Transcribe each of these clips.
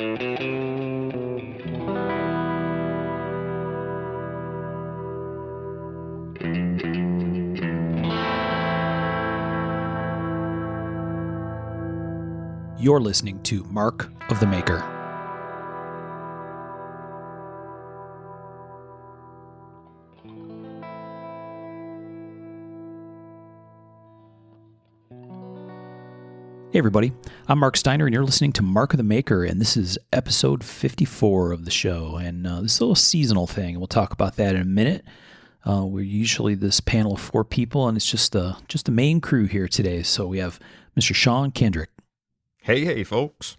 You're listening to Mark of the Maker. Hey everybody, I'm Mark Steiner and you're listening to Mark of the Maker, and this is episode 54 of the show, and this is a little seasonal thing, and we'll talk about that in a minute. We're usually this panel of four people, and it's just the main crew here today. So we have Mr. Sean Kendrick. Hey, folks.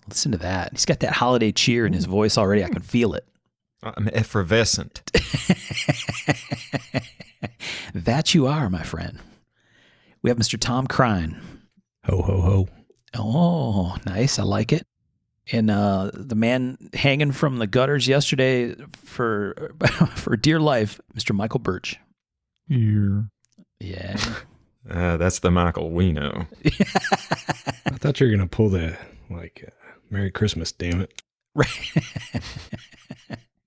Listen to that. He's got that holiday cheer in his voice already. I can feel it. I'm effervescent. That you are, my friend. We have Mr. Tom Crine. Ho, ho, ho. Oh, nice. I like it. And the man hanging from the gutters yesterday for dear life, Mr. Michael Birch. Here. Yeah. That's the Michael we know. I thought you were going to pull the, Merry Christmas, damn it. Right.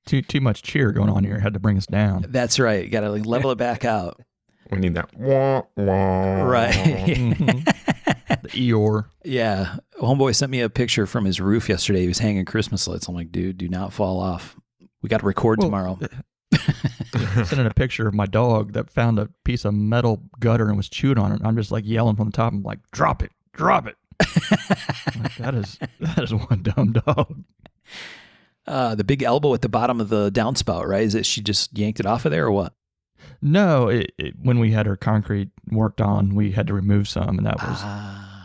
Too much cheer going on here. Had to bring us down. That's right. Got to level it back out. We need that wah, wah. Right. The Eeyore. Yeah. Homeboy sent me a picture from his roof yesterday. He was hanging Christmas lights. I'm like, dude, do not fall off. We got to record tomorrow. Sending a picture of my dog that found a piece of metal gutter and was chewing on it. I'm just like yelling from the top. I'm like, drop it. Like, that is one dumb dog. The big elbow at the bottom of the downspout, right? Is it she just yanked it off of there or what? No, when we had her concrete worked on, we had to remove some, and that was,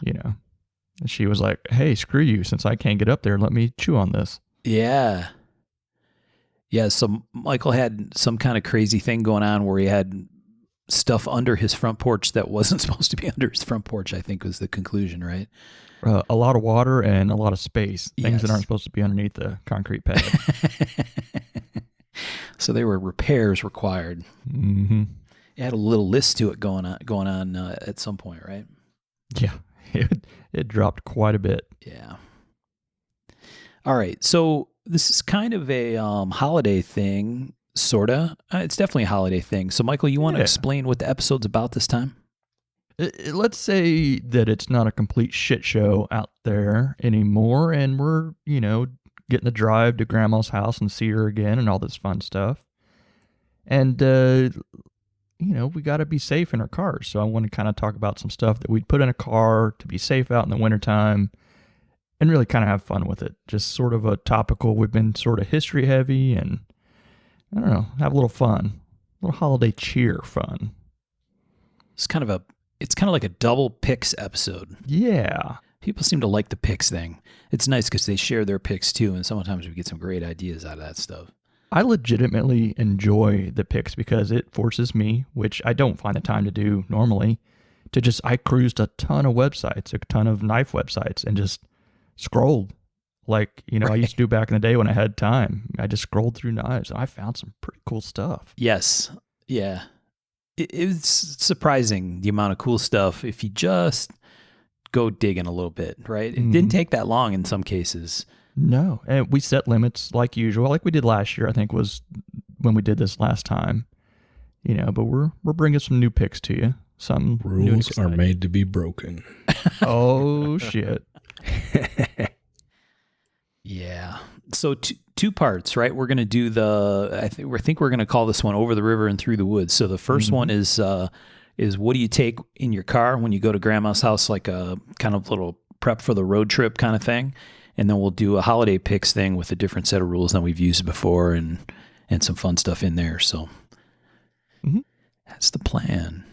And she was like, hey, screw you. Since I can't get up there, let me chew on this. Yeah. Yeah, so Michael had some kind of crazy thing going on where he had stuff under his front porch that wasn't supposed to be under his front porch, I think was the conclusion, right? A lot of water and a lot of space. Things that Yes. aren't supposed to be underneath the concrete pad. So there were repairs required. Mm-hmm. It had a little list to it going on at some point, right? Yeah, it dropped quite a bit. Yeah. All right, so this is kind of a holiday thing, sort of. It's definitely a holiday thing. So, Michael, you want to explain what the episode's about this time? Let's say that it's not a complete shit show out there anymore, and we're, getting the drive to Grandma's house and see her again and all this fun stuff. And, we got to be safe in our cars. So I want to kind of talk about some stuff that we'd put in a car to be safe out in the wintertime and really kind of have fun with it. Just sort of a topical. We've been sort of history heavy and, I don't know, have a little fun, a little holiday cheer fun. It's kind of like a double picks episode. Yeah. People seem to like the picks thing. It's nice because they share their picks too, and sometimes we get some great ideas out of that stuff. I legitimately enjoy the picks because it forces me, which I don't find the time to do normally, I cruised a ton of websites, a ton of knife websites, and just scrolled. Like, I used to do back in the day when I had time. I just scrolled through knives, and I found some pretty cool stuff. Yes. Yeah. It's surprising the amount of cool stuff if you just go digging a little bit, right? It didn't take that long in some cases. No, and we set limits like usual, like we did last year, I think was when we did this last time. But we're bringing some new picks to you. Some rules are made to be broken. Oh, shit. Yeah. So two parts, right? We're going to do I think we're going to call this one Over the River and Through the Woods. So the first one is what do you take in your car when you go to Grandma's house, like a kind of little prep for the road trip kind of thing. And then we'll do a holiday picks thing with a different set of rules than we've used before and some fun stuff in there. So That's the plan.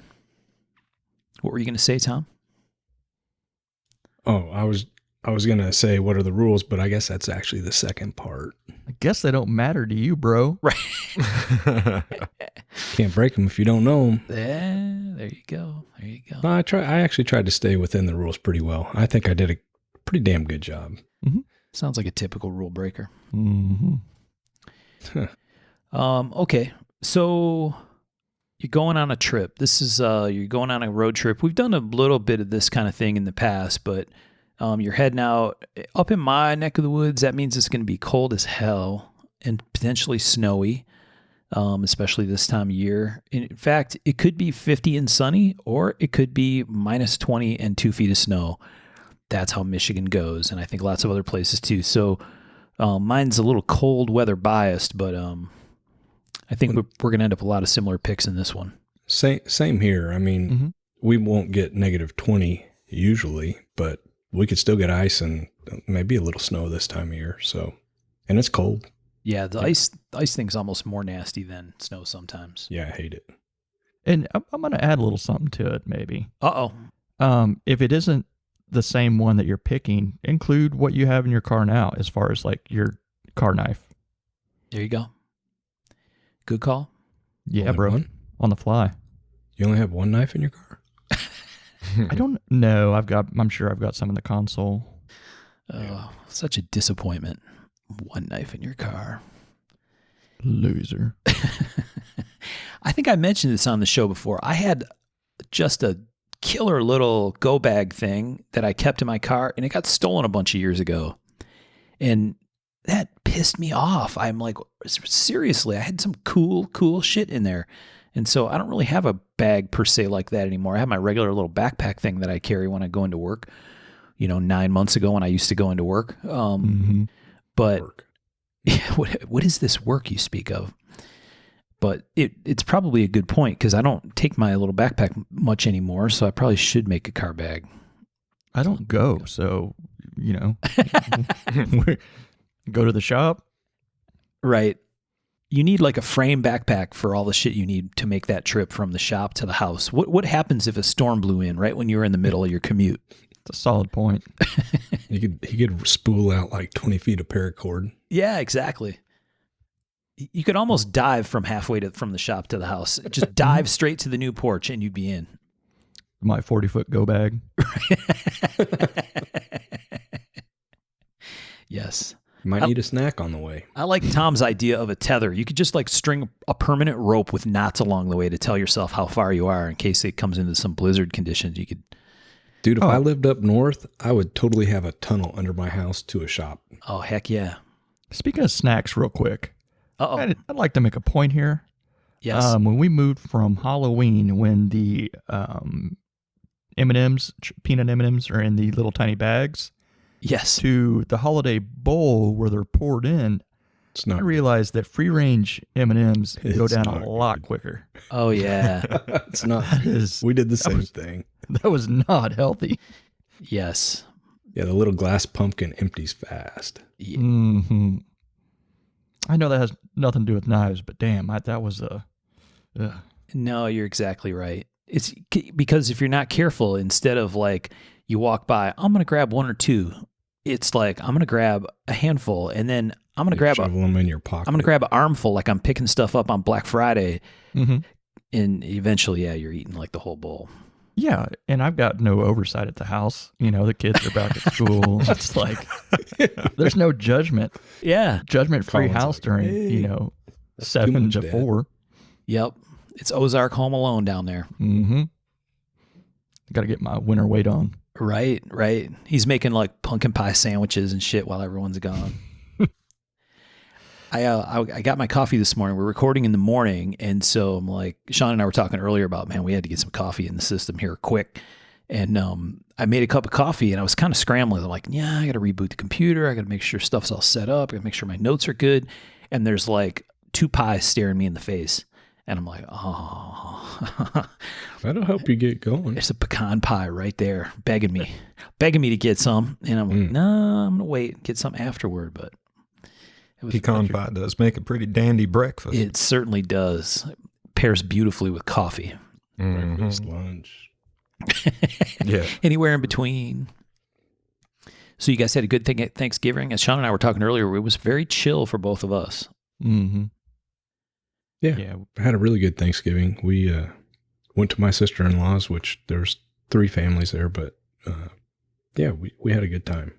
What were you going to say, Tom? Oh, I was going to say, what are the rules? But I guess that's actually the second part. I guess they don't matter to you, bro. Right. Can't break them if you don't know them. There you go. No, I actually tried to stay within the rules pretty well. I think I did a pretty damn good job. Mm-hmm. Sounds like a typical rule breaker. Mm-hmm. Okay. So you're going on a trip. This is, you're going on a road trip. We've done a little bit of this kind of thing in the past, but You're heading out up in my neck of the woods. That means it's going to be cold as hell and potentially snowy, especially this time of year. In fact, it could be 50 and sunny, or it could be minus 20 and 2 feet of snow. That's how Michigan goes, and I think lots of other places too. So mine's a little cold weather biased, but I think we're going to end up with a lot of similar picks in this one. Same here. I mean, we won't get negative 20 usually, but we could still get ice and maybe a little snow this time of year. So, and it's cold. Yeah, the ice thing's almost more nasty than snow sometimes. Yeah, I hate it. And I'm going to add a little something to it, maybe. Uh-oh. If it isn't the same one that you're picking, include what you have in your car now as far as like your car knife. There you go. Good call. Yeah, Only bro. one? On the fly. You only have one knife in your car? I don't know. I'm sure I've got some in the console. Oh, such a disappointment. One knife in your car. Loser. I think I mentioned this on the show before. I had just a killer little go bag thing that I kept in my car, and it got stolen a bunch of years ago. And that pissed me off. I'm like, seriously, I had some cool shit in there. And so I don't really have a bag per se like that anymore. I have my regular little backpack thing that I carry when I go into work. 9 months ago when I used to go into work. But Work. what is this work you speak of? But it's probably a good point because I don't take my little backpack much anymore, so I probably should make a car bag. I don't go, so, go to the shop. Right. You need like a frame backpack for all the shit you need to make that trip from the shop to the house. What happens if a storm blew in right when you were in the middle of your commute? It's a solid point. He could spool out like 20 feet of paracord. Yeah, exactly. You could almost dive from halfway from the shop to the house. Just dive straight to the new porch and you'd be in. My 40-foot go bag. Yes. You might need a snack on the way. I like Tom's idea of a tether. You could just like string a permanent rope with knots along the way to tell yourself how far you are in case it comes into some blizzard conditions. You could. Dude, if I lived up north, I would totally have a tunnel under my house to a shop. Oh, heck yeah. Speaking of snacks real quick, Uh-oh. I'd like to make a point here. Yes. When we moved from Halloween, when the M&Ms, peanut M&Ms are in the little tiny bags, yes. to the holiday bowl where they're poured in, It's I not. realized that free range M&Ms go It's down not a lot good. quicker. Oh, yeah. It's not. is- We did the same was- thing. That was not healthy. Yes. Yeah, the little glass pumpkin empties fast. Yeah. Mm-hmm. I know that has nothing to do with knives, but damn, that was a. No, you're exactly right. It's because if you're not careful, instead of like you walk by, I'm going to grab one or two. It's like, I'm going to grab a handful and then I'm going to grab shovel them in your pocket. I'm going to grab an armful like I'm picking stuff up on Black Friday. Mm-hmm. And eventually, yeah, you're eating like the whole bowl. Yeah, and I've got no oversight at the house. The kids are back at school. It's like there's no judgment. Yeah. Judgment-free Colin's house like, during, "Hey, 7 much, to Dad." 4. Yep. It's Ozark Home Alone down there. Mm-hmm. Got to get my winter weight on. Right. He's making like pumpkin pie sandwiches and shit while everyone's gone. I got my coffee this morning. We're recording in the morning. And so I'm like, Sean and I were talking earlier about, man, we had to get some coffee in the system here quick. And I made a cup of coffee and I was kind of scrambling. I'm like, yeah, I got to reboot the computer. I got to make sure stuff's all set up. I got to make sure my notes are good. And there's like 2 pies staring me in the face. And I'm like, oh, That'll help you get going. there's a pecan pie right there begging me to get some. And I'm like, no, I'm going to wait and get some afterward. But it was Pecan pie does make a pretty dandy breakfast. It certainly does. It pairs beautifully with coffee. Breakfast, lunch. Yeah. Anywhere in between. So you guys had a good thing at Thanksgiving. As Sean and I were talking earlier, it was very chill for both of us. Mm-hmm. Yeah. I had a really good Thanksgiving. We went to my sister-in-law's, which there's 3 families there, but yeah, we had a good time.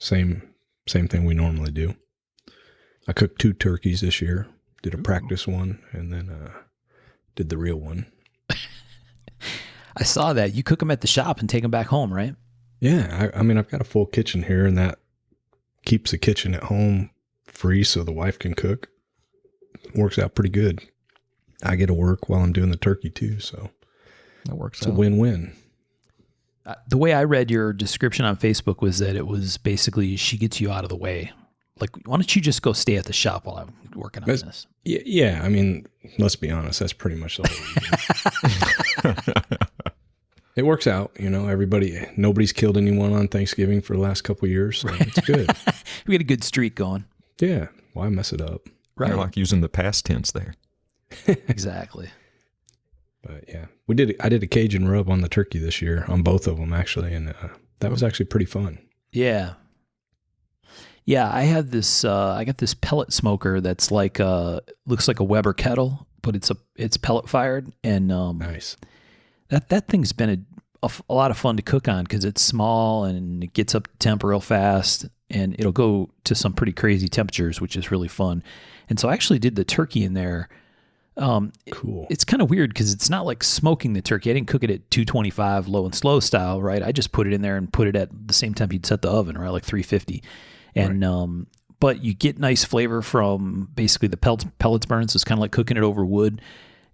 Same thing we normally do. I cooked 2 turkeys this year. Did a practice one and then did the real one. I saw that. You cook them at the shop and take them back home, right? Yeah, I mean, I've got a full kitchen here, and that keeps the kitchen at home free so the wife can cook. Works out pretty good. I get to work while I'm doing the turkey too, so That works it's out. a win-win. The way I read your description on Facebook was that it was basically she gets you out of the way. Like, why don't you just go stay at the shop while I'm working on this? Yeah, I mean, let's be honest, that's pretty much the whole reason. It works out, nobody's killed anyone on Thanksgiving for the last couple of years, so it's good. We had a good streak going. Yeah, why mess it up? Right. You're like using the past tense there. Exactly. But yeah, I did a Cajun rub on the turkey this year, on both of them actually, and that was actually pretty fun. Yeah. Yeah, I had this. I got this pellet smoker that's like looks like a Weber kettle, but it's pellet fired, and Nice. that thing's been a lot of fun to cook on because it's small and it gets up to temp real fast, and it'll go to some pretty crazy temperatures, which is really fun. And so I actually did the turkey in there. Cool. It's kind of weird because it's not like smoking the turkey. I didn't cook it at 225 low and slow style, right? I just put it in there and put it at the same temp you'd set the oven, right? Like 350. And but you get nice flavor from basically the pellets burn, so it's kind of like cooking it over wood.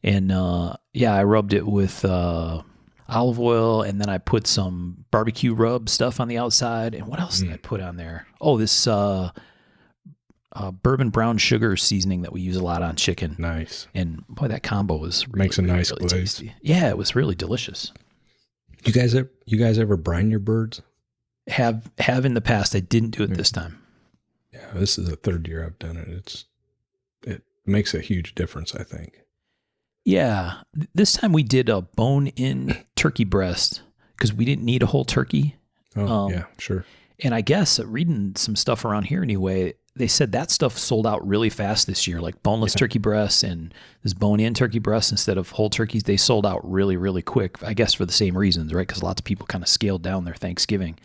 And I rubbed it with olive oil, and then I put some barbecue rub stuff on the outside. And what else did I put on there? Oh, this bourbon brown sugar seasoning that we use a lot on chicken. Nice. And boy, that combo was really, Makes a nice really glaze. tasty. Yeah, it was really delicious. You guys ever brine your birds? Have in the past. I didn't do it this time. Yeah, this is the third year I've done it. It makes a huge difference, I think. Yeah, this time we did a bone-in turkey breast because we didn't need a whole turkey. Oh, yeah, sure. And I guess reading some stuff around here anyway, they said that stuff sold out really fast this year, like boneless turkey breasts and this bone-in turkey breasts instead of whole turkeys. They sold out really, really quick, I guess for the same reasons, right? Because lots of people kind of scaled down their Thanksgiving.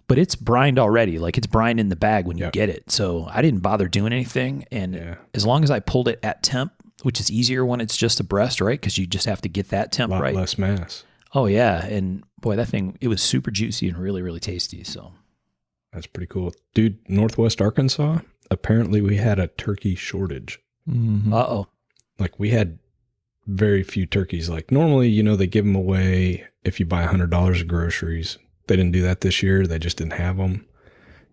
But it's brined already. Like, it's brined in the bag when you get it. So I didn't bother doing anything. And as long as I pulled it at temp, which is easier when it's just a breast, right? Because you just have to get that temp right. Less mass. Oh, yeah. And boy, that thing, it was super juicy and really, really tasty. So that's pretty cool. Dude, Northwest Arkansas, apparently we had a turkey shortage. Mm-hmm. Uh-oh. Like, we had very few turkeys. Like, normally, they give them away if you buy $100 of groceries. They didn't do that this year. They just didn't have them.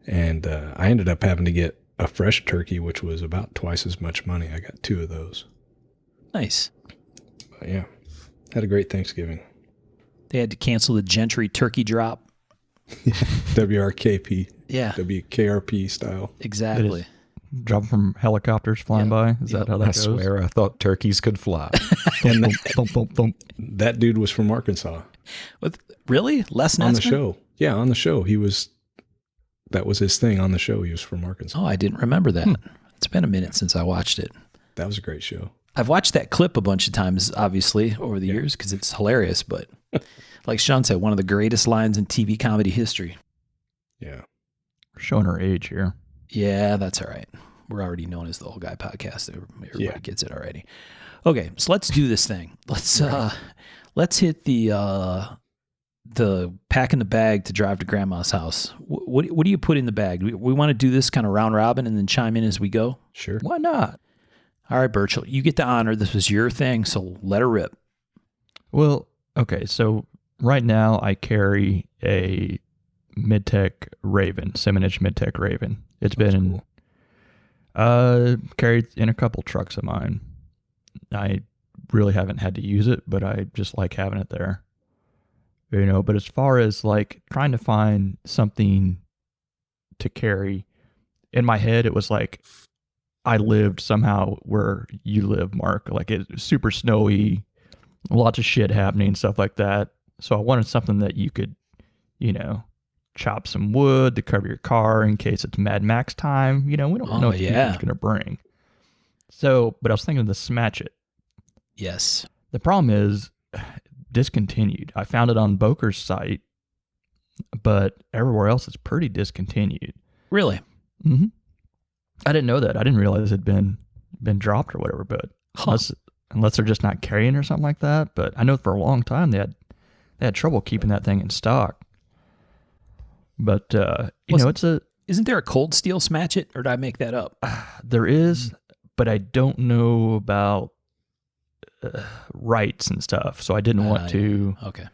And I ended up having to get a fresh turkey, which was about twice as much money. I got 2 of those. Nice. But yeah, had a great Thanksgiving. They had to cancel the Gentry turkey drop. WRKP. Yeah. WKRP style. Exactly. Drop from helicopters flying by. Is that how that I goes? swear I thought turkeys could fly. And Thump, thump, thump. that dude was from Arkansas. Really? Les Nessman? On the show. Yeah, on the show. That was his thing on the show. He was from Arkansas. Oh, I didn't remember that. It's been a minute since I watched it. That was a great show. I've watched that clip a bunch of times, obviously, over the years because it's hilarious. But like Sean said, one of the greatest lines in TV comedy history. Yeah. We're showing our age here. Yeah, that's all right. We're already known as the Old Guy Podcast. Everybody gets it already. Okay, so let's do this thing. Let's hit the pack in the bag to drive to Grandma's house. What do you put in the bag? We want to do this kind of round robin and then chime in as we go. Sure. Why not? All right, Birchall, you get the honor. This was your thing, so let her rip. Well, okay, so right now I carry a Midtech Raven, 7-inch Midtech Raven. It's been carried in a couple trucks of mine. I really haven't had to use it, but I just like having it there. But as far as like trying to find something to carry, in my head, it was like I lived somehow where you live, Mark. Like, it's super snowy, lots of shit happening, stuff like that. So I wanted something that you could, chop some wood to cover your car in case it's Mad Max time. We don't know what the future's going to bring. So, but I was thinking of the Smatch It. Yes. The problem is discontinued. I found it on Boker's site, but everywhere else it's pretty discontinued. Really? Mm-hmm. I didn't know that. I didn't realize it had been dropped or whatever, but unless they're just not carrying or something like that. But I know for a long time they had trouble keeping that thing in stock. But you know, Isn't there a cold steel smatch it, or did I make that up? there is, but I don't know about rights and stuff, so I didn't want to Okay.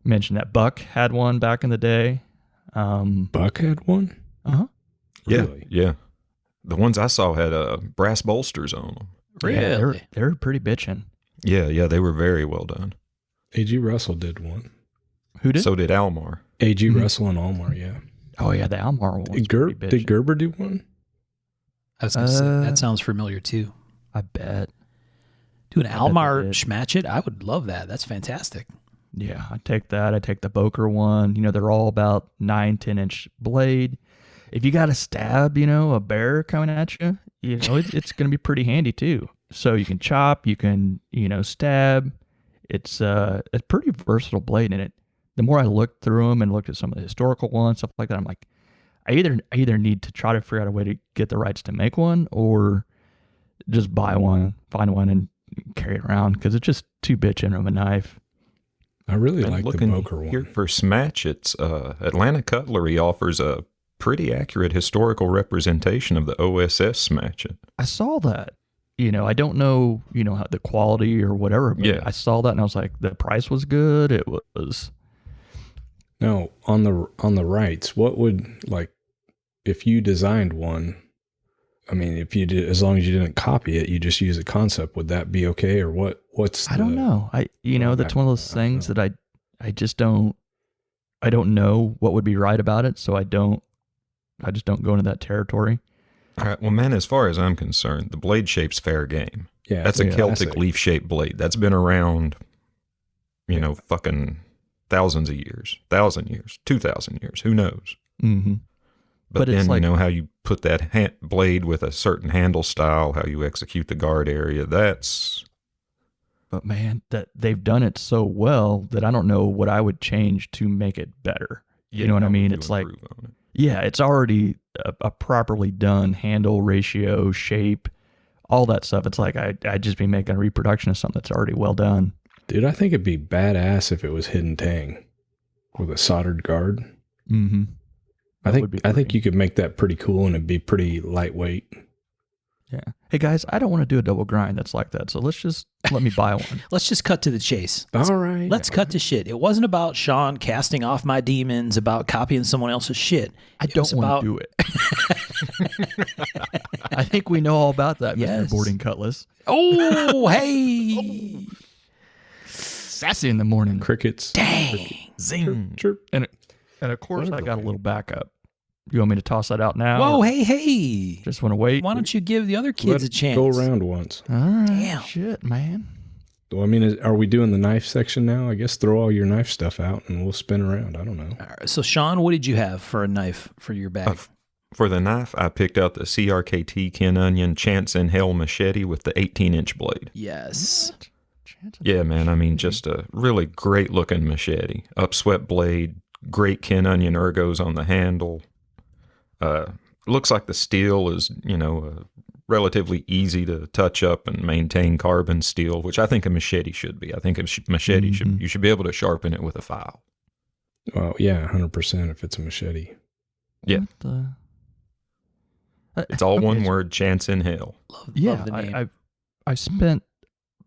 mention that. Buck had one back in the day. Buck had one? Uh-huh. Yeah, Really? yeah. The ones I saw had brass bolsters on them. Really? Yeah, they're pretty bitchin'. Yeah, they were very well done. A.G. Russell did one. Who did? So did Almar. A.G. Russell and Almar, yeah. Oh yeah, the Almar one. Did Gerber do one? I was going to say, that sounds familiar too. I bet. Dude, an I bet Almar they did. smatch it? I would love that. That's fantastic. Yeah, I take that. I take the Boker one. You know, they're all about 9-10 inch blade. If you got to stab, you know, a bear coming at you, you know, it's going to be pretty handy too. So you can chop, you can, you know, stab. It's a pretty versatile blade in it. The more I looked through them and looked at some of the historical ones, stuff like that, I'm like, I either need to try to figure out a way to get the rights to make one, or just buy one, find one, and carry it around, because it's just too bitchin' of a knife. I really And like the looking Boker here one. for Smatch, it's Atlanta Cutlery offers a pretty accurate historical representation of the OSS Smatchet. I saw that. You know, I don't know, you know, how the quality or whatever, but Yeah. I saw that and I was like, the price was good. It was. No, on the rights, what would, like, if you designed one, I mean, if you did, as long as you didn't copy it, you just use a concept, would that be okay? Or what's I don't know. That's one of those I don't things know. that I just don't know what would be right about it. So I just don't go into that territory. All right, well, man, as far as I'm concerned, the blade shape's fair game. Yeah, That's it's a Celtic classic. leaf-shaped blade. That's been around, fucking thousands of years, 1,000 years, 2,000 years, who knows? Mm-hmm. But it's then, like- how you put that blade with a certain handle style, how you execute the guard area, that's... But man, that they've done it so well that I don't know what I would change to make it better. You know what I how mean? would you It's like, improve on it? yeah, it's already a properly done handle, ratio, shape, all that stuff. It's like I'd just be making a reproduction of something that's already well done. Dude, I think it'd be badass if it was hidden tang with a soldered guard. Mm-hmm. I would be think pretty. you could make that pretty cool, and it'd be pretty lightweight. Yeah. Hey guys, I don't want to do a double grind that's like that. So let me buy one. Let's just cut to the chase. All right. Let's cut to shit. It wasn't about Sean casting off my demons, about copying someone else's shit. I It don't was want about- to do it. I think we know all about that, Yes. Mr. Boarding Cutlass. Oh, hey. Sassy in the morning. Crickets. Dang. Zing. Chirp. And of course, I got a little backup. You want me to toss that out now? Whoa, or hey. Just want to wait? Why don't you give the other kids Let a it chance? Go around once. All right. Damn. Shit, man. Well, I mean, are we doing the knife section now? I guess throw all your knife stuff out and we'll spin around. I don't know. All right, so, Sean, what did you have for a knife for your bag? For the knife, I picked out the CRKT Ken Onion Chance in Hell machete with the 18-inch blade. Yes. Yeah, man, I mean, just a really great-looking machete. Upswept blade, great Ken Onion ergos on the handle. Looks like the steel is, relatively easy to touch up and maintain carbon steel, which I think a machete should be. I think a machete you should be able to sharpen it with a file. Well, yeah, 100% if it's a machete. Yeah. It's all Okay, one so- word, Chance in Hell. Yeah, Love the name. I spent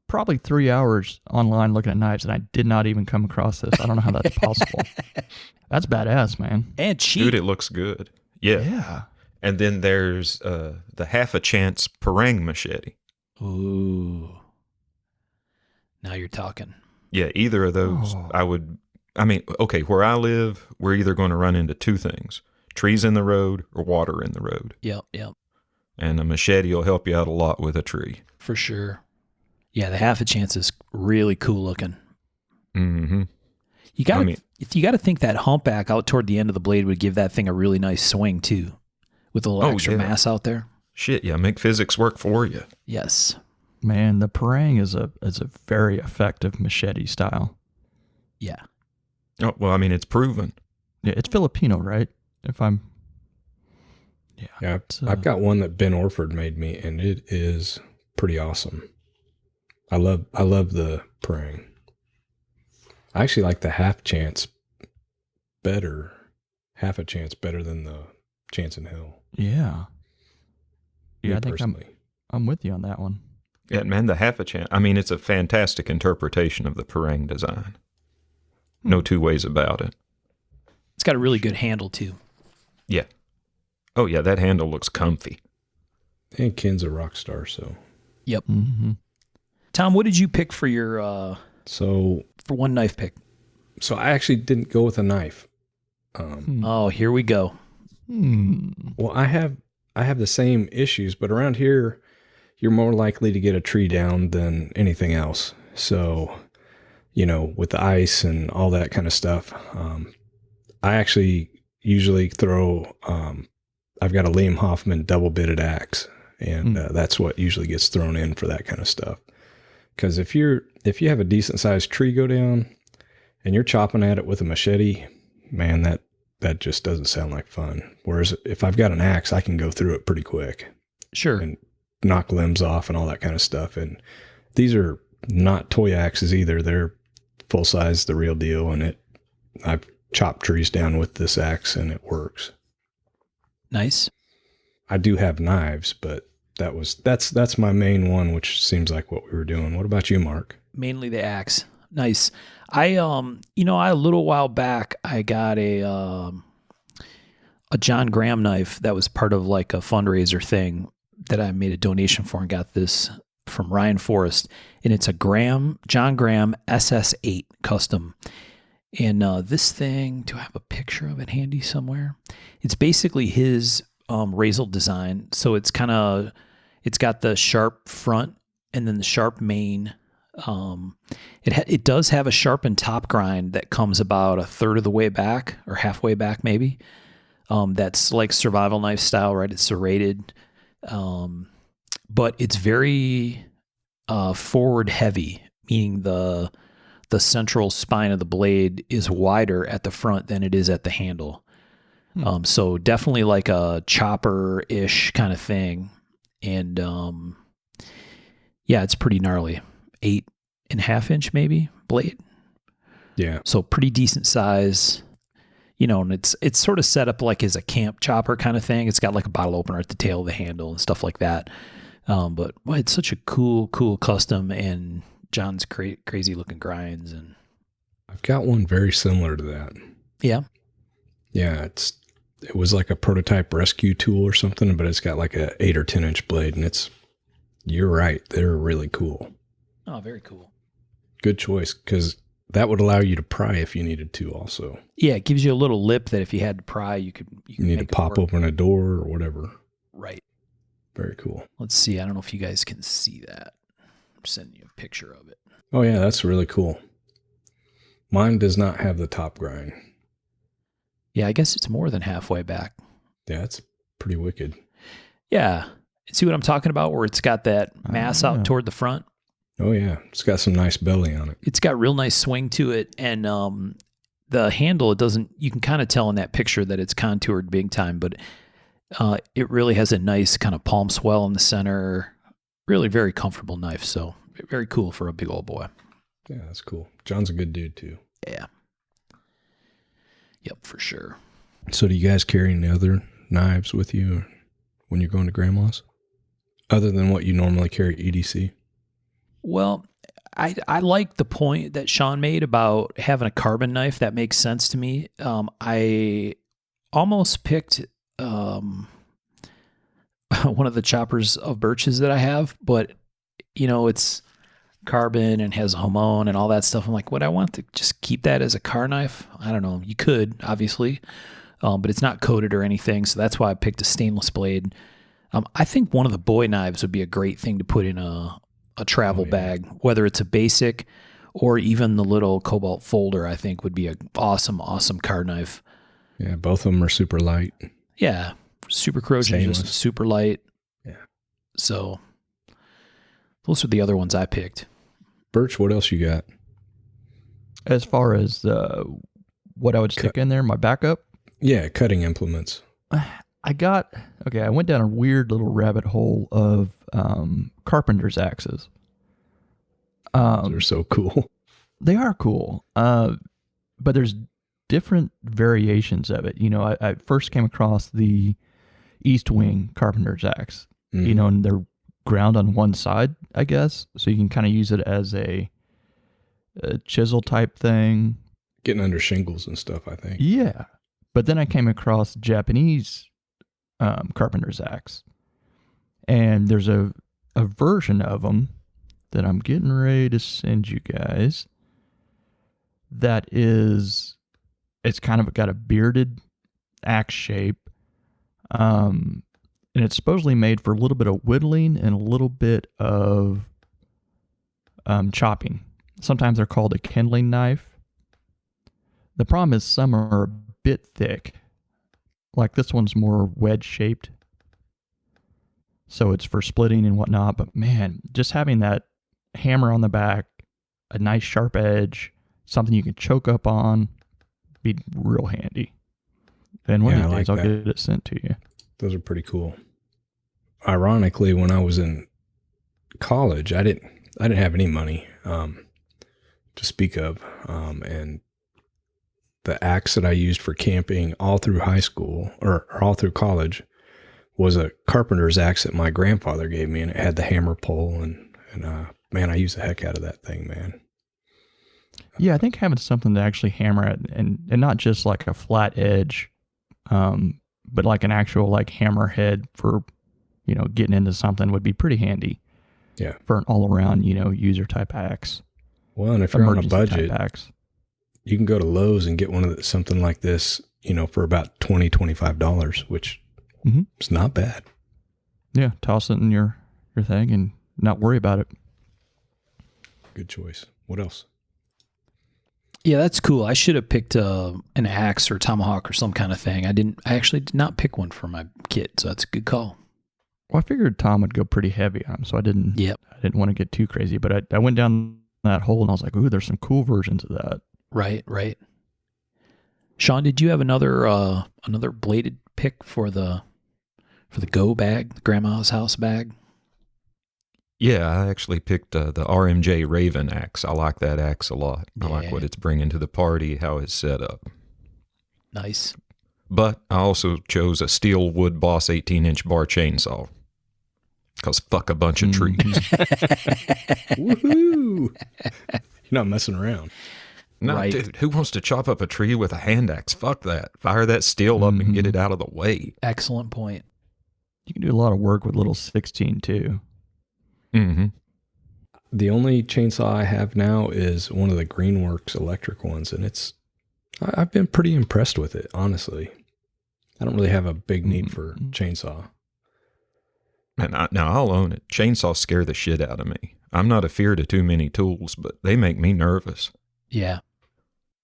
probably 3 hours online looking at knives, and I did not even come across this. I don't know how that's possible. That's badass, man. And cheap. Dude, it looks good. Yeah. Yeah. And then there's the half a chance parang machete. Ooh. Now you're talking. Yeah, either of those okay, where I live, we're either going to run into two things. Trees in the road or water in the road. Yep. And a machete will help you out a lot with a tree. For sure. Yeah, the half a chance is really cool looking. Mm-hmm. You got to think that humpback out toward the end of the blade would give that thing a really nice swing too, with a little extra mass out there. Shit, yeah, make physics work for you. Yes. Man, the parang is a very effective machete style. Yeah. Oh, well, I mean, it's proven. Yeah, it's Filipino, right? Yeah, I've got one that Ben Orford made me, and it is pretty awesome. I love the parang. I actually like the half chance better half a chance better than the chance in hell. Yeah. Me Yeah, I think personally. I'm with you on that one. Yeah, man, the half a chance. I mean, it's a fantastic interpretation of the Parang design. No two ways about it. It's got a really good handle too. Yeah. Oh, yeah, that handle looks comfy. And Ken's a rock star, so. Yep. Mm-hmm. Tom, what did you pick for your So for one knife pick? I actually didn't go with a knife. Oh, here we go. Well, I have the same issues, but around here, you're more likely to get a tree down than anything else. So, with the ice and all that kind of stuff, I actually usually throw. I've got a Liam Hoffman double bitted axe, and that's what usually gets thrown in for that kind of stuff. Because if you have a decent sized tree go down, and you're chopping at it with a machete, man, that just doesn't sound like fun. Whereas if I've got an axe, I can go through it pretty quick. Sure. And knock limbs off and all that kind of stuff. And these are not toy axes either. They're full size, the real deal. And I've chopped trees down with this axe and it works. Nice. I do have knives, but that's my main one, which seems like what we were doing. What about you, Mark? Mainly the axe. Nice. I a little while back I got a John Graham knife that was part of like a fundraiser thing that I made a donation for, and got this from Ryan Forrest, and it's a John Graham SS8 custom. And this thing, do I have a picture of it handy somewhere? It's basically his Razel design. So it's got the sharp front and then the sharp main. It does have a sharpened top grind that comes about a third of the way back or halfway back maybe. That's like survival knife style, right? It's serrated. But it's very forward heavy, meaning the central spine of the blade is wider at the front than it is at the handle. So definitely like a chopper-ish kind of thing. And yeah, it's pretty gnarly. 8.5 inch maybe blade. Yeah. So pretty decent size. And it's sort of set up like as a camp chopper kind of thing. It's got like a bottle opener at the tail of the handle and stuff like that. But boy, it's such a cool custom, and John's crazy looking grinds. And I've got one very similar to that. Yeah. Yeah. It was like a prototype rescue tool or something, but it's got like a 8 or 10 inch blade, and you're right. They're really cool. Oh, very cool. Good choice, because that would allow you to pry if you needed to also. Yeah, it gives you a little lip that if you had to pry, you could need to pop open a door or whatever. Right. Very cool. Let's see. I don't know if you guys can see that. I'm sending you a picture of it. Oh, yeah, that's really cool. Mine does not have the top grind. Yeah, I guess it's more than halfway back. Yeah, it's pretty wicked. Yeah. See what I'm talking about, where it's got that mass out toward the front? Oh, yeah. It's got some nice belly on it. It's got real nice swing to it. And the handle, you can kind of tell in that picture that it's contoured big time, but it really has a nice kind of palm swell in the center. Really very comfortable knife. So very cool for a big old boy. Yeah, that's cool. John's a good dude too. Yeah. Yep, for sure. So do you guys carry any other knives with you when you're going to grandma's? Other than what you normally carry at EDC? Well, I like the point that Sean made about having a carbon knife. That makes sense to me. I almost picked one of the choppers of birches that I have, but it's carbon and has a Homon and all that stuff. I'm like, would I want to just keep that as a car knife? I don't know. You could, obviously, but it's not coated or anything. So that's why I picked a stainless blade. I think one of the boy knives would be a great thing to put in a travel bag, whether it's a basic or even the little Cobalt folder. I think would be an awesome car knife. Yeah, both of them are super light. Yeah, super corrosion, Stainless. just super light. Yeah. So those are the other ones I picked. Birch, what else you got? As far as what I would stick in there, my backup? Yeah, cutting implements. I went down a weird little rabbit hole of carpenter's axes. They're so cool. They are cool. But there's different variations of it. You know, I first came across the East Wing carpenter's axe, you know, and they're ground on one side, I guess. So you can kind of use it as a chisel type thing. Getting under shingles and stuff, I think. Yeah. But then I came across Japanese carpenter's axe. And there's a version of them that I'm getting ready to send you guys that is, it's kind of got a bearded axe shape. And it's supposedly made for a little bit of whittling and a little bit of chopping. Sometimes they're called a kindling knife. The problem is some are a bit thick. Like this one's more wedge shaped. So it's for splitting and whatnot. But man, just having that hammer on the back, a nice sharp edge, something you can choke up on, be real handy. And one of these days I'll get it sent to you. Those are pretty cool. Ironically, when I was in college, I didn't have any money to speak of, and the axe that I used for camping all through high school or all through college was a carpenter's axe that my grandfather gave me, and it had the hammer pole, and man, I used the heck out of that thing, man. Yeah, I think having something to actually hammer at, and not just like a flat edge, but like an actual like hammer head for, you know, getting into something would be pretty handy. Yeah. For an all around, you know, user type axe. Well, and if you're on a budget, you can go to Lowe's and get something like this, you know, for about $20, $25, which is not bad. Yeah, toss it in your thing and not worry about it. Good choice. What else? Yeah, that's cool. I should have picked an axe or tomahawk or some kind of thing. I actually did not pick one for my kit, so that's a good call. Well, I figured Tom would go pretty heavy on him, so I didn't want to get too crazy. But I went down that hole and I was like, ooh, there's some cool versions of that. Right. Sean, did you have another bladed pick for the go bag, the grandma's house bag? Yeah, I actually picked the RMJ Raven axe. I like that axe a lot. I like what it's bringing to the party, how it's set up. Nice. But I also chose a Steel Wood Boss 18-inch bar chainsaw. Because fuck a bunch of trees. Woohoo! You're not messing around. No, right. Dude, who wants to chop up a tree with a hand axe? Fuck that. Fire that steel up and get it out of the way. Excellent point. You can do a lot of work with little 16 too. Mm-hmm. The only chainsaw I have now is one of the Greenworks electric ones, and I've been pretty impressed with it, honestly. I don't really have a big need for chainsaw. And now I'll own it. Chainsaws scare the shit out of me. I'm not afeard of too many tools, but they make me nervous. Yeah.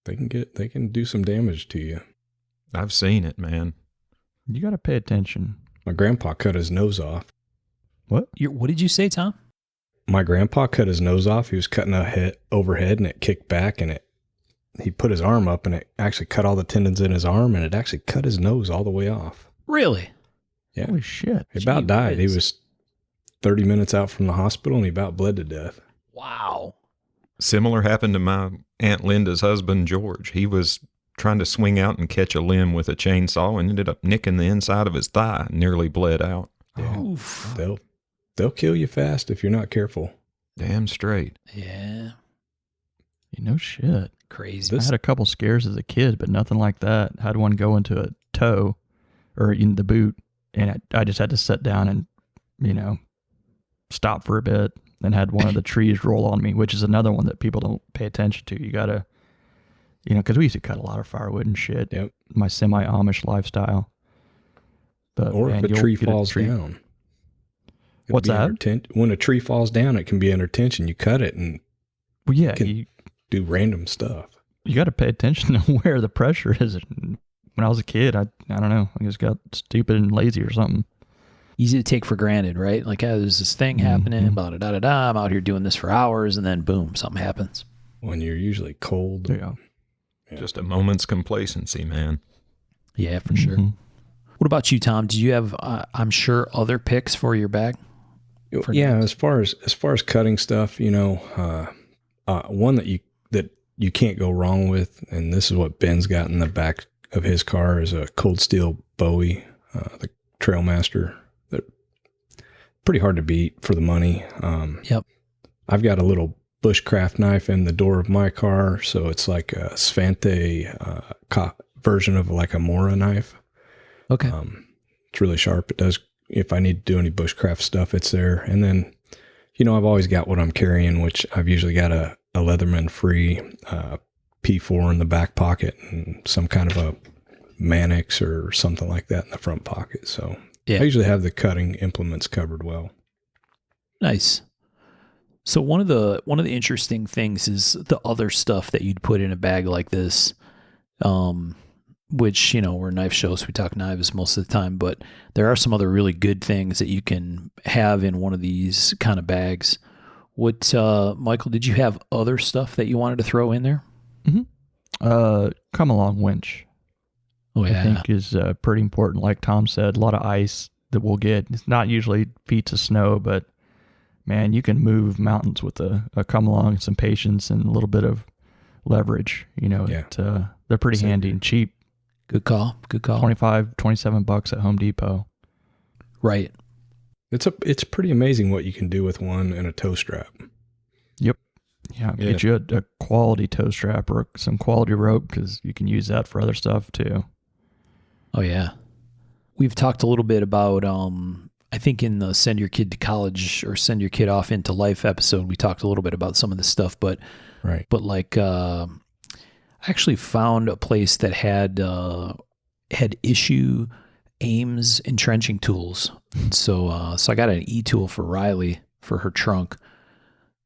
They can do some damage to you. I've seen it, man. You got to pay attention. My grandpa cut his nose off. What? What did you say, Tom? My grandpa cut his nose off. He was cutting a head overhead, and it kicked back, and he put his arm up, and it actually cut all the tendons in his arm, and it actually cut his nose all the way off. Really? Yeah. Holy shit. He about died. He was 30 minutes out from the hospital, and he about bled to death. Wow. Similar happened to my Aunt Linda's husband, George. He was trying to swing out and catch a limb with a chainsaw and ended up nicking the inside of his thigh and nearly bled out. Yeah. They'll kill you fast if you're not careful. Damn straight. Yeah. You know, shit. Crazy. I had a couple scares as a kid, but nothing like that. I had one go into a toe or in the boot, and I just had to sit down and, you know, stop for a bit, and had one of the trees roll on me, which is another one that people don't pay attention to. You got to, you know, because we used to cut a lot of firewood and shit. Yep. My semi-Amish lifestyle. But, or if a tree falls down. What's that? When a tree falls down, it can be under tension. You cut it and you do random stuff. You got to pay attention to where the pressure is. When I was a kid, I don't know. I just got stupid and lazy or something. Easy to take for granted, right? Like, there's this thing happening, blah, da, da, da, da. I'm out here doing this for hours, and then boom, something happens. When you're usually cold. Yeah. Just a moment's complacency, man. Yeah, for sure. What about you, Tom? Did you have, I'm sure, other picks for your bag? Yeah, as far as cutting stuff, you know, one that you can't go wrong with, and this is what Ben's got in the back of his car, is a Cold Steel Bowie, the Trailmaster. They're pretty hard to beat for the money. Yep. I've got a little bushcraft knife in the door of my car, so it's like a Svante version of like a Mora knife. Okay. It's really sharp. It does, if I need to do any bushcraft stuff, it's there. And then, you know, I've always got what I'm carrying, which I've usually got a Leatherman free P4 in the back pocket and some kind of a Mannix or something like that in the front pocket. So I usually have the cutting implements covered well. Nice. So one of the interesting things is the other stuff that you'd put in a bag like this, which, you know, we're knife shows, we talk knives most of the time, but there are some other really good things that you can have in one of these kind of bags. What, Michael, did you have other stuff that you wanted to throw in there? Come along winch. Oh yeah, I think is pretty important. Like Tom said, a lot of ice that we'll get. It's not usually feet of snow, but man, you can move mountains with a come along, some patience, and a little bit of leverage. You know, they're pretty handy and cheap. Good call. Good call. $27 at Home Depot. Right. It's pretty amazing what you can do with one and a toe strap. Yep. Yeah. Get you a quality toe strap or some quality rope, because you can use that for other stuff too. Oh yeah. We've talked a little bit about, I think in the Send Your Kid to College or Send Your Kid Off into Life episode, we talked a little bit about some of this stuff, but like, I actually found a place that had issue Ames entrenching tools. So I got an E-tool for Riley for her trunk,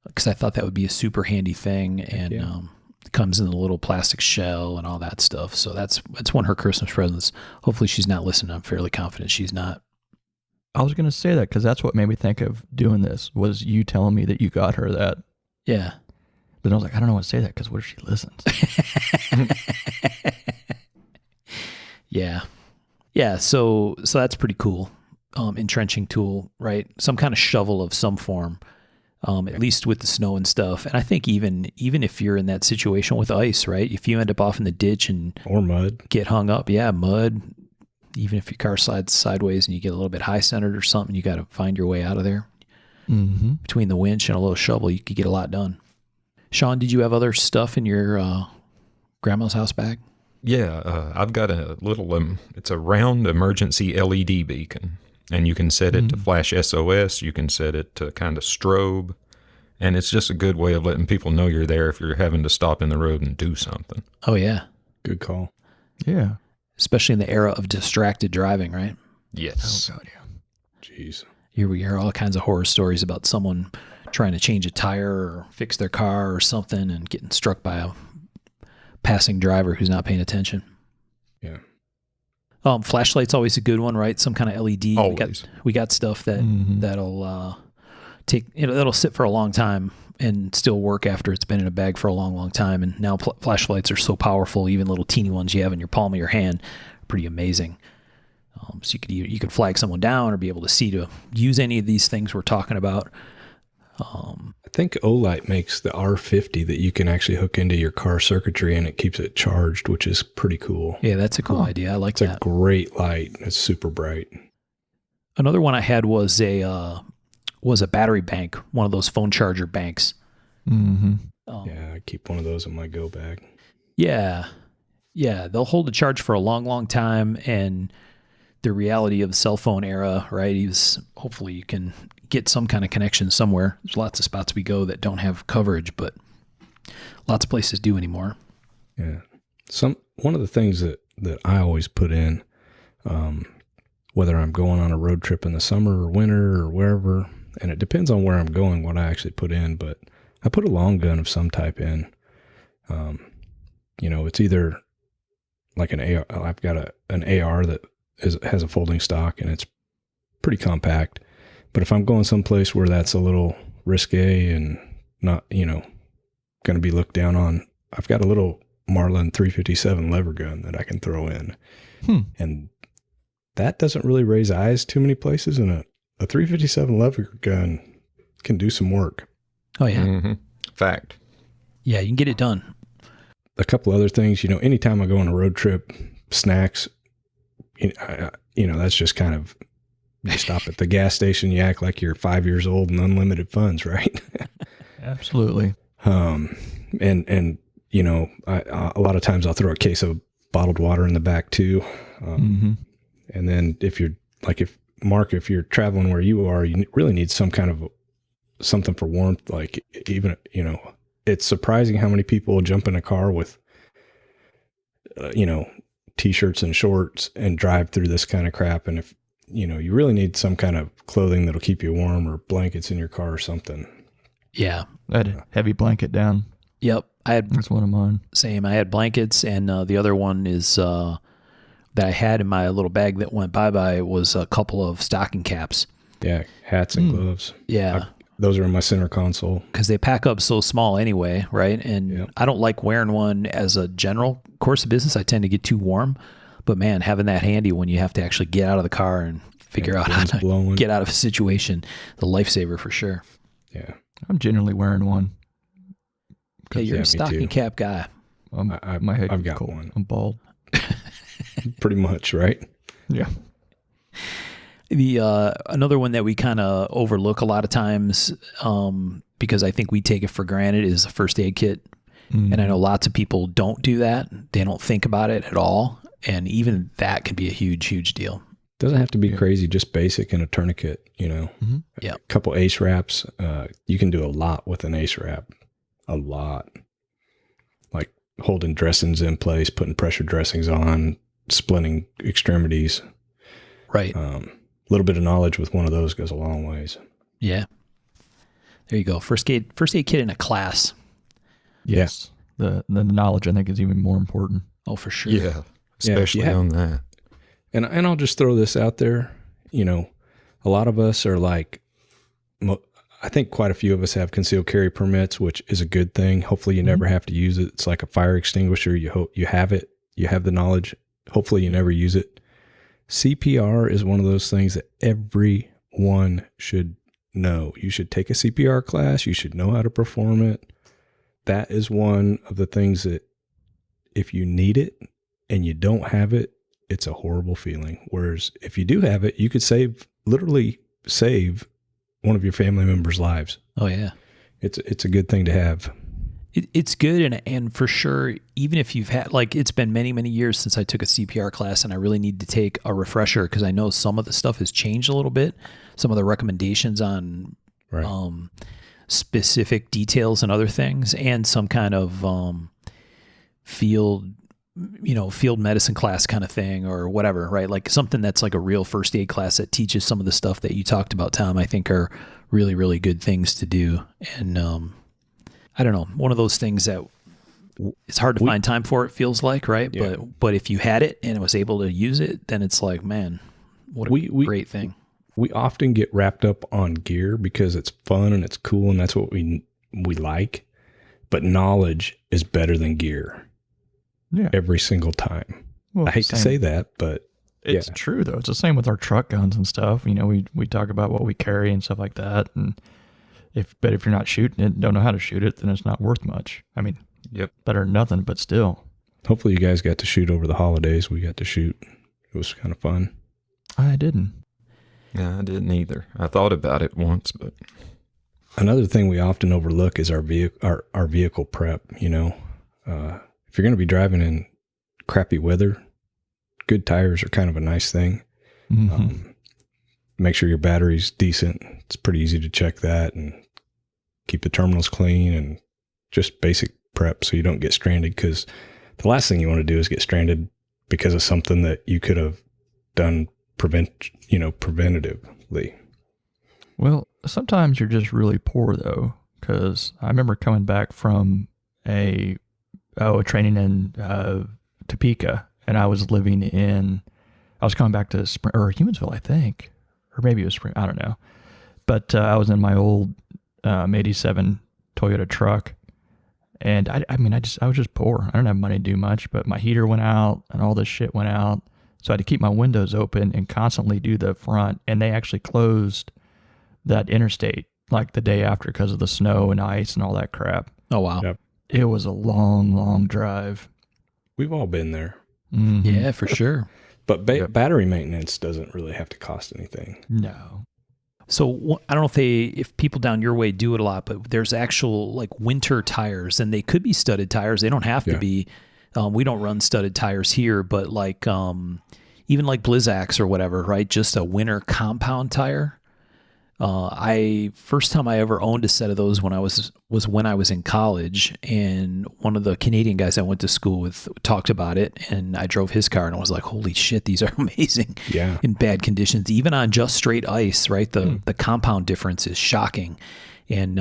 because I thought that would be a super handy thing. And, it comes in a little plastic shell and all that stuff. So that's one of her Christmas presents. Hopefully she's not listening. I'm fairly confident she's not. I was going to say that because that's what made me think of doing this, was you telling me that you got her that. Yeah. But I was like, I don't know what to say that, because what if she listens? Yeah. Yeah. So that's pretty cool. Entrenching tool, right? Some kind of shovel of some form, at least with the snow and stuff. And I think even if you're in that situation with ice, right? If you end up off in the ditch or mud, get hung up. Yeah. Mud. Even if your car slides sideways and you get a little bit high centered or something, you got to find your way out of there. Mm-hmm. Between the winch and a little shovel, you could get a lot done. Sean, did you have other stuff in your grandma's house bag? Yeah, I've got a little, it's a round emergency LED beacon, and you can set it to flash SOS. You can set it to kind of strobe, and it's just a good way of letting people know you're there if you're having to stop in the road and do something. Oh, yeah. Good call. Yeah. Especially in the era of distracted driving, right? Yes. Oh, God, yeah. Jeez. Here we hear all kinds of horror stories about someone trying to change a tire or fix their car or something and getting struck by a passing driver who's not paying attention. Yeah. Flashlight's always a good one, right? Some kind of LED. Always. We got stuff that'll take, that'll sit for a long time and still work after it's been in a bag for a long, long time. And now flashlights are so powerful, even little teeny ones you have in your palm of your hand, pretty amazing. So you could flag someone down or be able to see to use any of these things we're talking about. I think Olight makes the R50 that you can actually hook into your car circuitry and it keeps it charged, which is pretty cool. Yeah, that's a cool idea. I like that. It's a great light. It's super bright. Another one I had was a battery bank, one of those phone charger banks. Mm-hmm. Yeah, I keep one of those in my go bag. Yeah. Yeah, they'll hold a charge for a long, long time. And the reality of the cell phone era, right? Hopefully you can get some kind of connection somewhere. There's lots of spots we go that don't have coverage, but lots of places do anymore. Yeah. One of the things that I always put in, whether I'm going on a road trip in the summer or winter or wherever, and it depends on where I'm going, what I actually put in, but I put a long gun of some type in. It's either like an AR. I've got an AR that has a folding stock and it's pretty compact. But if I'm going someplace where that's a little risque and not, going to be looked down on, I've got a little Marlin 357 lever gun that I can throw in. And that doesn't really raise eyes too many places. And a 357 lever gun can do some work. Oh, yeah. Mm-hmm. Fact. Yeah, you can get it done. a couple other things, anytime I go on a road trip, snacks, that's just kind of, you stop at the gas station, you act like you're 5 years old and unlimited funds, right? Absolutely. And a lot of times I'll throw a case of bottled water in the back too. And then if you're traveling where you are, you really need some kind of something for warmth. Like even, it's surprising how many people will jump in a car with, t-shirts and shorts and drive through this kind of crap. And if, you really need some kind of clothing that'll keep you warm, or blankets in your car or something. Yeah. I had a heavy blanket down. Yep. That's one of mine. Same. I had blankets, and the other one is that I had in my little bag that went bye-bye was a couple of stocking caps. Yeah, hats and gloves. Yeah. Those are in my center console. Because they pack up so small anyway, right? And I don't like wearing one as a general course of business. I tend to get too warm. But man, having that handy when you have to actually get out of the car and figure out how to get out of a situation, the lifesaver for sure. Yeah. I'm generally wearing one. Yeah, you're a stocking cap guy. My head I've got cold. one. I'm bald. Pretty much, right? Yeah. The another one that we kind of overlook a lot of times, because I think we take it for granted, is a first aid kit. And I know lots of people don't do that. They don't think about it at all. And even that can be a huge, huge deal. Doesn't have to be crazy, just basic and a tourniquet, Yeah. A couple ACE wraps. You can do a lot with an ACE wrap. A lot. Like holding dressings in place, putting pressure dressings on, splitting extremities. Right. A little bit of knowledge with one of those goes a long ways. Yeah. There you go. First aid kit in a class. Yes. The knowledge, I think, is even more important. Oh, for sure. Yeah. Especially on that. And I'll just throw this out there. A lot of us are like, I think quite a few of us have concealed carry permits, which is a good thing. Hopefully you never have to use it. It's like a fire extinguisher. You hope you have it. You have the knowledge. Hopefully you never use it. CPR is one of those things that everyone should know. You should take a CPR class. You should know how to perform it. That is one of the things that if you need it and you don't have it, it's a horrible feeling. Whereas if you do have it, you could literally save one of your family members' lives. Oh yeah. It's a good thing to have. It's good. And for sure, even if you've had, like, it's been many, many years since I took a CPR class and I really need to take a refresher, because I know some of the stuff has changed a little bit. Some of the recommendations on specific details and other things, and some kind of field medicine class kind of thing or whatever, right? Like something that's like a real first aid class that teaches some of the stuff that you talked about, Tom, I think are really, really good things to do. And I don't know, one of those things that it's hard to find time for, it feels like, right? Yeah. But if you had it and was able to use it, then it's like, man, what a great thing. We often get wrapped up on gear because it's fun and it's cool and that's what we like. But knowledge is better than gear. Yeah. Every single time. Well, I hate to say that, but it's true though. It's the same with our truck guns and stuff. We talk about what we carry and stuff like that. And if you're not shooting it, don't know how to shoot it, then it's not worth much. I mean, better than nothing, but still. Hopefully you guys got to shoot over the holidays. We got to shoot. It was kind of fun. I didn't. Yeah, I didn't either. I thought about it once, but another thing we often overlook is our vehicle prep. If you're going to be driving in crappy weather, good tires are kind of a nice thing. Mm-hmm. Make sure your battery's decent. It's pretty easy to check that, and keep the terminals clean, and just basic prep so you don't get stranded, because the last thing you want to do is get stranded because of something that you could have done preventatively. Well, sometimes you're just really poor though, because I remember coming back from a training in Topeka, and I was coming back to Humansville, I think, or maybe it was Spring, I don't know. But I was in my old 87 Toyota truck, and I was just poor. I didn't have money to do much, but my heater went out and all this shit went out. So I had to keep my windows open and constantly do the front. And they actually closed that interstate like the day after because of the snow and ice and all that crap. Oh, wow. Yep. It was a long, long drive. We've all been there. Mhm. Yeah, for sure. But battery maintenance doesn't really have to cost anything. No. So I don't know if people down your way do it a lot, but there's actual like winter tires, and they could be studded tires. They don't have to be. We don't run studded tires here, but like even like Blizzaks or whatever, right? Just a winter compound tire. First time I ever owned a set of those was when I was in college, and one of the Canadian guys I went to school with talked about it, and I drove his car and I was like, holy shit, these are amazing. Yeah. In bad conditions, even on just straight ice, right? The compound difference is shocking. And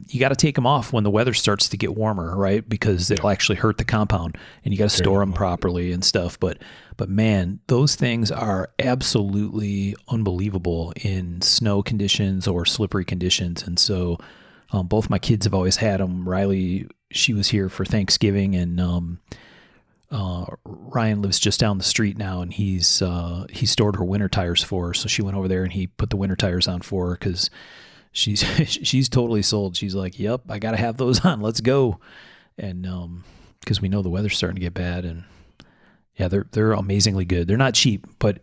you got to take them off when the weather starts to get warmer, right? Because it'll actually hurt the compound, and you got to store them properly and stuff. But man, those things are absolutely unbelievable in snow conditions or slippery conditions. And so both my kids have always had them. Riley, she was here for Thanksgiving, and Ryan lives just down the street now, and he stored her winter tires for her. So she went over there and he put the winter tires on for her because she's totally sold. She's like, yep, I got to have those on. Let's go. And because we know the weather's starting to get bad, and yeah, they're amazingly good. They're not cheap, but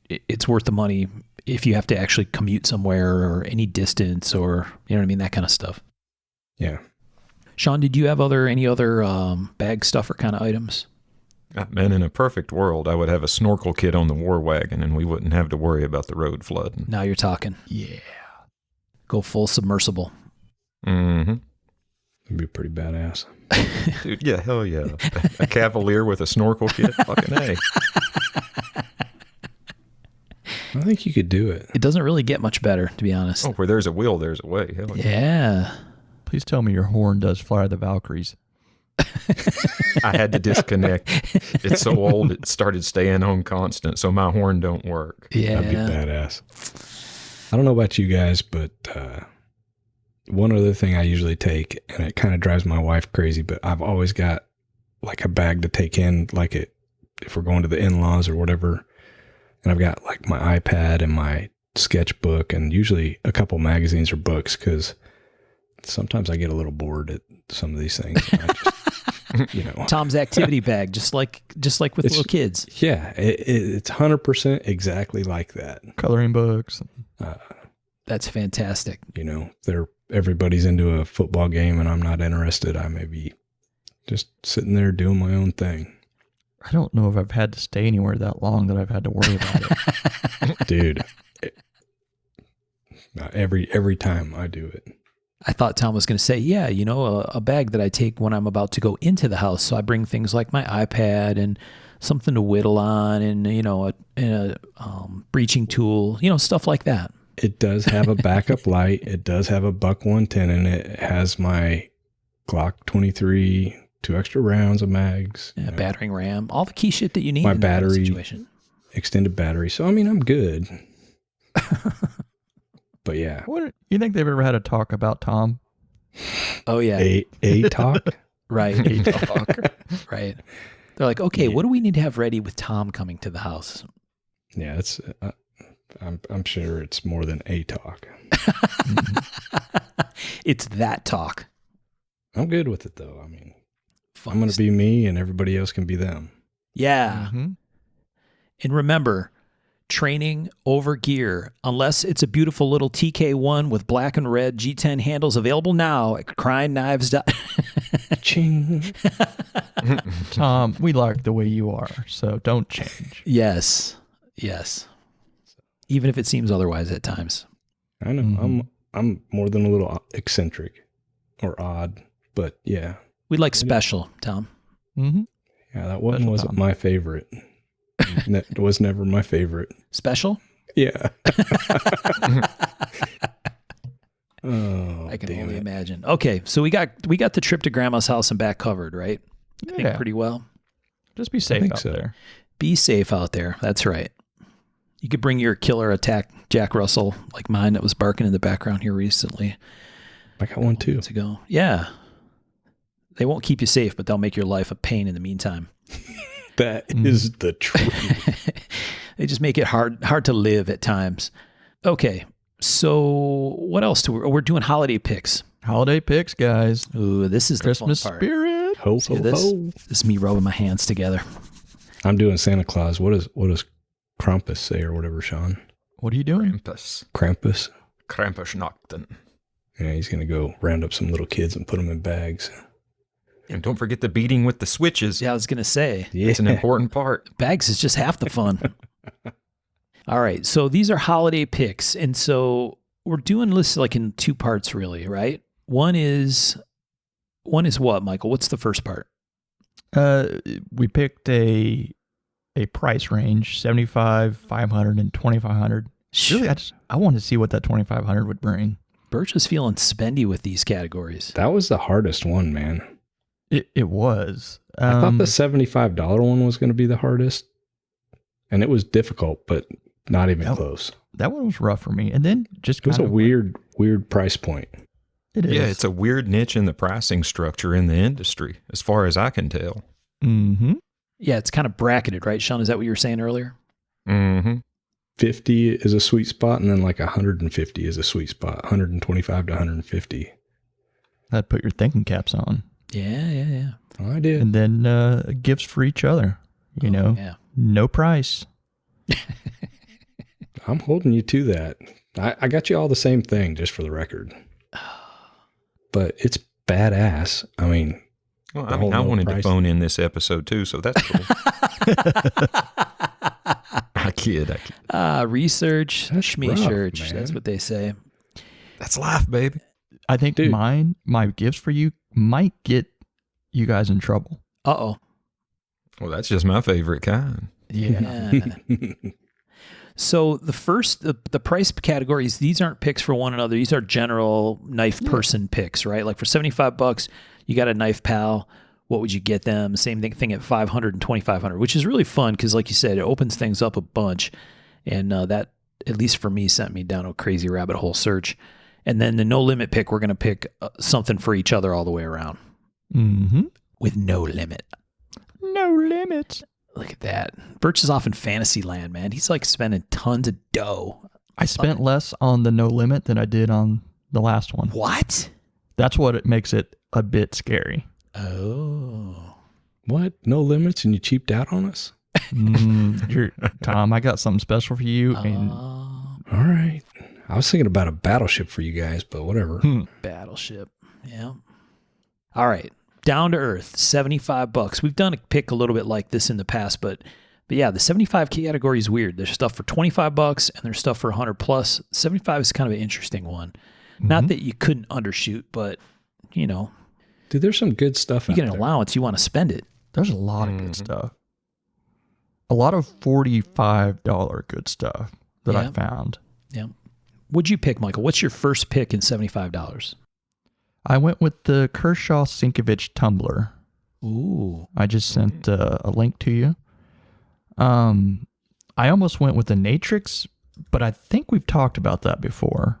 it's worth the money if you have to actually commute somewhere or any distance, or you know what I mean, that kind of stuff. Yeah. Sean, did you have any other bag stuffer kind of items? Man, in a perfect world, I would have a snorkel kit on the war wagon, and we wouldn't have to worry about the road flooding. Now you're talking. Yeah. Go full submersible. Mm-hmm. It'd be pretty badass. Dude, yeah, hell yeah. A Cavalier with a snorkel kit? Fucking A. I think you could do it. It doesn't really get much better, to be honest. Oh, where there's a will, there's a way. Hell yeah. Yeah. Please tell me your horn does Fly the Valkyries. I had to disconnect. It's so old, it started staying on constant, so my horn don't work. Yeah. That'd be badass. I don't know about you guys, but one other thing I usually take, and it kind of drives my wife crazy, but I've always got like a bag to take in, like if we're going to the in-laws or whatever, and I've got like my iPad and my sketchbook and usually a couple magazines or books, because sometimes I get a little bored at some of these things. I just, Tom's activity bag, just like with little kids. Yeah, it's 100% exactly like that. Coloring books. That's fantastic. Everybody's into a football game and I'm not interested. I may be just sitting there doing my own thing. I don't know if I've had to stay anywhere that long that I've had to worry about it. Dude, every time I do it. I thought Tom was going to say, yeah, a bag that I take when I'm about to go into the house. So I bring things like my iPad and something to whittle on, and a breaching tool, stuff like that. It does have a backup light. It does have a Buck 110 in it. It has my Glock 23, 2 extra rounds of mags, battering ram, all the key shit that you need. My in that battery, situation. Extended battery. So I'm good. But yeah. What you think they've ever had a talk about Tom? Oh yeah, a talk, right? A talk, right? They're like, okay, what do we need to have ready with Tom coming to the house? Yeah, it's. I'm sure it's more than a talk. It's that talk. I'm good with it though. I'm going to be me, and everybody else can be them. Yeah. Mm-hmm. And remember, training over gear, unless it's a beautiful little TK1 with black and red G10 handles, available now at CryingKnives. Ching. Tom, we like the way you are, so don't change. Yes. Even if it seems otherwise at times. I know. Mm-hmm. I'm more than a little eccentric or odd, but yeah. We like special, Tom. Mm-hmm. Yeah, that one wasn't my favorite. It was never my favorite. Special? Yeah. I can only imagine. Okay, so we got the trip to Grandma's house and back covered, right? I think pretty well. Just be safe out there. Be safe out there. That's right. You could bring your killer attack Jack Russell, like mine that was barking in the background here recently. I got one too. Ago. Yeah. They won't keep you safe, but they'll make your life a pain in the meantime. That is the truth. They just make it hard to live at times. Okay. So what else we're doing holiday picks. Holiday picks, guys. Ooh, this is Christmas the fun part. spirit. Ho, See ho, this? ho. This is me rubbing my hands together. I'm doing Santa Claus. What does Krampus say or whatever, Sean? What are you doing? Krampus? Krampusnachten. Yeah, he's going to go round up some little kids and put them in bags. And don't forget the beating with the switches. Yeah, I was going to say, Yeah. It's an important part. bags is just half the fun. All right. So these are holiday picks. And so we're doing lists like in two parts, really, right? One is what, Michael? What's the first part? We picked a price range, 75, 500, and 2,500. Really, I wanted to see what that 2,500 would bring. Birch is feeling spendy with these categories. That was the hardest one, man. It was. I thought the $75 one was going to be the hardest. And it was difficult, but not even close. That one was rough for me. And then just It was kind a of weird price point. It is. Yeah, it's a weird niche in the pricing structure in the industry, as far as I can tell. Mm-hmm. Yeah, it's kind of bracketed, right, Sean? Is that what you were saying earlier? Mm-hmm. 50 is a sweet spot, and then like 150 is a sweet spot. 125 to 150. I'd put your thinking caps on. Yeah. Oh, I did. And then gifts for each other. You know, Yeah. no price. I'm holding you to that. I got you all the same thing, just for the record. But it's badass. I mean, Well, The I mean, whole I no wanted price. to phone in this episode too, so that's cool. I kid. Research, That's schmee rough, church. man. That's what they say. That's life, baby. I think Dude. my gifts for you might get you guys in trouble. Uh-oh. Well, that's just my favorite kind. Yeah. So the price categories, these aren't picks for one another. These are general knife person picks, right? Like for $75, you got a knife pal. What would you get them? Same thing at $500 and $2,500, which is really fun because, like you said, it opens things up a bunch. And that, at least for me, sent me down a crazy rabbit hole search. And then the no limit pick, we're going to pick something for each other all the way around Mm-hmm. with no limit. No limits. Look at that. Birch is off in fantasy land, man. He's like spending tons of dough. I spent less on the no limit than I did on the last one. What? That's what it makes it a bit scary. Oh. What? No limits, and you cheaped out on us? Tom, I got something special for you. And All right. I was thinking about a battleship for you guys, but whatever. Battleship. Yeah. All right. Down to earth, $75. We've done a pick a little bit like this in the past, but yeah, the 75 category is weird. There's stuff for $25 and there's stuff for 100 plus. 75 is kind of an interesting one. Not that you couldn't undershoot, but you know, Dude, there's some good stuff you out get an there. allowance, you want to spend it. there's a lot of good stuff. A lot of $45 good stuff that I Yeah. found. Yeah. What'd you pick, Michael? What's your first pick in $75? I went with the Kershaw Sinkovich tumbler. Ooh. I just sent a link to you. I almost went with the Natrix, but I think we've talked about that before.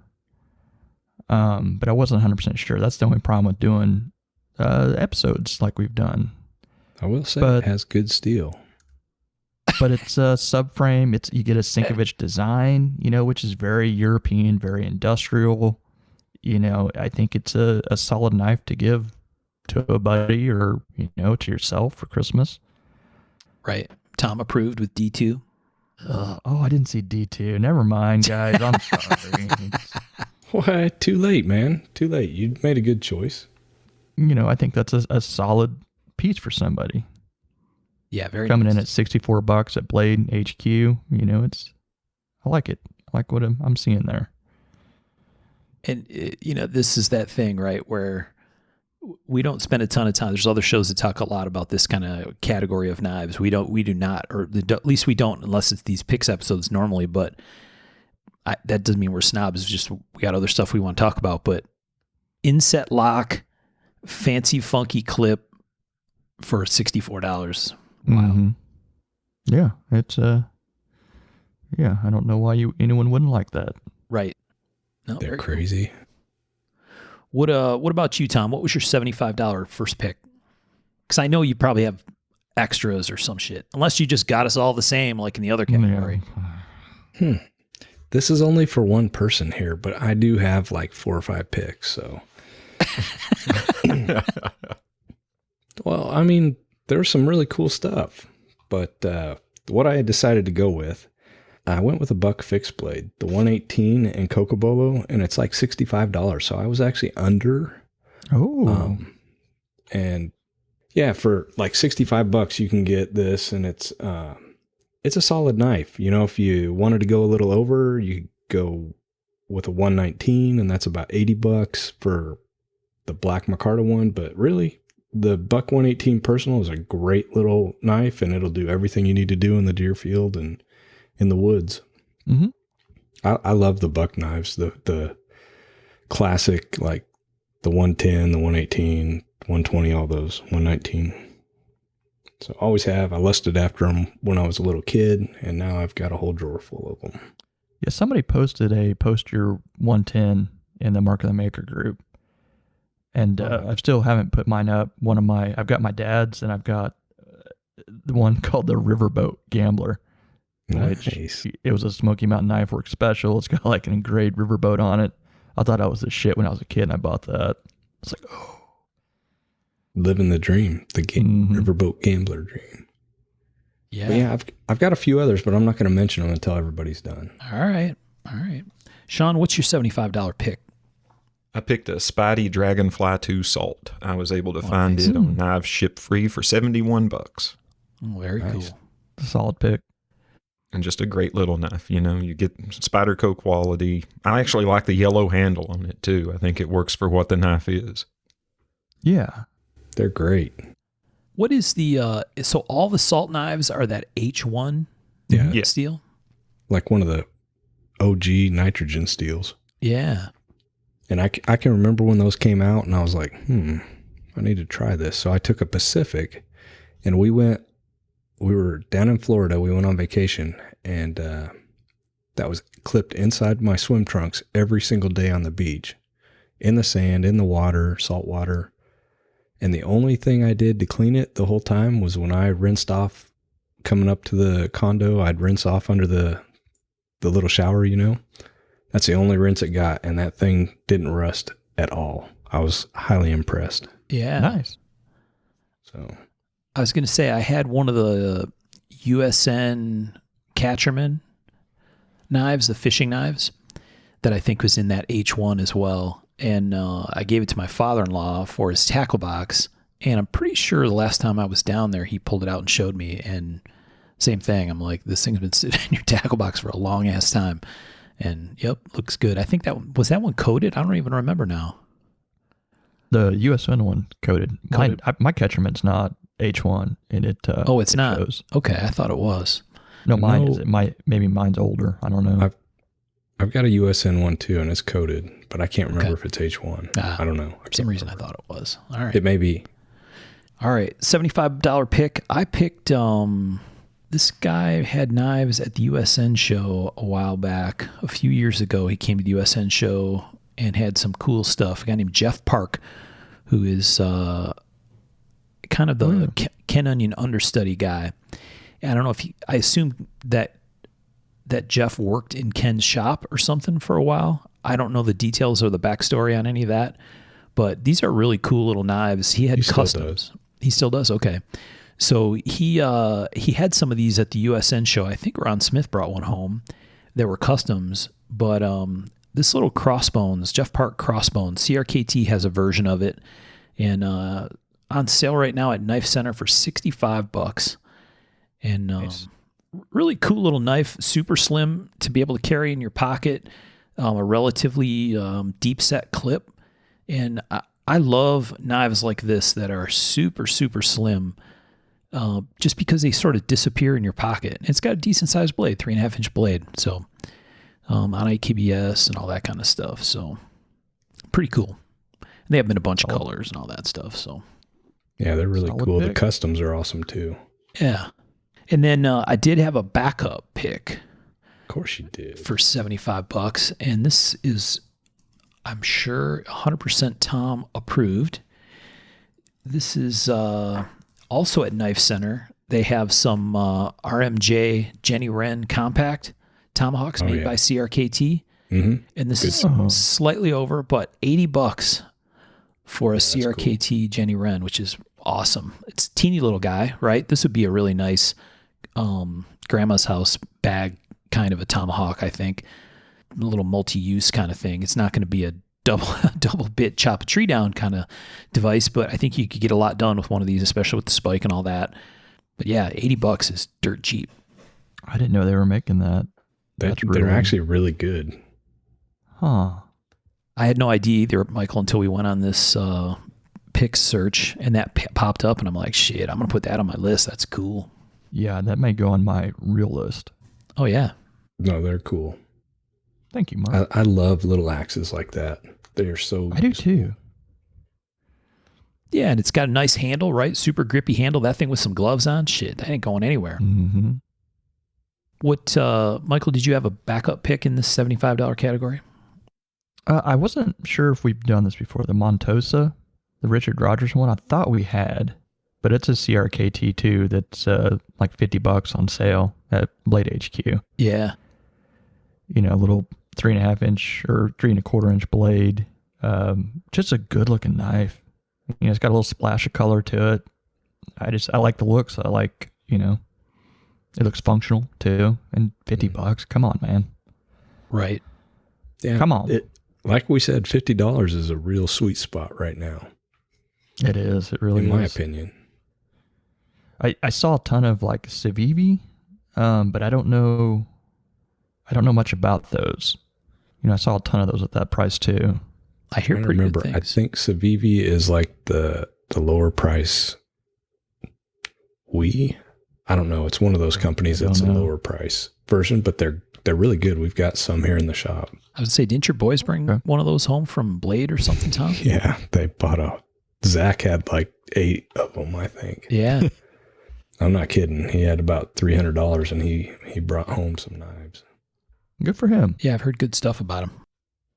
But I wasn't 100% sure. That's the only problem with doing episodes like we've done. I will say But- it has good steel. But it's a subframe. You get a Sinkovich design, which is very European, very industrial. I think it's a solid knife to give to a buddy or, to yourself for Christmas. Right. Tom approved with D2. I didn't see D2. Never mind, guys. I'm sorry. What? Too late, man. Too late. You made a good choice. I think that's a solid piece for somebody. Yeah, very Coming in nice. at $64 at Blade HQ. I like it. I like what I'm seeing there. And, this is that thing, right, where we don't spend a ton of time. There's other shows that talk a lot about this kind of category of knives. We do not, or at least we don't, unless it's these picks episodes normally, but that doesn't mean we're snobs. It's just we got other stuff we want to talk about. But inset lock, fancy, funky clip for $64. Wow. Mhm. Yeah, it's I don't know why anyone wouldn't like that. Right. No, They're very cool. crazy. What about you, Tom? What was your $75 first pick? Because I know you probably have extras or some shit, unless you just got us all the same, like in the other category. This is only for one person here, but I do have like 4 or 5 picks. So Well, I mean, there's some really cool stuff, but what I decided to go with, I went with a Buck fixed blade, the 118 in Cocobolo, and it's like $65. So I was actually under. Oh. And yeah, for like $65, you can get this, and it's a solid knife. You know, if you wanted to go a little over, you go with a 119, and that's about $80 for the Black Micarta one. But really, the Buck 118 Personal is a great little knife, and it'll do everything you need to do in the deer field and in the woods. Mm-hmm. I love the Buck knives, the classic, like the 110, the 118, 120, all those, 119. So always have. I lusted after them when I was a little kid, and now I've got a whole drawer full of them. Yeah, somebody posted a post your 110 in the Mark of the Maker group. And I still haven't put mine up. I've got my dad's, and I've got the one called the Riverboat Gambler. Nice. It was a Smoky Mountain Knife Works special. It's got like an engraved riverboat on it. I thought I was the shit when I was a kid, and I bought that. It's like, oh. Living the dream, the Riverboat Gambler dream. Yeah. But yeah, I've got a few others, but I'm not going to mention them until everybody's done. All right. Sean, what's your $75 pick? I picked a Spidey Dragonfly 2 Salt. I was able to find it on Knives Ship Free for $71. Oh, very cool. Solid pick. And just a great little knife. You know, you get Spyderco quality. I actually like the yellow handle on it too. I think it works for what the knife is. Yeah. They're great. What is the, so all the salt knives are that H1 Yeah. steel? Like one of the OG nitrogen steels. Yeah. And I can remember when those came out, and I was like, I need to try this. So I took a Pacific, and we were down in Florida. We went on vacation, and that was clipped inside my swim trunks every single day on the beach, in the sand, in the water, salt water. And the only thing I did to clean it the whole time was when I rinsed off coming up to the condo, I'd rinse off under the little shower, you know. That's the only rinse it got, and that thing didn't rust at all. I was highly impressed. Yeah. Nice. So I was going to say I had one of the USN Catcherman knives, the fishing knives, that I think was in that H1 as well. And I gave it to my father-in-law for his tackle box. And I'm pretty sure the last time I was down there, he pulled it out and showed me. And same thing. I'm like, this thing's been sitting in your tackle box for a long ass time. And yep, looks good. I think that one coated. I don't even remember now. The USN one coated. My Catcherman's not H1, and it. It's it not. shows. Okay, I thought it was. No, mine is. Maybe mine's older. I don't know. I've got a USN one too, and it's coated, but I can't remember if it's H1. I don't know. For some reason, I thought it was. All right. It may be. All right, $75 pick. I picked. This guy had knives at the USN show a while back. A few years ago, he came to the USN show and had some cool stuff. A guy named Jeff Park, who is kind of the Ken Onion understudy guy. And I don't know if I assume that Jeff worked in Ken's shop or something for a while. I don't know the details or the backstory on any of that, but these are really cool little knives. He had customs. He still does. Okay. So he had some of these at the USN show. I think Ron Smith brought one home. There were customs, but this little Crossbones, Jeff Park Crossbones, CRKT has a version of it, and on sale right now at Knife Center for $65. And Nice. Really cool little knife, super slim to be able to carry in your pocket, a relatively deep set clip, and I love knives like this that are super, super slim. Just because they sort of disappear in your pocket. It's got a decent sized blade, 3.5-inch blade. So, on IKBS and all that kind of stuff. So, pretty cool. And they have been a bunch of colors and all that stuff. So, Yeah, they're really Solid cool. pick. The customs are awesome too. yeah. And then I did have a backup pick Of course you did. for $75. And this is, I'm sure, 100% Tom approved. This is also at Knife Center. They have some RMJ Jenny Wren compact tomahawks made by CRKT. Mm-hmm. And this is stuff. slightly over, but $80 for a that's cool. CRKT Jenny Wren, which is awesome. It's a teeny little guy, right? This would be a really nice grandma's house bag, kind of a tomahawk, I think. A little multi-use kind of thing. It's not going to be a double bit chop a tree down kind of device, but I think you could get a lot done with one of these, especially with the spike and all that. But yeah, $80 is dirt cheap. I didn't know they were making that. They're actually really good. Huh. I had no idea either, Michael, until we went on this pick search and that popped up, and I'm like, shit, I'm going to put that on my list. That's cool. Yeah, that may go on my real list. Oh, yeah. No, they're cool. Thank you, Mark. I love little axes like that. They're so I do too. Yeah, and it's got a nice handle, right? Super grippy handle. That thing with some gloves on, shit, that ain't going anywhere. Mm-hmm. What, Michael, did you have a backup pick in this $75 category? I wasn't sure if we've done this before. The Montosa, the Richard Rogers one, I thought we had, but it's a CRKT too that's like $50 on sale at Blade HQ. Yeah. You know, a little 3.5 inch or 3.25 inch blade. Just a good looking knife. You know, it's got a little splash of color to it. I like the looks. I like, you know, it looks functional too. And $50. Come on, man. Right. Yeah, Come on. Like we said, $50 is a real sweet spot right now. It is. It really in my is. opinion. I saw a ton of like Civivi, but I don't know much about those. You know, I saw a ton of those at that price too. I hear pretty good things. I think Civivi is like the lower price. I don't know. It's one of those companies that's a lower price version, but they're really good. We've got some here in the shop. I would say, didn't your boys bring one of those home from Blade or something, Tom? Yeah, they bought Zach had like 8 of them, I think. Yeah. I'm not kidding. He had about $300 and he brought home some knives. Good for him. Yeah, I've heard good stuff about him.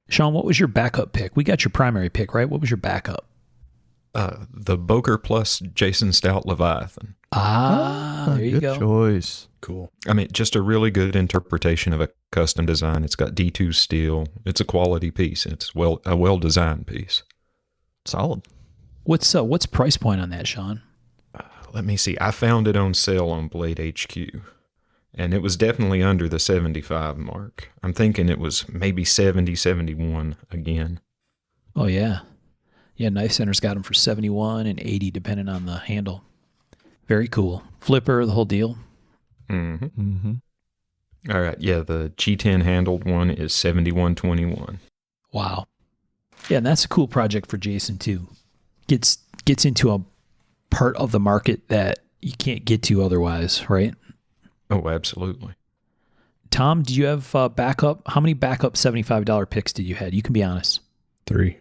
Sean, what was your backup pick? We got your primary pick, right? What was your backup? The Boker Plus Jason Stout Leviathan. There you good go. choice. Cool. I mean, just a really good interpretation of a custom design. It's got D2 steel. It's a quality piece. It's a well-designed piece. Solid. What's price point on that, Sean? Let me see. I found it on sale on Blade HQ, and it was definitely under the 75 mark. I'm thinking it was maybe 70, 71 again. Oh, yeah. Yeah, Knife Center's got them for 71 and 80, depending on the handle. Very cool. Flipper, the whole deal. Mm-hmm. Mm-hmm. All right. Yeah, the G10 handled one is 71.21. Wow. Yeah, and that's a cool project for Jason, too. Gets into a part of the market that you can't get to otherwise, right? Oh, absolutely. Tom, do you have backup? How many backup $75 picks did you have? You can be honest. 3.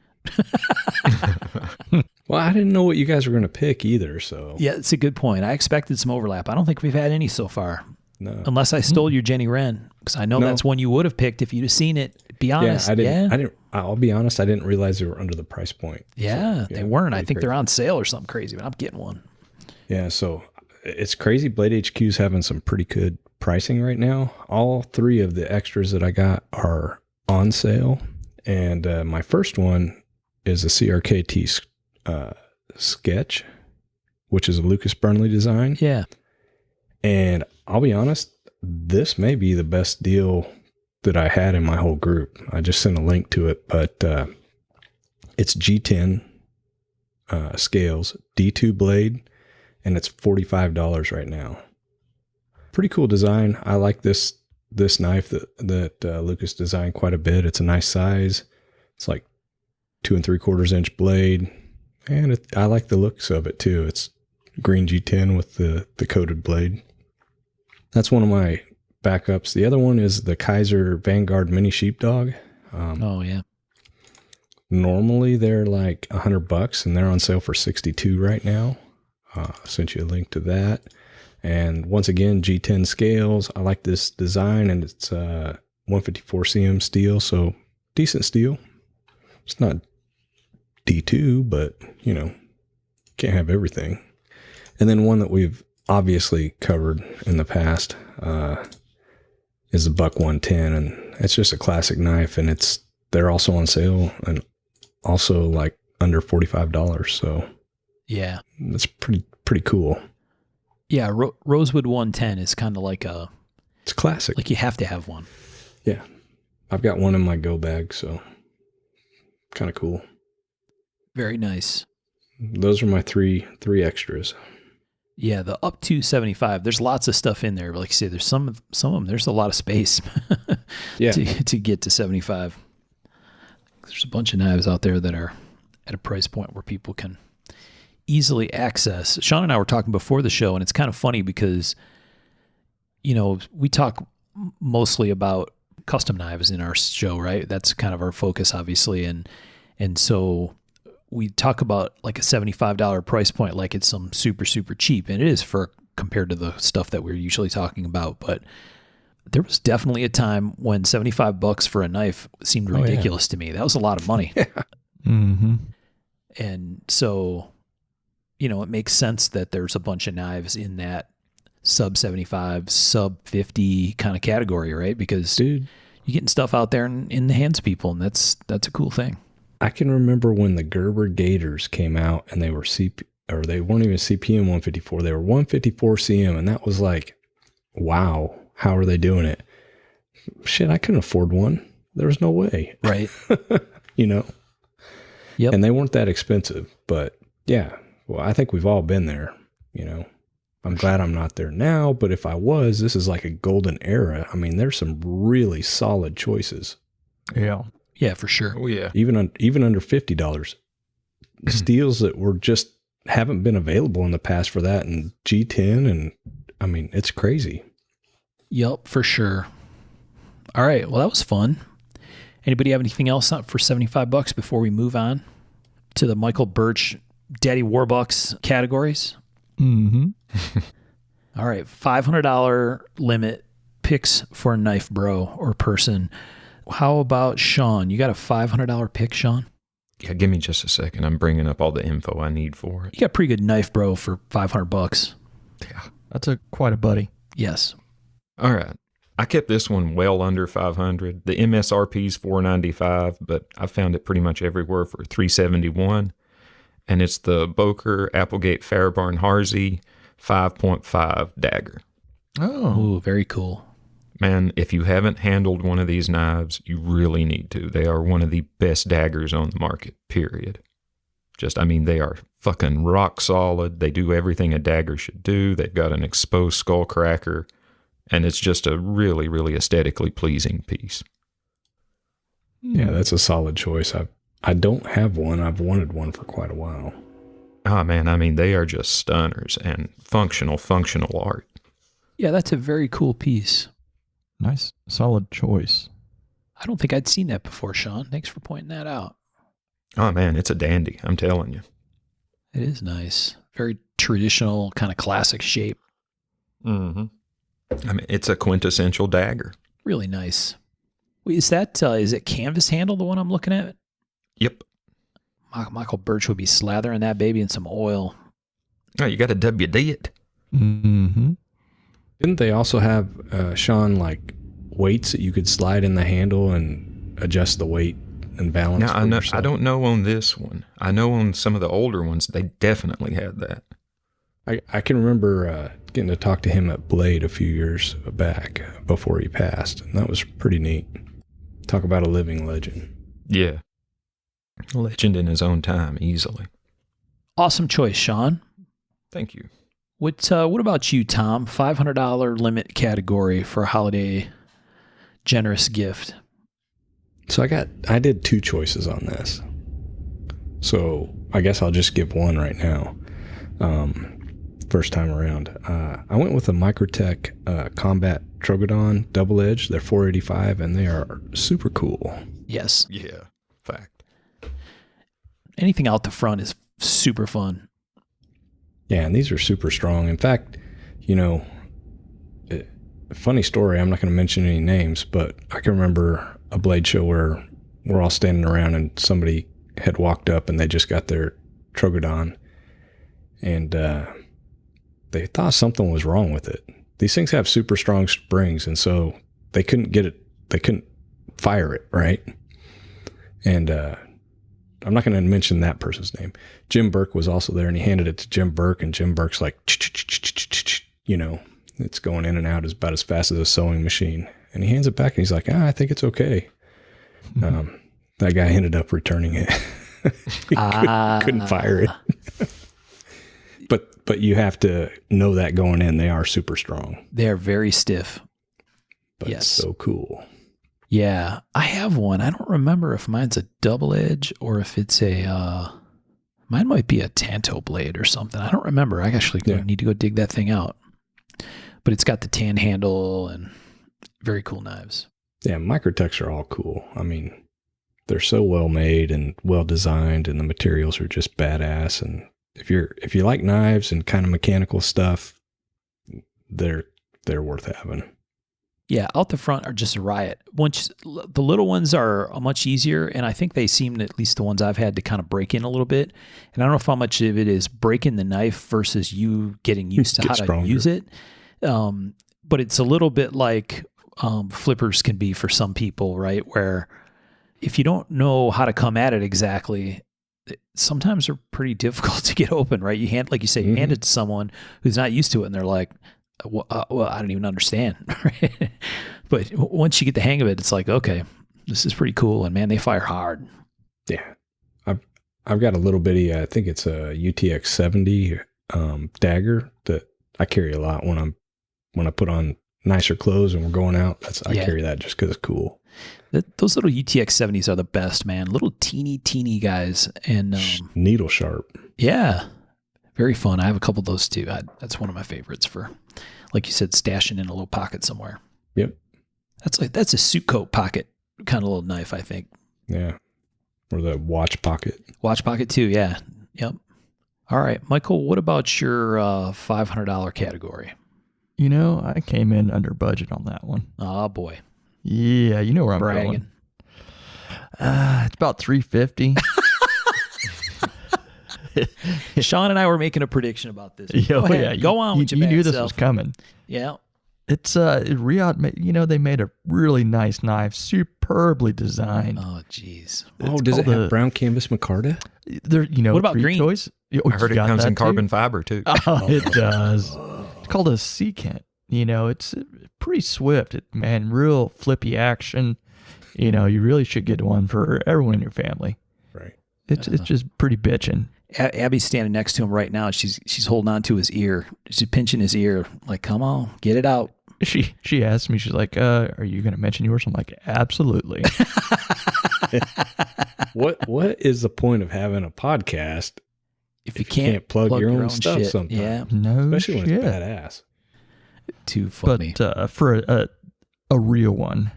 Well, I didn't know what you guys were going to pick either, so. Yeah, it's a good point. I expected some overlap. I don't think we've had any so far. No. Unless I stole your Jenny Wren, because I know that's one you would have picked if you'd have seen it. Be honest. Yeah, I didn't. I'll be honest. I didn't realize they were under the price point. Yeah, they weren't. I think they're on sale or something crazy, but I'm getting one. Yeah, so it's crazy. Blade HQ's having some pretty good pricing right now. All 3 of the extras that I got are on sale, and my first one is a CRKT Sketch, which is a Lucas Burnley design. Yeah. And I'll be honest, this may be the best deal that I had in my whole group. I just sent a link to it, but it's G10 scales, D2 blade, and it's $45 right now. Pretty cool design. I like this knife that Lucas designed quite a bit. It's a nice size. It's like 2 3/4 inch blade, and I like the looks of it too. It's green G10 with the coated blade. That's one of my backups. The other one is the Kaiser Vanguard Mini Sheepdog. Oh yeah. Normally they're like $100, and they're on sale for $62 right now. I sent you a link to that. And once again, G10 scales. I like this design, and it's 154 cm steel, so decent steel. It's not D2, but you know, can't have everything. And then one that we've obviously covered in the past is the Buck 110, and it's just a classic knife, and they're also on sale, and also like under $45. So Yeah. that's pretty cool. Yeah. Rosewood 110 is kind of like It's classic. like you have to have one. Yeah. I've got one in my go bag, so kind of cool. Very nice. Those are my three extras. Yeah, the up to 75. There's lots of stuff in there. But like I say, there's some of them. There's a lot of space Yeah. to get to 75. There's a bunch of knives out there that are at a price point where people can easily access. Sean and I were talking before the show, and it's kind of funny because, you know, we talk mostly about custom knives in our show, right? That's kind of our focus, obviously, and so we talk about like a $75 price point like it's some super, super cheap. And it is for compared to the stuff that we're usually talking about. But there was definitely a time when $75 for a knife seemed ridiculous to me. That was a lot of money. Mm-hmm. And so, you know, it makes sense that there's a bunch of knives in that sub 75, sub 50 kind of category, right? Because Dude, you're getting stuff out there in the hands of people, and that's a cool thing. I can remember when the Gerber Gators came out and they were they weren't even CPM 154. They were 154 CM. And that was like, wow, how are they doing it? Shit, I couldn't afford one. There was no way. Right. You know? Yep. And they weren't that expensive. But yeah, well, I think we've all been there. You know, I'm glad I'm not there now. But if I was, this is like a golden era. I mean, there's some really solid choices. Yeah. Yeah, for sure. Oh yeah. Even under $50. Steels that were just haven't been available in the past for that, and G10, and I mean, it's crazy. Yep, for sure. All right. Well, that was fun. Anybody have anything else up for $75 before we move on to the Michael Birch Daddy Warbucks categories? Mm-hmm. All right. $500 limit picks for a knife bro or person. How about Sean? You got a $500 pick, Sean? Yeah, give me just a second. I'm bringing up all the info I need for it. You got a pretty good knife bro for $500. Yeah. That's quite a buddy. Yes. All right. I kept this one well under 500. The MSRP is $495, but I found it pretty much everywhere for $371. And it's the Boker Applegate Fairbarn Harsey 5.5 dagger. Oh. Ooh, very cool. Man, if you haven't handled one of these knives, you really need to. They are one of the best daggers on the market, period. They are fucking rock solid. They do everything a dagger should do. They've got an exposed skull cracker, and it's just a really, really aesthetically pleasing piece. Yeah, that's a solid choice. I don't have one. I've wanted one for quite a while. Oh, man, they are just stunners and functional art. Yeah, that's a very cool piece. Nice, solid choice. I don't think I'd seen that before, Sean. Thanks for pointing that out. Oh, man, it's a dandy. I'm telling you. It is nice. Very traditional, kind of classic shape. Mm-hmm. It's a quintessential dagger. Really nice. Wait, is it canvas handle, the one I'm looking at? Yep. Michael Birch would be slathering that baby in some oil. Oh, you got to WD it. Mm-hmm. Didn't they also have, Sean, like weights that you could slide in the handle and adjust the weight and balance? Now, I don't know on this one. I know on some of the older ones, they definitely had that. I can remember getting to talk to him at Blade a few years back before he passed, and that was pretty neat. Talk about a living legend. Yeah. Legend in his own time, easily. Awesome choice, Sean. Thank you. What about you, Tom? $500 limit category for a holiday generous gift. So I did two choices on this. So I guess I'll just give one right now. First time around. I went with a Microtech Combat Trogodon Double Edge. They're $485 and they are super cool. Yes. Yeah. Fact. Anything out the front is super fun. Yeah, and these are super strong. In fact, funny story, I'm not going to mention any names, but I can remember a blade show where we're all standing around and somebody had walked up and they just got their Trogodon and they thought something was wrong with it. These things have super strong springs, and so they couldn't get it, they couldn't fire it, right? And I'm not going to mention that person's name. Jim Burke was also there, and he handed it to Jim Burke, and Jim Burke's like, you know, it's going in and out as about as fast as a sewing machine. And he hands it back, and he's like, I think it's okay. That guy ended up returning it. He couldn't fire it. But you have to know that going in, they are super strong. They're very stiff. But Yes. so cool. Yeah, I have one. I don't remember if mine's a double edge or if it's mine might be a Tanto blade or something. I don't remember. I actually need to go dig that thing out. But it's got the tan handle and very cool knives. Yeah, Microtechs are all cool. I mean, they're so well made and well designed, and the materials are just badass. And if you like knives and kind of mechanical stuff, they're worth having. Yeah, out the front are just a riot. Once the little ones are much easier, and I think they seem, at least the ones I've had, to kind of break in a little bit. And I don't know how much of it is breaking the knife versus you getting used to how to use it. But it's a little bit like flippers can be for some people, right? Where if you don't know how to come at it exactly, sometimes they're pretty difficult to get open, right? You hand, like you say, you hand it to someone who's not used to it, and they're like, well, I don't even understand. But once you get the hang of it, it's like, okay, this is pretty cool. And man, they fire hard. Yeah. I've got a little bitty, I think it's a UTX 70 dagger that I carry a lot when I put on nicer clothes and we're going out. I carry that just because it's cool. Those little UTX 70s are the best, man. Little teeny guys. And needle sharp. Yeah. Very fun. I have a couple of those too. That's one of my favorites for, like you said, stashing in a little pocket somewhere. Yep. That's a suit coat pocket kind of little knife, I think. Yeah. Or the watch pocket. Watch pocket too. Yeah. Yep. All right, Michael, what about your $500 category? You know, I came in under budget on that one. Oh boy. Yeah, you know where I'm bragging. going. It's about $350. Sean and I were making a prediction about this. Go on with your You bad knew this self. was coming. Yeah. It's Riyadh. You know, they made a really nice knife, superbly designed. Oh, jeez. Does it have brown canvas micarta? There, you know, What about free green? Choice. I heard it comes in carbon fiber too. Oh, it does. It's called a Sea-Kent. You know, it's pretty swift. Real flippy action. You know, you really should get one for everyone in your family. Right. It's just pretty bitchin'. Abby's standing next to him right now. She's holding on to his ear. She's pinching his ear. Like, come on, get it out. She asked me, she's like, are you going to mention yours? I'm like, absolutely. What is the point of having a podcast if you can't plug your own stuff shit? sometimes? Yeah. No Especially shit. when it's badass. Too funny. But for a real one,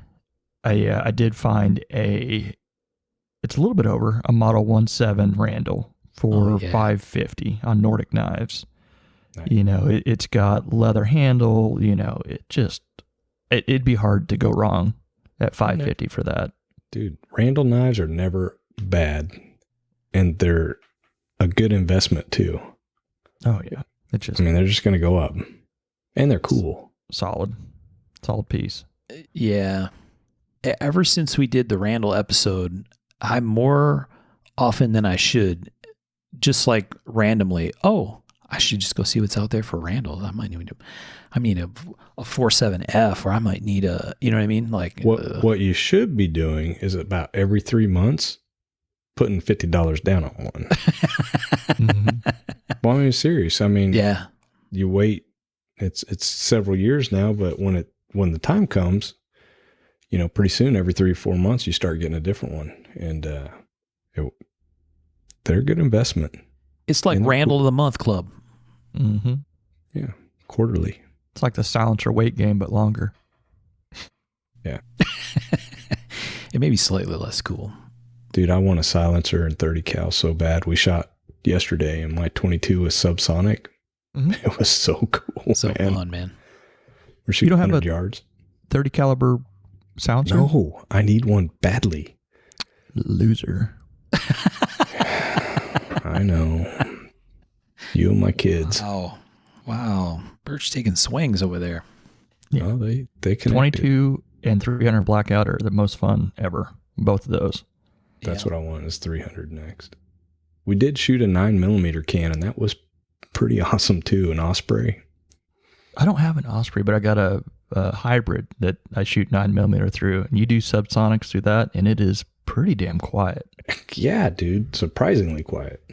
I did find it's a little bit over a Model 17 Randall for $550 on Nordic Knives. Nice. You know, it's got leather handle. You know, it'd be hard to go wrong at $550 for that. Dude, Randall knives are never bad, and they're a good investment too. Oh yeah, it's just they're just going to go up, and they're cool. Solid piece. Yeah. Ever since we did the Randall episode, I'm more often than I should, just like randomly, I should just go see what's out there for Randall. I might need a 47F, or I might need a, you know what I mean? Like what you should be doing is about every 3 months putting $50 down on one. Mm-hmm. Well, I mean, serious. I mean, yeah, you wait. It's several years now, but when the time comes, you know, pretty soon, every 3 or 4 months, you start getting a different one, and they're a good investment. it's like Randall of the Month Club. Mm-hmm. Yeah, quarterly. It's like the silencer weight game, but longer. Yeah. It may be slightly less cool. Dude, I want a silencer in 30 cal so bad. We shot yesterday, and my 22 was subsonic. Mm-hmm. It was so cool, So man. fun, man. We're shooting don't have 100 a- yards. 30 caliber silencer? No, I need one badly. Loser. I know. You and my kids. Wow. Birch taking swings over there. Yeah. Oh, they connected. 22 and 300 blackout are the most fun ever. Both of those. That's Yeah. what I want is 300 next. We did shoot a 9mm can, and that was pretty awesome too, an Osprey. I don't have an Osprey, but I got a hybrid that I shoot 9mm through, and you do subsonics through that, and it is pretty damn quiet. Yeah, dude, surprisingly quiet.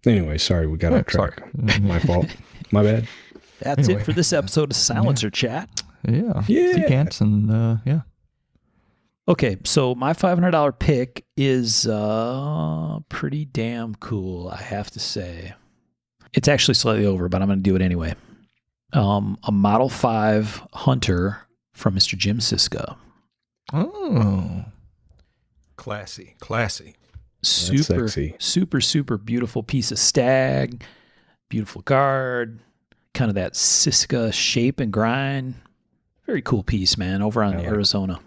Anyway, sorry, we got off track. Sorry. My fault. My bad. That's Anyway. it for this episode of Silencer Chat. Yeah. Yeah. Sea cants and yeah. Okay, so my $500 pick is pretty damn cool, I have to say. It's actually slightly over, but I'm going to do it anyway. A Model 5 Hunter from Mr. Jim Siska. Oh. Classy. Super, sexy. super beautiful piece of stag, beautiful guard, kind of that Siska shape and grind. Very cool piece, man, over on I like it. Arizona.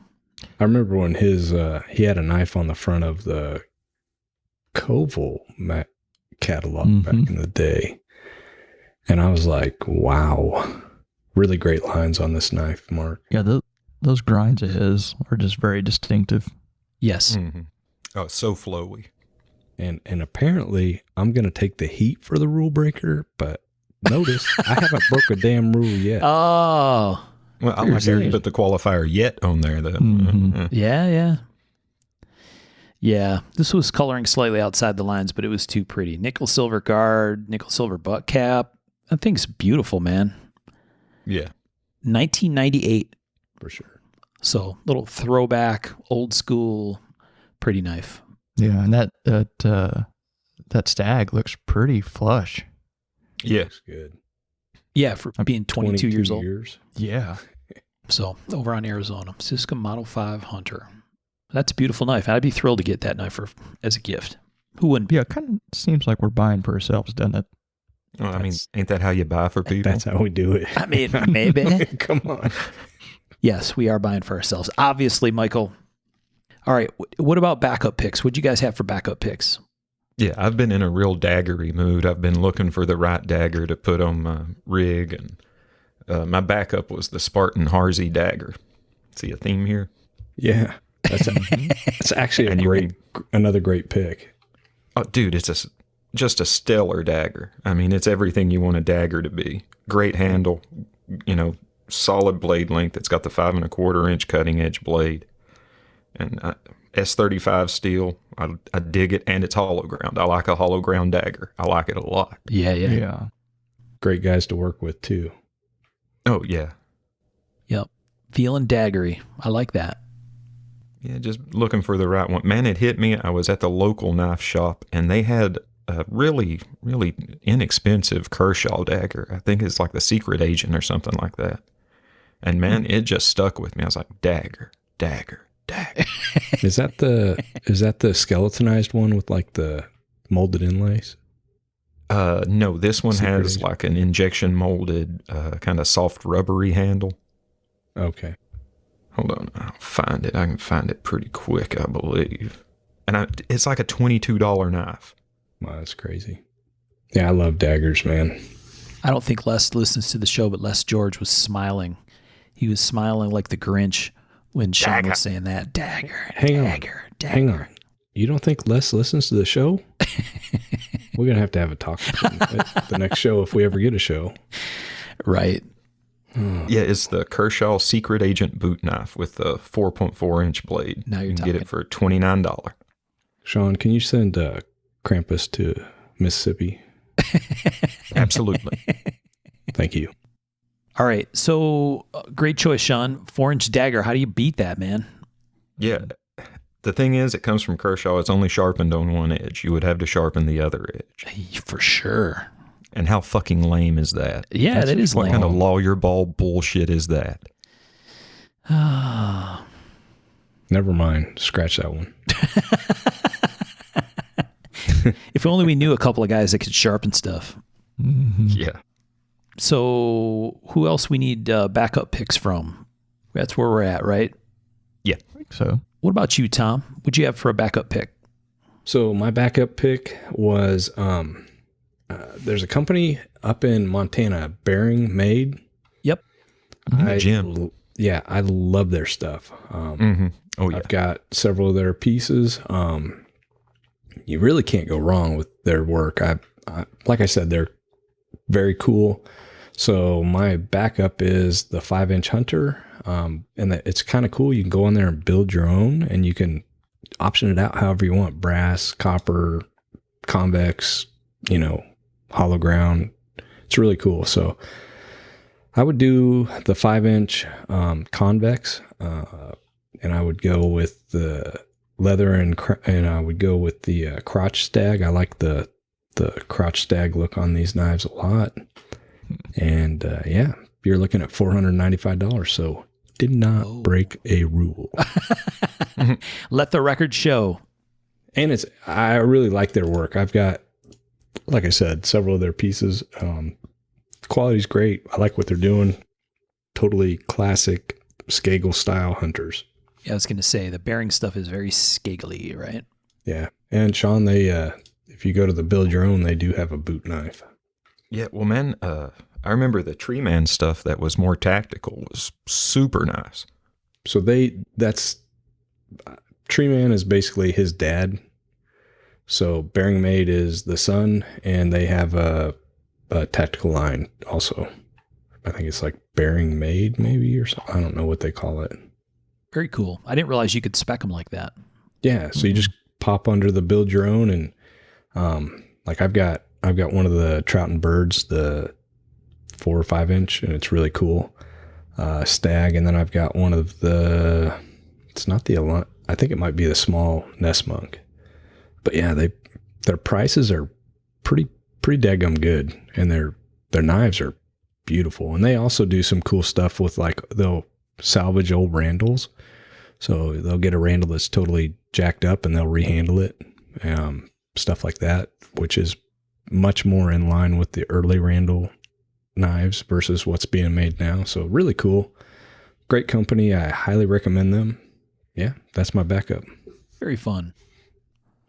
I remember when he had a knife on the front of the Koval catalog back in the day. And I was like, wow, really great lines on this knife, Mark. Yeah, those grinds of his are just very distinctive. Yes. Mm-hmm. Oh, so flowy. And apparently I'm going to take the heat for the rule breaker, but notice I haven't broke a damn rule yet. Oh, Well, I like how you put the qualifier yet on there, though. Mhm. yeah. Yeah, this was coloring slightly outside the lines, but it was too pretty. Nickel silver guard, nickel silver butt cap. That thing's beautiful, man. Yeah. 1998. For sure. So little throwback, old school, pretty knife. Yeah, and that stag looks pretty flush. Yeah. Looks good. Yeah, for being 22 years old. Yeah. So over on Arizona, Siska Model 5 Hunter. That's a beautiful knife. I'd be thrilled to get that knife as a gift. Who wouldn't be? Yeah, it kind of seems like we're buying for ourselves, doesn't it? Well, I mean, ain't that how you buy for people? That's how we do it. I mean, maybe. Come on. Yes, we are buying for ourselves. Obviously, Michael. All right. What about backup picks? What'd you guys have for backup picks? Yeah, I've been in a real daggery mood. I've been looking for the right dagger to put on my rig, and my backup was the Spartan Harzy dagger. See a theme here? Yeah. That's actually another great pick. Oh, dude, it's just a stellar dagger. I mean, it's everything you want a dagger to be. Great handle, solid blade length. It's got the 5 1/4 inch cutting edge blade, and S35 steel. I dig it, and it's hollow ground. I like a hollow ground dagger. I like it a lot. Yeah. Great guys to work with too. Oh yeah, Yep. Feeling daggery. I like that. yeah. Just looking for the right one. Man, it hit me. I was at the local knife shop, and they had a really, really inexpensive Kershaw dagger. I think it's like the Secret Agent or something like that. And man, it just stuck with me. I was like, dagger. Is that the skeletonized one with like the molded inlays? No, this one Secret has Agent. like an injection molded, kind of soft rubbery handle. Okay. Hold on, I'll find it. I can find it pretty quick, I believe. And it's like a $22 knife. Wow, that's crazy. Yeah, I love daggers, man. I don't think Les listens to the show, but Les George was smiling. He was smiling like the Grinch when Sean was saying that. Dagger. Hang on. You don't think Les listens to the show? We're going to have a talk with him at the next show if we ever get a show. Right. Yeah, it's the Kershaw Secret Agent boot knife with the 4.4 inch blade. Now you're you can get talking. it for $29. Sean, can you send Krampus to Mississippi? Absolutely. Thank you. All right. So great choice, Sean. 4-inch dagger. How do you beat that, man? Yeah. The thing is, it comes from Kershaw. It's only sharpened on one edge. You would have to sharpen the other edge. For sure. And how fucking lame is that? Yeah, that is What lame. kind of lawyer ball bullshit is that? Never mind. Scratch that one. If only we knew a couple of guys that could sharpen stuff. Yeah. So who else we need backup picks from? That's where we're at, right? Yeah. I think so. What about you, Tom? What'd you have for a backup pick? So my backup pick was there's a company up in Montana, Bearing Made. Yep. Jim. I love their stuff. Mm-hmm. Oh, yeah. I've got several of their pieces. you really can't go wrong with their work. I like I said, they're very cool. So my backup is the 5-inch Hunter. And it's kind of cool. You can go in there and build your own, and you can option it out however you want: brass, copper, convex, hollow ground. It's really cool. So I would do the 5-inch convex, and I would go with the leather, and I would go with the crotch stag. I like the crotch stag look on these knives a lot. And you're looking at $495. So did not break a rule. Let the record show. And I really like their work. I've got, like I said, several of their pieces. Quality's great. I like what they're doing. Totally classic Skagel style hunters. Yeah, I was going to say the bearing stuff is very Skagely, right? Yeah. And Sean, they, if you go to the build your own, they do have a boot knife. Yeah, well, man, I remember the Tree Man stuff that was more tactical was super nice. So Tree Man is basically his dad. So Bearing Made is the son, and they have a tactical line also. I think it's like Bearing Made maybe, or something. I don't know what they call it. Very cool. I didn't realize you could spec them like that. Yeah, so you just pop under the build your own, and like I've got one of the Trout and Birds, the 4 or 5-inch, and it's really cool. Stag, and then I've got one of it's not the, I think it might be the small Nest Monk. But yeah, their prices are pretty daggum good, and their knives are beautiful. And they also do some cool stuff with, like, they'll salvage old Randalls. So they'll get a Randall that's totally jacked up and they'll rehandle it. Stuff like that, which is much more in line with the early Randall knives versus what's being made now. So really cool. Great company. I highly recommend them. Yeah, that's my backup. Very fun.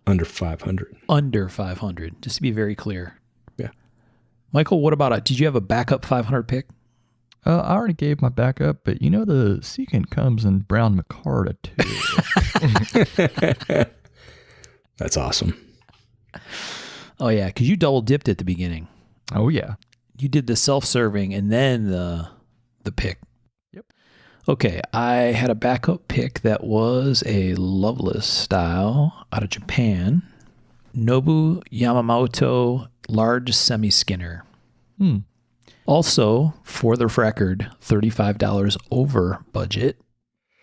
Under 500. Under 500, just to be very clear. Yeah. Michael, what about did you have a backup 500 pick? I already gave my backup, but the Seekin comes in brown micarta too. That's awesome. Oh yeah, because you double dipped at the beginning. Oh yeah. You did the self-serving and then the pick. Yep. Okay, I had a backup pick that was a Loveless style out of Japan. Nobu Yamamoto large semi-skinner. Also, for the record, $35 over budget.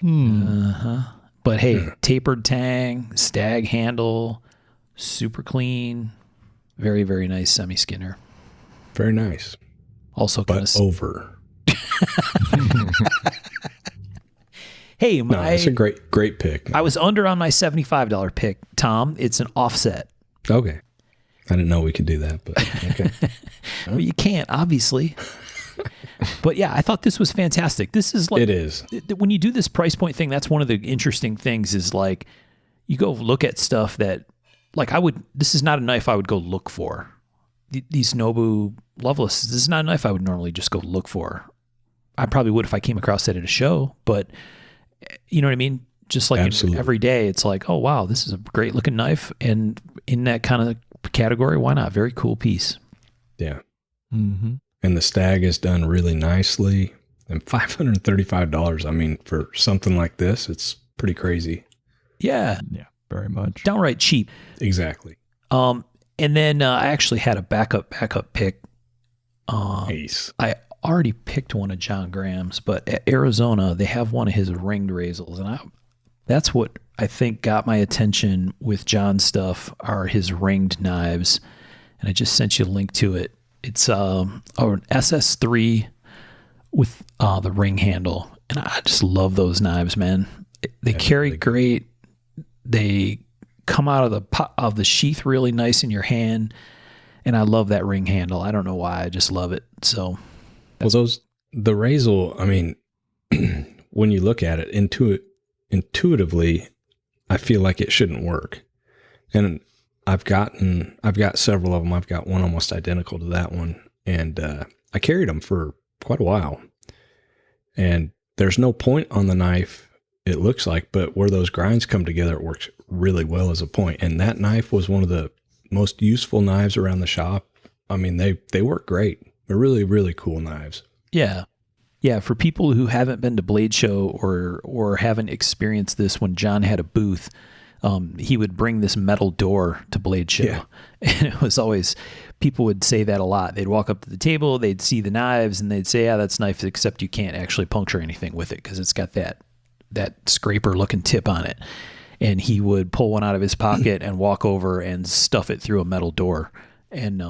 But hey, tapered tang, stag handle, super clean, very, very nice semi-skinner. Very nice. Also kind but of over. Hey, no, it's a great pick. I was under on my $75 pick, Tom. It's an offset. Okay. I didn't know we could do that, but okay. Well, you can't, obviously. But yeah, I thought this was fantastic. This is like, it is. When you do this price point thing, that's one of the interesting things is like, you go look at stuff that, like this is not a knife I would go look for. These Nobu Loveless, this is not a knife I would normally just go look for. I probably would if I came across it at a show, but you know what I mean? Just like every day, it's like, oh, wow, this is a great looking knife. And in that kind of category, why not? Very cool piece. Yeah. Mm-hmm. And the stag is done really nicely. And $535, I mean, for something like this, it's pretty crazy. Yeah. Yeah, very much. Downright cheap. Exactly. And then I actually had a backup pick. Ace. I already picked one of John Graham's, but at Arizona, they have one of his ringed razors. And that's what I think got my attention with John's stuff are his ringed knives. And I just sent you a link to it. It's an SS3 with the ring handle. And I just love those knives, man. They carry really great. They come out of the sheath really nice in your hand. And I love that ring handle. I don't know why. I just love it. So, the razor, I mean, when you look at it intuitively, I feel like it shouldn't work. And I've got several of them. I've got one almost identical to that one. And I carried them for quite a while. And there's no point on the knife it looks like, but where those grinds come together, it works really well as a point. And that knife was one of the most useful knives around the shop. I mean, they work great. They're really, really cool knives. Yeah. Yeah, for people who haven't been to Blade Show or haven't experienced this, when John had a booth, he would bring this metal door to Blade Show. Yeah. And it was always, people would say that a lot. They'd walk up to the table, they'd see the knives, and they'd say, yeah, that's knife, except you can't actually puncture anything with it because it's got that scraper-looking tip on it. And he would pull one out of his pocket and walk over and stuff it through a metal door. And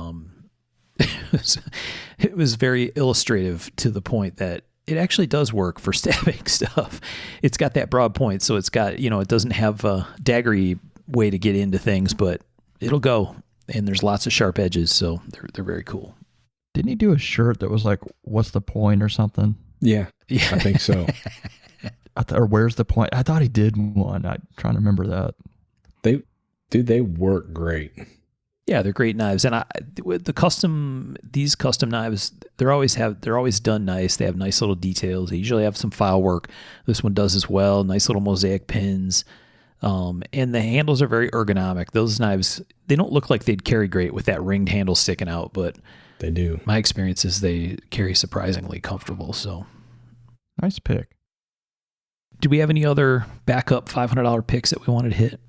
it was very illustrative to the point that it actually does work for stabbing stuff. It's got that broad point, so it's got, it doesn't have a daggery way to get into things, but it'll go. And there's lots of sharp edges, so they're very cool. Didn't he do a shirt that was like, what's the point or something? Yeah, I think so. Or where's the point? I thought he did one. I'm trying to remember that. They work great. Yeah, they're great knives, and these custom knives, they're always done nice. They have nice little details. They usually have some file work. This one does as well. Nice little mosaic pins, and the handles are very ergonomic. Those knives, they don't look like they'd carry great with that ringed handle sticking out, but they do. My experience is they carry surprisingly comfortable. So, nice pick. Do we have any other backup $500 picks that we wanted to hit?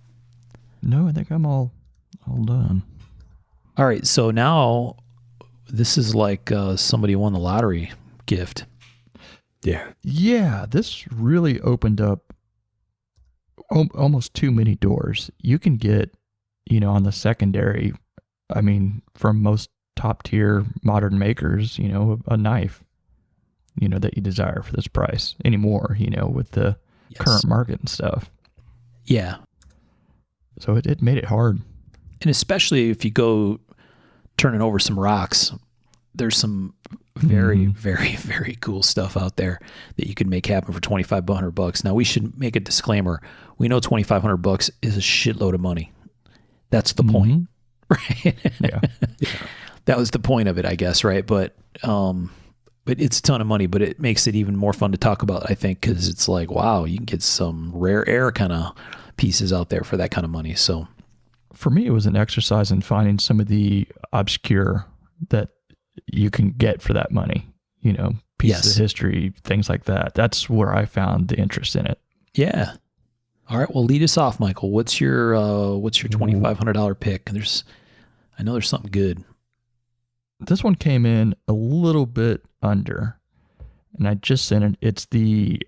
No, I think I'm all done. All right, so now this is like somebody won the lottery gift. Yeah. Yeah, this really opened up almost too many doors. You can get, on the secondary, I mean, from most top tier modern makers, a knife, that you desire for this price anymore, with the current market and stuff. Yeah. So it made it hard. And especially if you go turning over some rocks, there's some very, very, very cool stuff out there that you can make happen for $2,500. Now, we should make a disclaimer. We know $2,500 is a shitload of money. That's the point, right? Yeah. That was the point of it, I guess, right? But it's a ton of money, but it makes it even more fun to talk about, I think, because it's like, wow, you can get some rare air kind of pieces out there for that kind of money. So for me, it was an exercise in finding some of the obscure that you can get for that money, pieces of history, things like that. That's where I found the interest in it. Yeah. All right. Well, lead us off, Michael. What's your $2,500 pick? I know there's something good. This one came in a little bit under, and I just sent it. It's they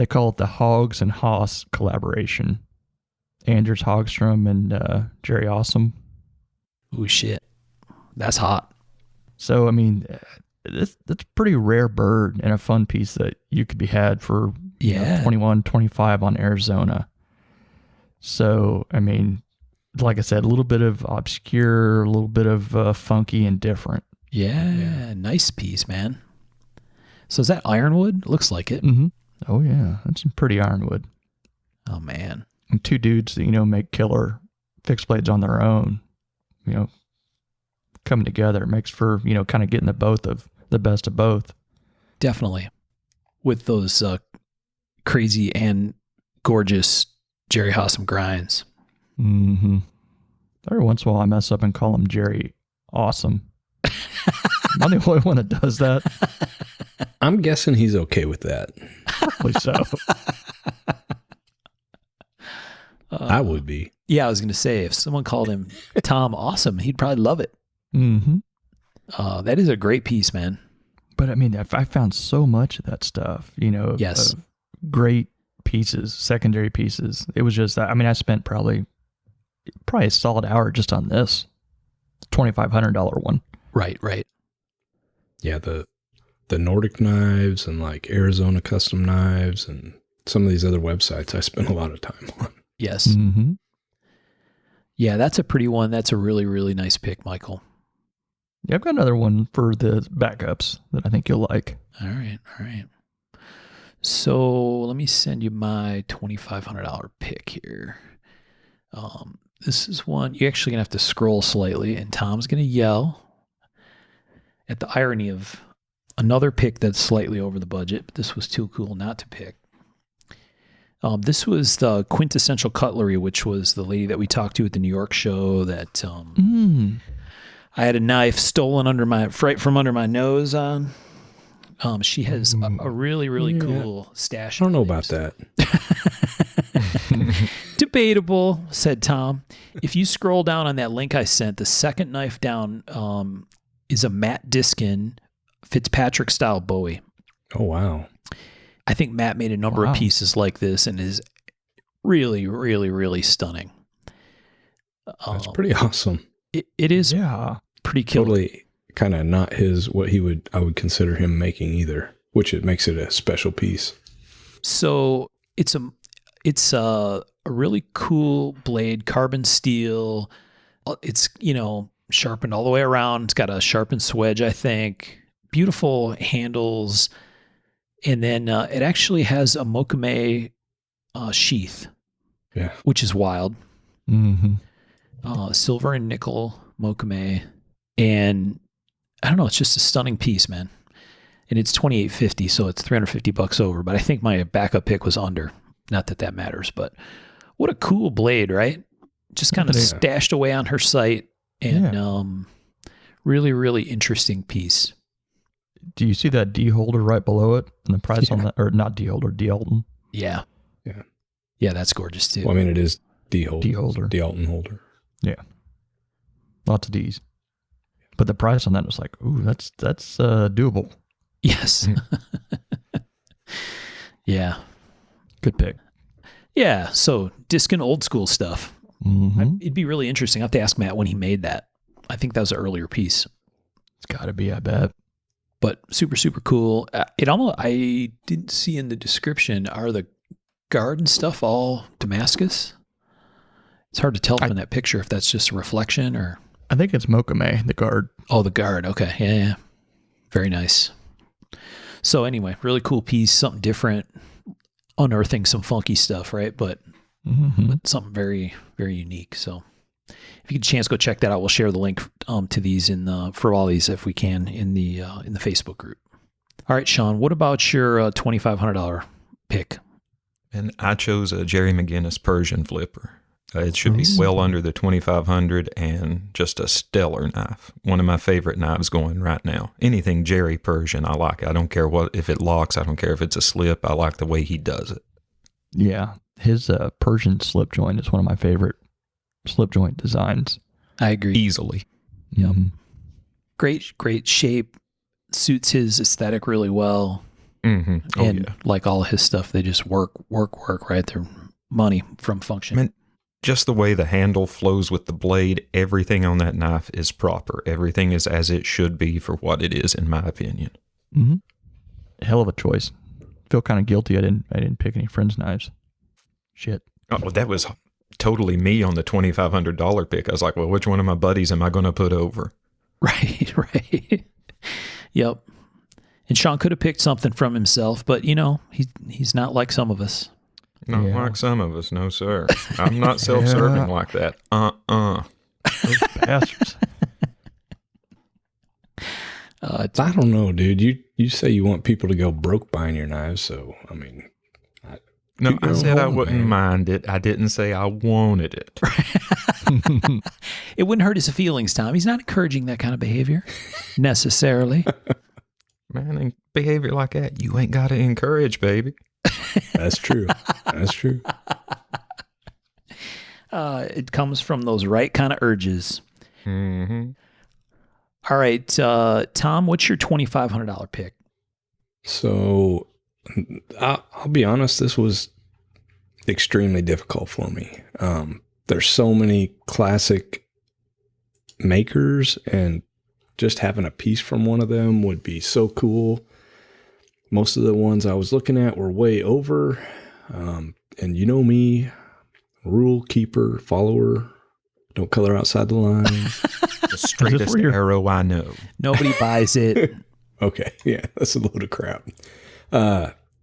call it the Hogs and Haas collaboration. Anders Hagstrom and Jerry Awesome. Ooh, shit. That's hot. So, I mean, that's a pretty rare bird and a fun piece that you could be had for 21, 25 on Arizona. So, I mean, like I said, a little bit of obscure, a little bit of funky and different. Yeah, nice piece, man. So is that ironwood? Looks like it. Mm-hmm. Oh, yeah. That's some pretty ironwood. Oh, man. And two dudes that, make killer fixed blades on their own, coming together makes for, kind of getting the best of both. Definitely. With those crazy and gorgeous Jerry Awesome grinds. Mm-hmm. Every once in a while I mess up and call him Jerry Awesome. I'm the only one that does that. I'm guessing he's okay with that. Probably so. I would be. Yeah, I was going to say, if someone called him Tom Awesome, he'd probably love it. Mm-hmm. That is a great piece, man. But I mean, I found so much of that stuff, Yes. Great pieces, secondary pieces. It was just, I mean, I spent probably a solid hour just on this $2,500 one. Right. Yeah, the Nordic knives and like Arizona custom knives and some of these other websites I spent a lot of time on. Yes. Mm-hmm. Yeah, that's a pretty one. That's a really, really nice pick, Michael. Yeah, I've got another one for the backups that I think you'll like. All right. So let me send you my $2,500 pick here. This is one you're actually gonna have to scroll slightly, and Tom's gonna yell at the irony of another pick that's slightly over the budget, but this was too cool not to pick. This was the Quintessential Cutlery, which was the lady that we talked to at the New York show. That I had a knife stolen right from under my nose on. She has a really, really cool stash. I don't know about that. Debatable, said Tom. If you scroll down on that link I sent, the second knife down is a Matt Diskin Fitzpatrick style Bowie. Oh, wow. I think Matt made a number of pieces like this and is really, really, really stunning. That's pretty awesome. It is pretty killer. Totally kind of not what I would consider him making either, which it makes it a special piece. So it's a really cool blade, carbon steel. It's, sharpened all the way around. It's got a sharpened swedge, I think. Beautiful handles. And then it actually has a Mokame sheath, which is wild. Mm-hmm. Silver and nickel Mokame. And I don't know, it's just a stunning piece, man. And it's $2,850, so it's $350 over. But I think my backup pick was under. Not that that matters, but what a cool blade, right? Just kind of stashed away on her site. And really, really interesting piece. Do you see that D holder right below it? And the price on that, or not D holder, D Alton? Yeah. Yeah. Yeah, that's gorgeous too. Well, I mean, it is D holder. D holder. D Alton holder. Yeah. Lots of D's. But the price on that was like, ooh, that's doable. Yes. Yeah. Good pick. Yeah. So Diskin old school stuff. Mm-hmm. It'd be really interesting. I have to ask Matt when he made that. I think that was an earlier piece. It's got to be, I bet. But super, super cool. I didn't see in the description, are the guard and stuff all Damascus? It's hard to tell from that picture if that's just a reflection or. I think it's Mokame, the guard. Oh, the guard. Okay. Yeah. Very nice. So anyway, really cool piece, something different, unearthing some funky stuff, right? But something very, very unique. So if you get a chance, go check that out. We'll share the link to these for all these if we can in the Facebook group. All right, Sean, what about your $2,500 pick? And I chose a Jerry McGinnis Persian flipper. It should be well under the $2,500 and just a stellar knife. One of my favorite knives going right now. Anything Jerry Persian, I like. I don't care if it locks. I don't care if it's a slip. I like the way he does it. Yeah, his Persian slip joint is one of my favorite slip joint designs. I agree. Easily. Yep. Great shape. Suits his aesthetic really well. Mm-hmm. Oh, and like all his stuff, they just work, right? They're money from function. I mean, just the way the handle flows with the blade, everything on that knife is proper. Everything is as it should be for what it is, in my opinion. Mm-hmm. Hell of a choice. Feel kind of guilty. I didn't pick any friends' knives. Shit. Oh, that was totally me on the $2,500 pick. I was like, well, which one of my buddies am I going to put over? Right. Yep. And Sean could have picked something from himself, but he's not like some of us. Not like some of us, no sir. I'm not self-serving like that. Those bastards. I don't know, dude. You say you want people to go broke buying your knives, so I mean. No, I said I wouldn't mind it. I didn't say I wanted it. It wouldn't hurt his feelings, Tom. He's not encouraging that kind of behavior necessarily. Man, behavior like that, you ain't got to encourage, baby. That's true. That's true. It comes from those right kind of urges. Mm-hmm. All right, Tom, what's your $2,500 pick? So I'll be honest, this was extremely difficult for me. There's so many classic makers, and just having a piece from one of them would be so cool. Most of the ones I was looking at were way over. And you know me, rule keeper, follower, don't color outside the line. The straightest arrow I know. Nobody buys it. Okay, yeah, that's a load of crap.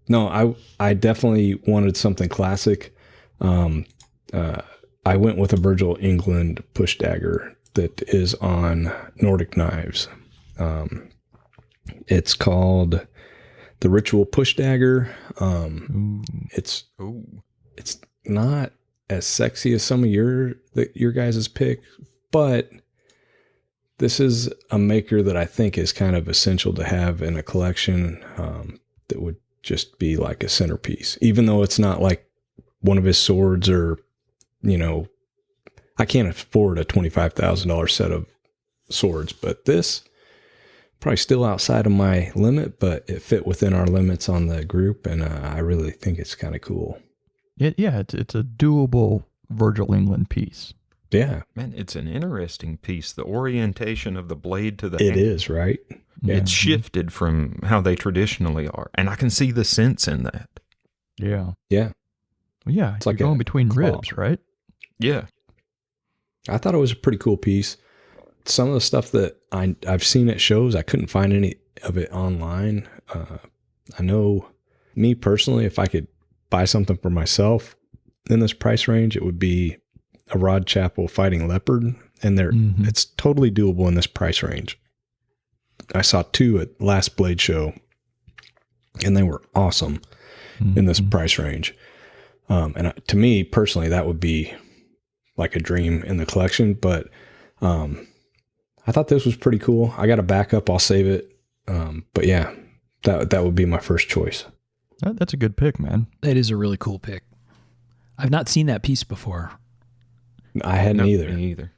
No, I definitely wanted something classic. I went with a Virgil England push dagger that is on Nordic Knives. It's called the Ritual Push Dagger. It's it's not as sexy as some of your guys' pick, but this is a maker that I think is kind of essential to have in a collection, that would just be like a centerpiece, even though it's not like one of his swords or, you know, I can't afford a $25,000 set of swords, but this probably still outside of my limit, but it fit within our limits on the group. And I really think it's kind of cool. It's a doable Virgil England piece. Yeah. Man, it's an interesting piece. The orientation of the blade to the It hand, is, right? Yeah. it's shifted from how they traditionally are. And I can see the sense in that. Yeah. Yeah. Well, yeah. It's You're like a going between claw. ribs, right? Yeah. I thought it was a pretty cool piece. Some of the stuff that I've seen at shows, I couldn't find any of it online. I know me personally, if I could buy something for myself in this price range, it would be a Rod Chapel Fighting Leopard. And it's totally doable in this price range. I saw 2 at last Blade Show, and they were awesome in this price range. And to me personally, that would be like a dream in the collection. But I thought this was pretty cool. I got a backup. I'll save it. But yeah, that would be my first choice. That's a good pick, man. That is a really cool pick. I've not seen that piece before. I hadn't Nope, either. me either.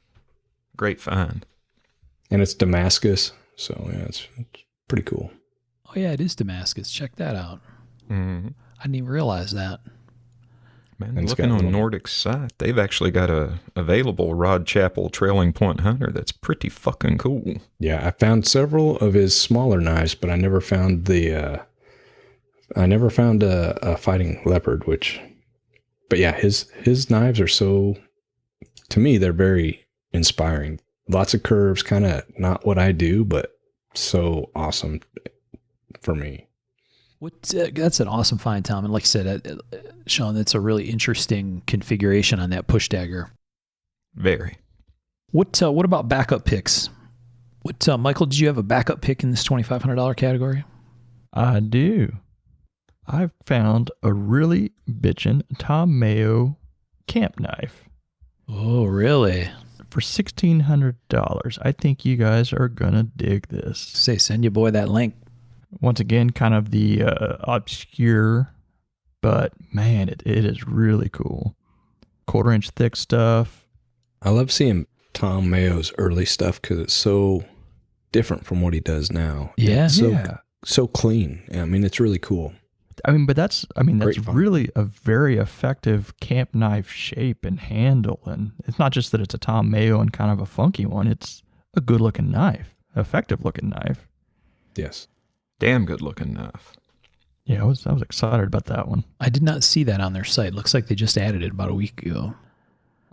Great find. And it's Damascus. So yeah, it's pretty cool. Oh yeah, it is Damascus. Check that out. Mm-hmm. I didn't even realize that. Man, And it's looking got on little- Nordic's site, they've actually got a available Rod Chapel trailing point hunter that's pretty fucking cool. Yeah, I found several of his smaller knives, but I never found a Fighting Leopard, but yeah, his knives are so, to me, they're very inspiring. Lots of curves, kind of not what I do, but so awesome for me. That's an awesome find, Tom. And like I said, Sean, that's a really interesting configuration on that push dagger. Very. What about backup picks? Michael, did you have a backup pick in this $2,500 category? I do. I've found a really bitchin' Tom Mayo camp knife Oh, really? for $1,600. I think you guys are gonna dig this. Say, send your boy that link. Once again, kind of the obscure, but man, it is really cool. 1/4-inch thick stuff. I love seeing Tom Mayo's early stuff because it's so different from what he does now. Yeah. So clean. I mean, it's really cool. But that's Great find. really a very effective camp knife shape and handle. And it's not just that it's a Tom Mayo and kind of a funky one. It's a good looking knife, effective looking knife. Yes. Damn good looking knife. Yeah, I was excited about that one. I did not see that on their site. Looks like they just added it about a week ago.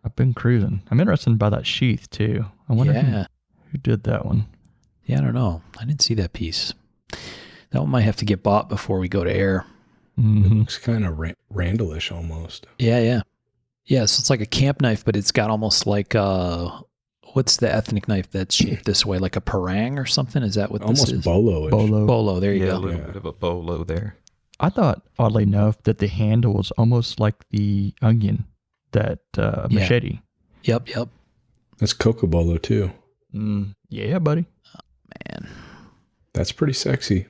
I've been cruising. I'm interested by that sheath too. I wonder Yeah. who did that one. Yeah, I don't know. I didn't see that piece. That one might have to get bought before we go to air. Mhm. Looks kind of Randall-ish almost. Yeah. Yeah, so it's like a camp knife, but it's got almost like what's the ethnic knife that's shaped this way? Like a parang or something? Is that what Almost this is? bolo-ish. Bolo, there you Yeah, a go. little Yeah. bit of a bolo there. I thought, oddly enough, that the handle was almost like the onion that machete. Yep. That's Cocobolo too. Yeah, buddy. Man. That's pretty sexy.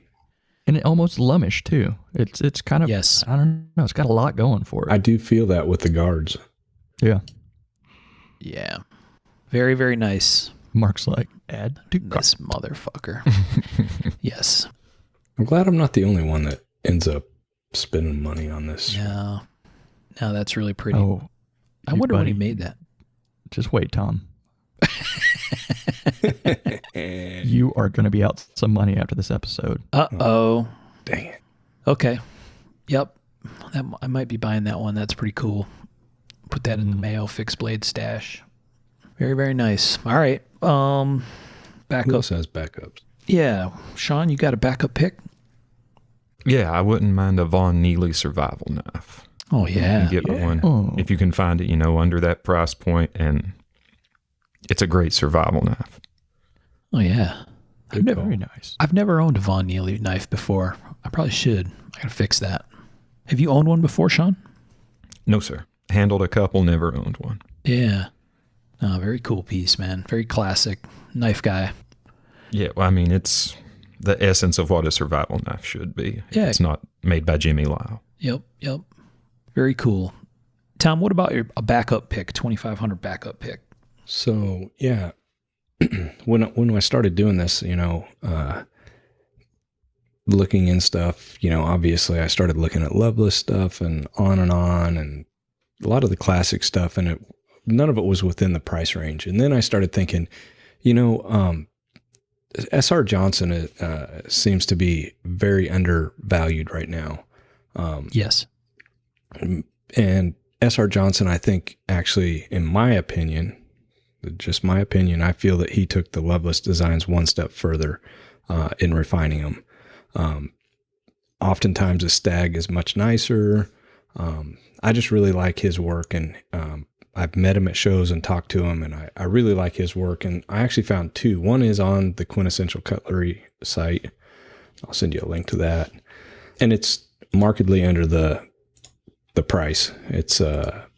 And it almost lummish too. It's kind of, Yes. I don't know. It's got a lot going for it. I do feel that with the guards. Yeah. Yeah. Very, very nice. Mark's like, add to cart. This motherfucker. Yes. I'm glad I'm not the only one that ends up spending money on this. No, that's really pretty. Oh, I wonder when he buddy. made that. Just wait, Tom. You are going to be out some money after this episode. Uh-oh. Dang it. Okay. Yep. I might be buying that one. That's pretty cool. Put that in the Mayo fixed blade stash. Very, very nice. All right. Who Backup. else has backups? Yeah. Sean, you got a backup pick? Yeah, I wouldn't mind a Von Neely survival knife. Oh, yeah. You can get one Oh. if you can find it, under that price point, and it's a great survival knife. Oh, yeah. Good call. Very nice. I've never owned a Von Neely knife before. I probably should. I got to fix that. Have you owned one before, Sean? No, sir. Handled a couple, never owned one. Yeah. Very cool piece, man. Very classic knife guy. Yeah, well, I mean, it's the essence of what a survival knife should be. Yeah. It's not made by Jimmy Lyle. Yep. Very cool. Tom, what about a backup pick, 2500 backup pick? So, yeah, when I started doing this, looking in stuff, obviously I started looking at Loveless stuff and on, and a lot of the classic stuff, and none of it was within the price range. And then I started thinking, SR Johnson seems to be very undervalued right now. Yes. And SR Johnson, I think, actually, in my opinion, just my opinion, I feel that he took the Loveless designs one step further in refining them. Oftentimes a Stag is much nicer. I just really like his work, and I've met him at shows and talked to him, and I really like his work. And I actually found two. One is on the Quintessential Cutlery site. I'll send you a link to that. And it's markedly under the price. It's a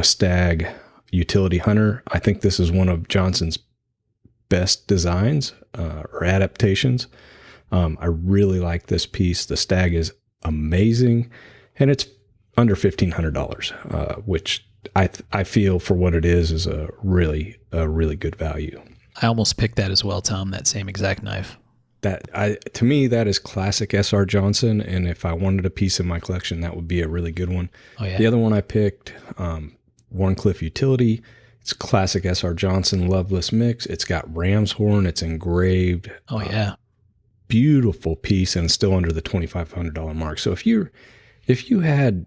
Stag Utility Hunter. I think this is one of Johnson's best designs or adaptations. I really like this piece. The Stag is amazing, and it's under $1,500, which I feel for what it is a really good value. I almost picked that as well, Tom, that same exact knife. To me, that is classic SR Johnson, and if I wanted a piece in my collection, that would be a really good one. Oh, yeah. The other one I picked, Warncliffe Utility. It's classic SR Johnson Loveless mix. It's got ram's horn. It's engraved. Oh, yeah. Beautiful piece, and still under the $2,500 mark. So if you had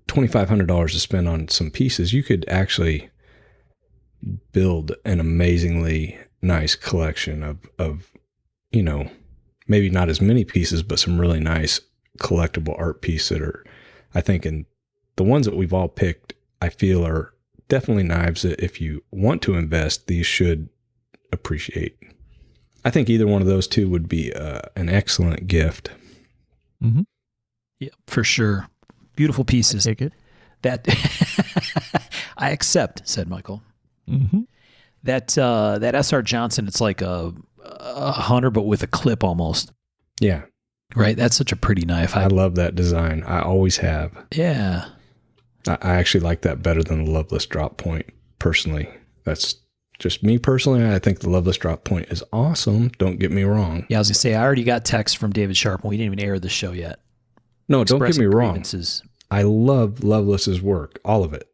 $2,500 to spend on some pieces, you could actually build an amazingly nice collection of maybe not as many pieces, but some really nice collectible art pieces that are, I think, and the ones that we've all picked, I feel are definitely knives that if you want to invest, these should appreciate. I think either one of those two would be an excellent gift. Mm-hmm. Yeah, for sure. Beautiful pieces. Take it. That I accept, said Michael. Mm-hmm. That SR Johnson, it's like a hunter, but with a clip almost. Yeah. Right? That's such a pretty knife. I love that design. I always have. Yeah. I actually like that better than the Loveless drop point, personally. That's just me personally. I think the Loveless drop point is awesome. Don't get me wrong. Yeah, I was going to say, I already got text from David Sharp, and we didn't even air the show yet. No, don't get me wrong. Grievances. I love Loveless's work, all of it,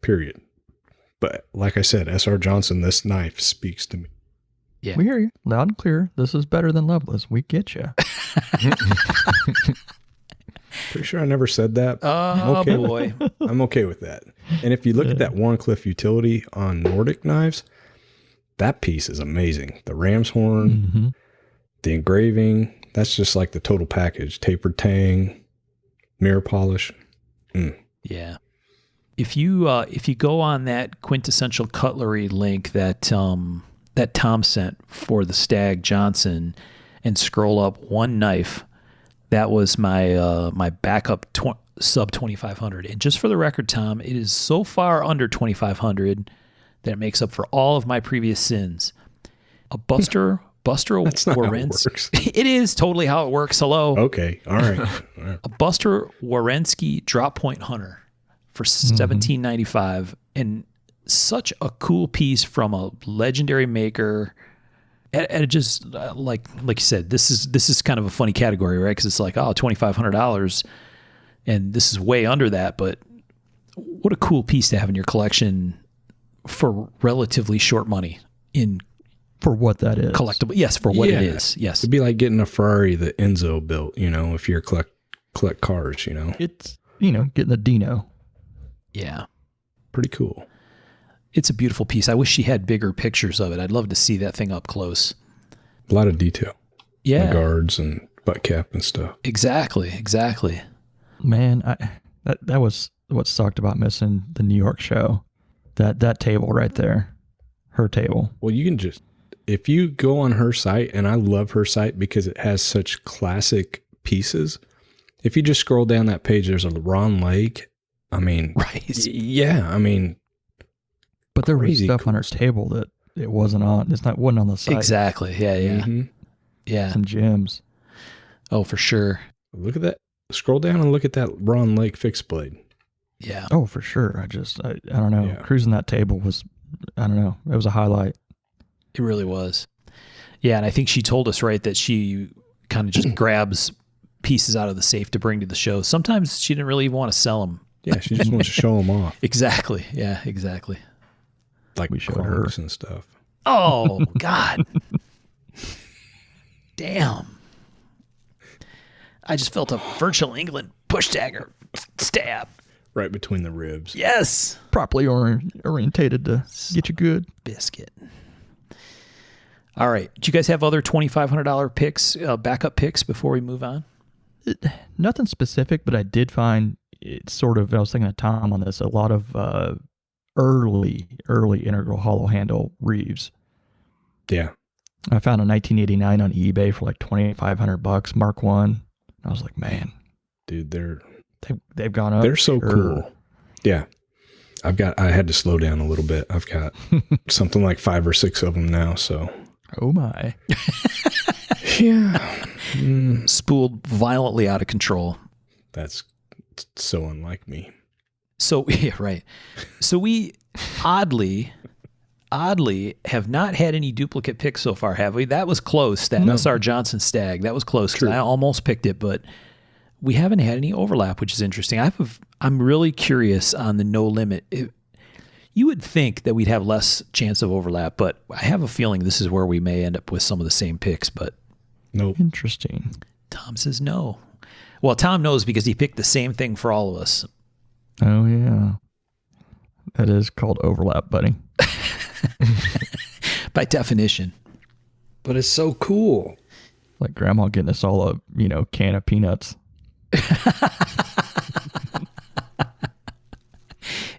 period. But like I said, SR Johnson, this knife speaks to me. Yeah. We hear you loud and clear. This is better than Loveless. We get you. Pretty sure I never said that. Oh, okay boy. I'm okay with that. And if you look at that Warncliffe Utility on Nordic knives, that piece is amazing. The ram's horn, Mm-hmm. the engraving, that's just like the total package. Tapered tang, mirror polish. Yeah. If you go on that Quintessential Cutlery link that Tom sent for the Stag Johnson and scroll up one knife, that was my backup sub 2,500. And just for the record, Tom, it is so far under 2,500 that it makes up for all of my previous sins. A Buster That's not how it Warensky. works. It is totally how it works. Hello. Okay. All right. A Buster Warensky drop point hunter for $17.95, and such a cool piece from a legendary maker. And just like you said, this is kind of a funny category, right? Because it's like, oh, $2,500, and this is way under that. But what a cool piece to have in your collection for relatively short money in For what that is. collectible. Yes, for what Yeah. it is. Yes. It'd be like getting a Ferrari that Enzo built, if you're collect cars, It's, getting a Dino. Yeah. Pretty cool. It's a beautiful piece. I wish she had bigger pictures of it. I'd love to see that thing up close. A lot of detail. Yeah. The guards and butt cap and stuff. Exactly. Man, that was what sucked about missing the New York show. That table right there. Her table. Well, you can just, if you go on her site, and I love her site because it has such classic pieces. If you just scroll down that page, there's a Ron Lake I mean, Right. yeah, I mean, But there was Crazy stuff cool on her table that it wasn't on. Wasn't on the site. Exactly. Yeah, yeah. mhm. Yeah. Some gems. Oh, for sure. Look at that. Scroll down and look at that Ron Lake fixed blade. Yeah. Oh, for sure. I don't know. Yeah. Cruising that table was, I don't know. It was a highlight. It really was. Yeah, and I think she told us, right, that she kind of just grabs pieces out of the safe to bring to the show. Sometimes she didn't really even want to sell them. Yeah, she just wants to show them off, Exactly. Yeah, exactly. like We showed her. clocks and stuff. Oh, God. Damn. I just felt a Virtual England push dagger stab. Right between the ribs. Yes. Properly orientated to get you good. Biscuit. All right. Do you guys have other $2,500 picks, backup picks before we move on? Nothing specific, but I did find it's sort of, I was thinking of Tom on this, a lot of early integral hollow handle Reeves. Yeah. I found a 1989 on eBay for like $2,500, Mark One. I was like, man, Dude, they've gone up. they're so Sure. cool. Yeah. I had to slow down a little bit. I've got something like 5 or 6 of them now. So, Oh my. yeah. Spooled violently out of control. That's so unlike me. So, yeah, right. So we oddly have not had any duplicate picks so far, have we? That was close. That SR Johnson Stag, that was close. 'Cause True. I almost picked it, but we haven't had any overlap, which is interesting. I'm really curious on the No Limit. You would think that we'd have less chance of overlap, but I have a feeling this is where we may end up with some of the same picks, but Nope. Interesting. Tom says no. Well, Tom knows because he picked the same thing for all of us. Oh yeah. That is called overlap, buddy. By definition. But it's so cool. Like grandma getting us all a, can of peanuts.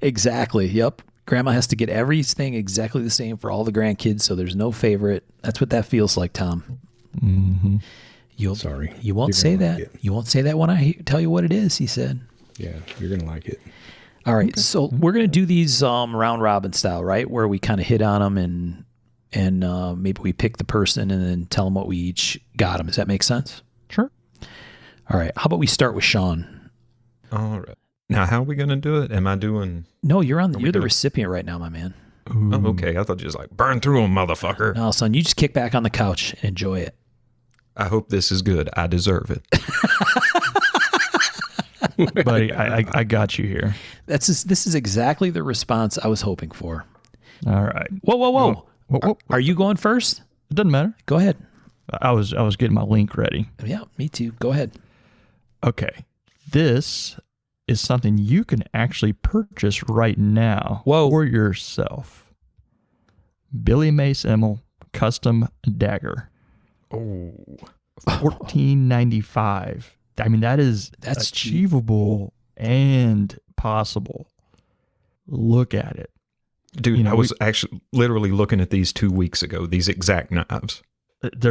Exactly. Yep. Grandma has to get everything exactly the same for all the grandkids, so there's no favorite. That's what that feels like, Tom. Mm-hmm. Sorry. You won't You're say gonna that. like it. You won't say that when I tell you what it is, he said. Yeah, you're going to like it. All right. So we're going to do these round robin style, right? Where we kind of hit on them and maybe we pick the person and then tell them what we each got them. Does that make sense? Sure. All right. How about we start with Sean? All right. Now, how are we going to do it? Am I doing... No, you're the doing- recipient right now, my man. Oh, okay. I thought you was like, burn through them, motherfucker. No, son, you just kick back on the couch and enjoy it. I hope this is good. I deserve it. Buddy, I got you here. This is exactly the response I was hoping for. All right. Whoa. Whoa. Are you going first? It doesn't matter. Go ahead. I was getting my link ready. Yeah, me too. Go ahead. Okay. This is something you can actually purchase right now Whoa. for yourself. Billy May Simmel custom dagger. Oh. $14.95. I mean, that's cheap. achievable and possible. Look at it. Dude, I was actually literally looking at these 2 weeks ago, these exact knives. That's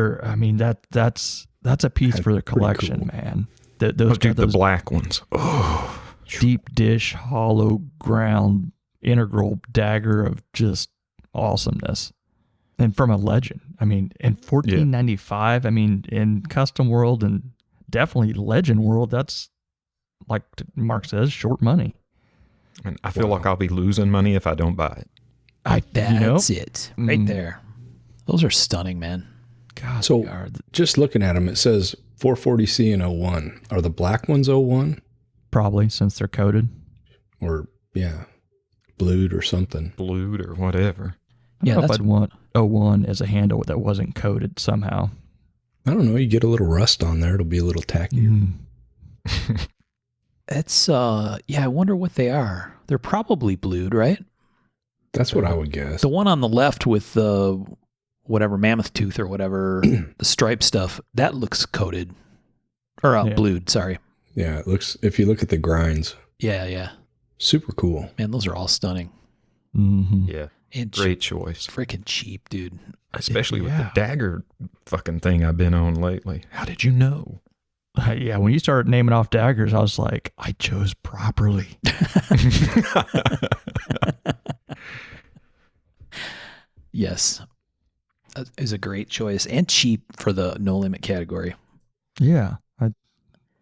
a piece That's for the pretty collection, cool. man. Oh, Those dude, the black ones. Oh. deep dish, hollow ground, integral dagger of just awesomeness. And from a legend. I mean, in $14.95, I mean, in custom world and definitely legend world, that's, like Mark says, short money. And I feel like I'll be losing money if I don't buy it. That's it. Right Mm. there. Those are stunning, man. God, So they are just looking at them, it says 440C and 01. Are the black ones 01? probably since they're coated. Or, yeah, blued or something? Blued or whatever. I Yeah, don't know if that's I'd want 01 as a handle that wasn't coated somehow. I don't know. You get a little rust on there. It'll be a little tacky. It's I wonder what they are. They're probably blued, right? That's what I would guess. The one on the left with the whatever mammoth tooth or whatever the stripe stuff, that looks coated or Yeah. blued, sorry. Yeah, it looks, if you look at the grinds, Yeah. super cool. Man, those are all stunning. Mm-hmm. Yeah. And Great choice. freaking cheap, dude. Especially with Yeah. the dagger fucking thing I've been on lately. How did you know? Yeah, when you started naming off daggers, I was like, I chose properly. Yes. Is a great choice and cheap for the no limit category. Yeah.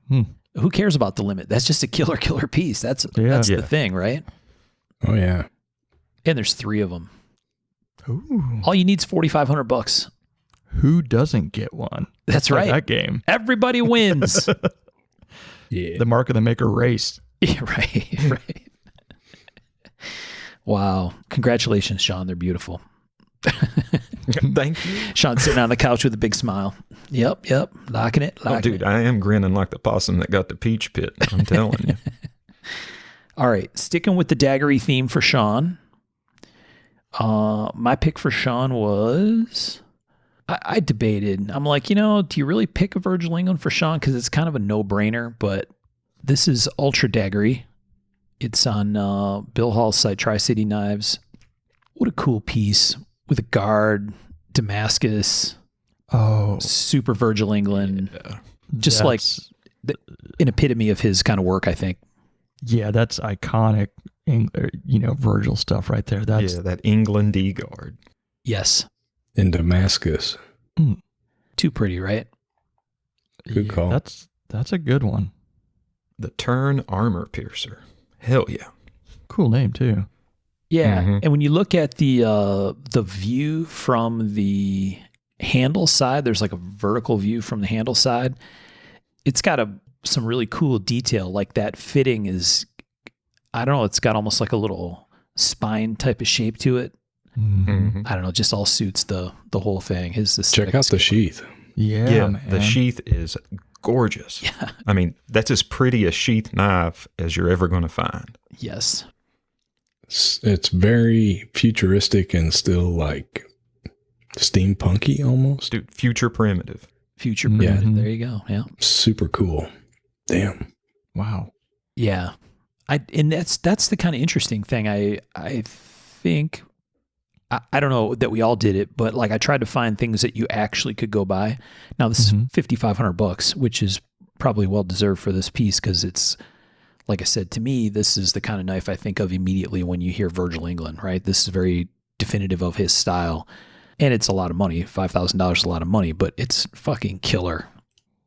Who cares about the limit? That's just a killer piece. That's the thing, right? Oh yeah. And there's 3 of them. Ooh. All you need is $4,500. Who doesn't get one? That's right. That game. Everybody wins. Yeah. The mark of the maker race. Yeah, right. Wow. Congratulations, Sean. They're beautiful. Thank you. Sean's sitting on the couch with a big smile. Yep. Locking it. Oh, dude, I am grinning like the possum that got the peach pit. I'm telling you. All right. Sticking with the daggery theme for Sean. My pick for Sean was... I debated. I'm like, do you really pick a Virgil England for Sean? Because it's kind of a no-brainer, but this is Ultra Daggery. It's on Bill Hall's site, Tri-City Knives. What a cool piece with a guard, Damascus. Oh. Super Virgil England. Yeah. Just like an epitome of his kind of work, I think. Yeah, that's iconic, Virgil stuff right there. That's that England E-guard. Yes. In Damascus. Too pretty, right? Good call. That's a good one. The Turn Armor Piercer. Hell yeah. Cool name too. Yeah. Mm-hmm. And when you look at the view from the handle side, there's like a vertical view from the handle side. It's got some really cool detail. Like that fitting is, I don't know, it's got almost like a little spine type of shape to it. Mm-hmm. I don't know, just all suits the whole thing. Check out the sheath. Yeah, man. The sheath is gorgeous. Yeah. I mean, that's as pretty a sheath knife as you're ever going to find. Yes. It's very futuristic and still like steampunky almost. Dude, future primitive. Future primitive. Mm-hmm. There you go. Yeah. Super cool. Damn. Wow. Yeah. And that's the kind of interesting thing. I think, I don't know that we all did it, but like I tried to find things that you actually could go buy. Now this is $5,500, which is probably well deserved for this piece because it's, like I said, to me, this is the kind of knife I think of immediately when you hear Virgil England, right? This is very definitive of his style, and it's a lot of money. $5,000 is a lot of money, but it's fucking killer.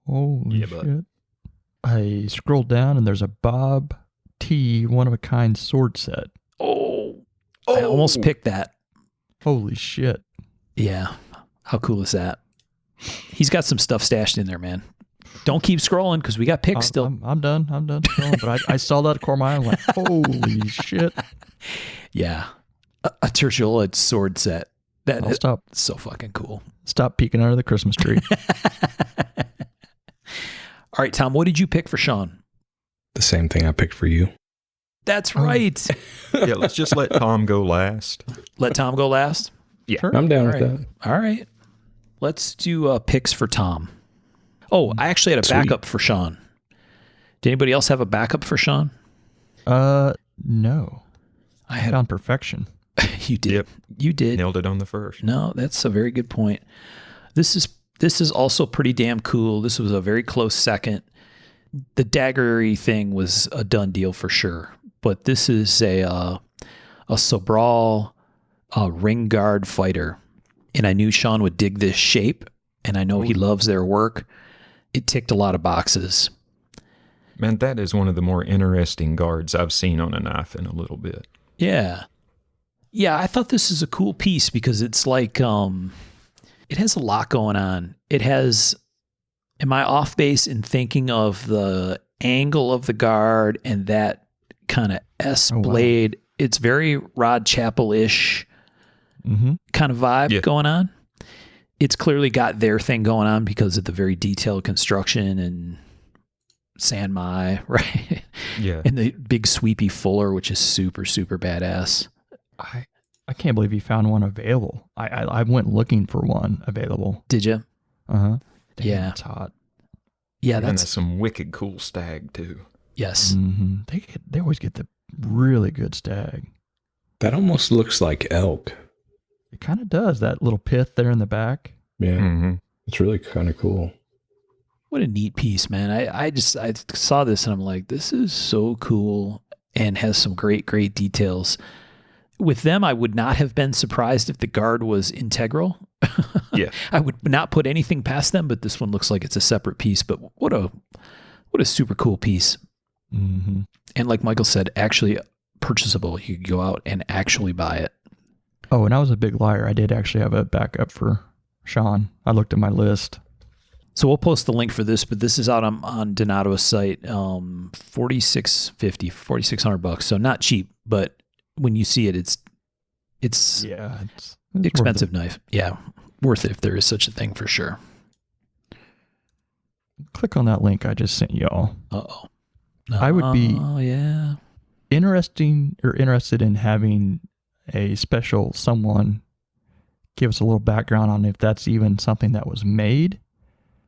Holy Yeah, shit! I scrolled down and there's a Bob T one-of-a-kind sword set. Oh, I almost picked that. Holy shit. Yeah. How cool is that? He's got some stuff stashed in there, man. Don't keep scrolling because we got picks still. I'm done. Scrolling, but I saw that at core of my eye and went, holy shit. Yeah. A Terciola sword set. I'll stop. So fucking cool. Stop peeking under the Christmas tree. All right, Tom, what did you pick for Sean? The same thing I picked for you. That's right. Yeah, let's just let Tom go last. Let Tom go last? Yeah. Sure. I'm down All with right. that. All right. Let's do picks for Tom. Oh, I actually had a Sweet. backup for Sean. Did anybody else have a backup for Sean? No. I had. Found perfection. You did. Yep. You did. Nailed it on the first. No, that's a very good point. This is also pretty damn cool. This was a very close second. The daggery thing was a done deal for sure, but this is a Sobral ring guard fighter, and I knew Sean would dig this shape, and I know he loves their work. It ticked a lot of boxes. Man, that is one of the more interesting guards I've seen on a knife in a little bit. Yeah. Yeah, I thought this is a cool piece because it's like, it has a lot going on. It has, am I off base in thinking of the angle of the guard and that kind of S blade? It's very Rod Chappell-ish kind of vibe going on. It's clearly got their thing going on because of the very detailed construction and San Mai, right? Yeah. And the big sweepy fuller, which is super, super badass. I can't believe you found one available. I went looking for one available. Did you? Uh-huh. Damn, Yeah. That's hot. Yeah, And that's that's some wicked cool stag, too. yes. Mm-hmm. They always get the really good stag. That almost looks like elk. It kind of does. That little pith there in the back. Yeah. Mm-hmm. It's really kind of cool. What a neat piece, man. I saw this and I'm like, this is so cool and has some great details. With them, I would not have been surprised if the guard was integral. Yeah. I would not put anything past them, but this one looks like it's a separate piece. But what a super cool piece. Mm-hmm. And like Michael said, actually purchasable. You could go out and actually buy it. Oh, and I was a big liar. I did actually have a backup for Sean. I looked at my list. So we'll post the link for this, but this is out on Donato's site, $4,600. So not cheap, but when you see it, it's Yeah, it's expensive knife. Yeah, worth it if there is such a thing for sure. Click on that link I just sent y'all. Uh-oh. I would be interested in having a special someone give us a little background on if that's even something that was made.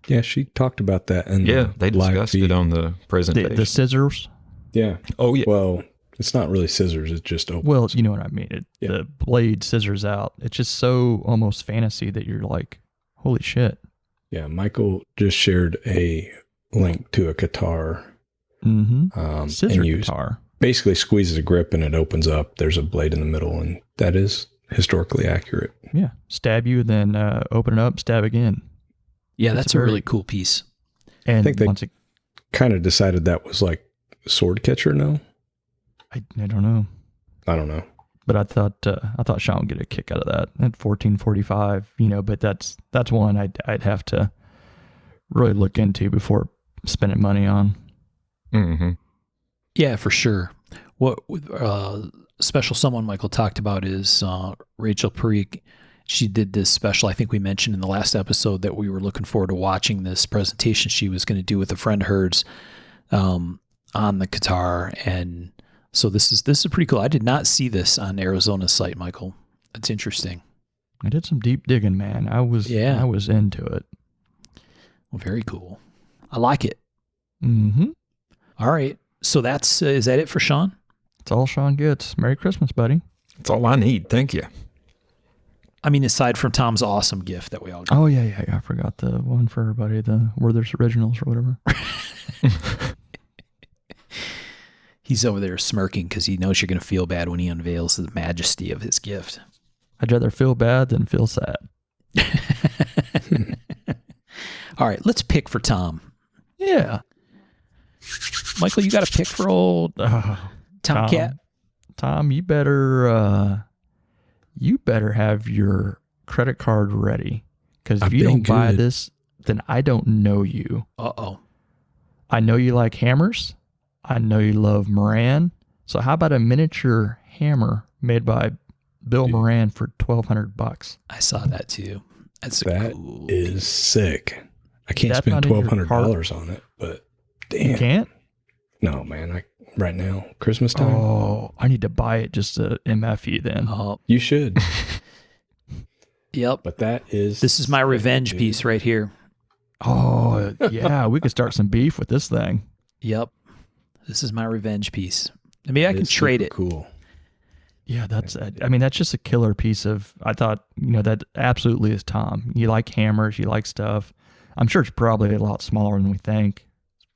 Yeah, she talked about that in They the live discussed feed. it on the presentation. The scissors. Yeah. Oh, yeah. Well, it's not really scissors. It's just open. Well, you know what I mean. Yeah. The blade scissors out. It's just so almost fantasy that you're like, holy shit. Yeah, Michael just shared a link to a guitar. Mm-hmm. Scissor and you guitar. basically squeezes a grip and it opens up. There's a blade in the middle, and that is historically accurate. Yeah. Stab you, then open it up, stab again. Yeah, It's that's a very- really cool piece. And I think they- once it, Kind of decided that was like sword catcher. No, I don't know. I don't know. But I thought Sean would get a kick out of that at 1445, but that's one I'd have to really look into before spending money on. Mm-hmm. Yeah, for sure. What special someone Michael talked about is Rachel Parikh. She did this special. I think we mentioned in the last episode that we were looking forward to watching this presentation she was going to do with a friend of hers on the guitar. And so this is pretty cool. I did not see this on Arizona's site, Michael. That's interesting. I did some deep digging, man. I was into it. Well, very cool. I like it. Mm-hmm. All right. So is that it for Sean? That's all Sean gets. Merry Christmas, buddy. That's all I need. Thank you. I mean, aside from Tom's awesome gift that we all got. Oh, yeah. I forgot the one for everybody, the Werther's Originals or whatever. He's over there smirking because he knows you're going to feel bad when he unveils the majesty of his gift. I'd rather feel bad than feel sad. All right, let's pick for Tom. Yeah. Michael, you got a pick for old Tomcat? Tom, you better have your credit card ready. Because if I've you been don't buy good. this, then I don't know you. Uh-oh. I know you like hammers. I know you love Moran. So how about a miniature hammer made by Bill Moran for $1,200? I saw that too. That's That cool is sick. I can't That's spend not in your $1,200 on it, but damn. You can't? No, man. Right now, Christmas time. Oh, I need to buy it just to MF you then. Oh, You should. yep. But that is. This is my revenge dude. piece right here. Oh, yeah. We could start some beef with this thing. Yep. This is my revenge piece. Maybe I can It's trade super it. Cool. Yeah, that's just a killer piece of, I thought, that absolutely is Tom. You like hammers, you like stuff. I'm sure it's probably a lot smaller than we think,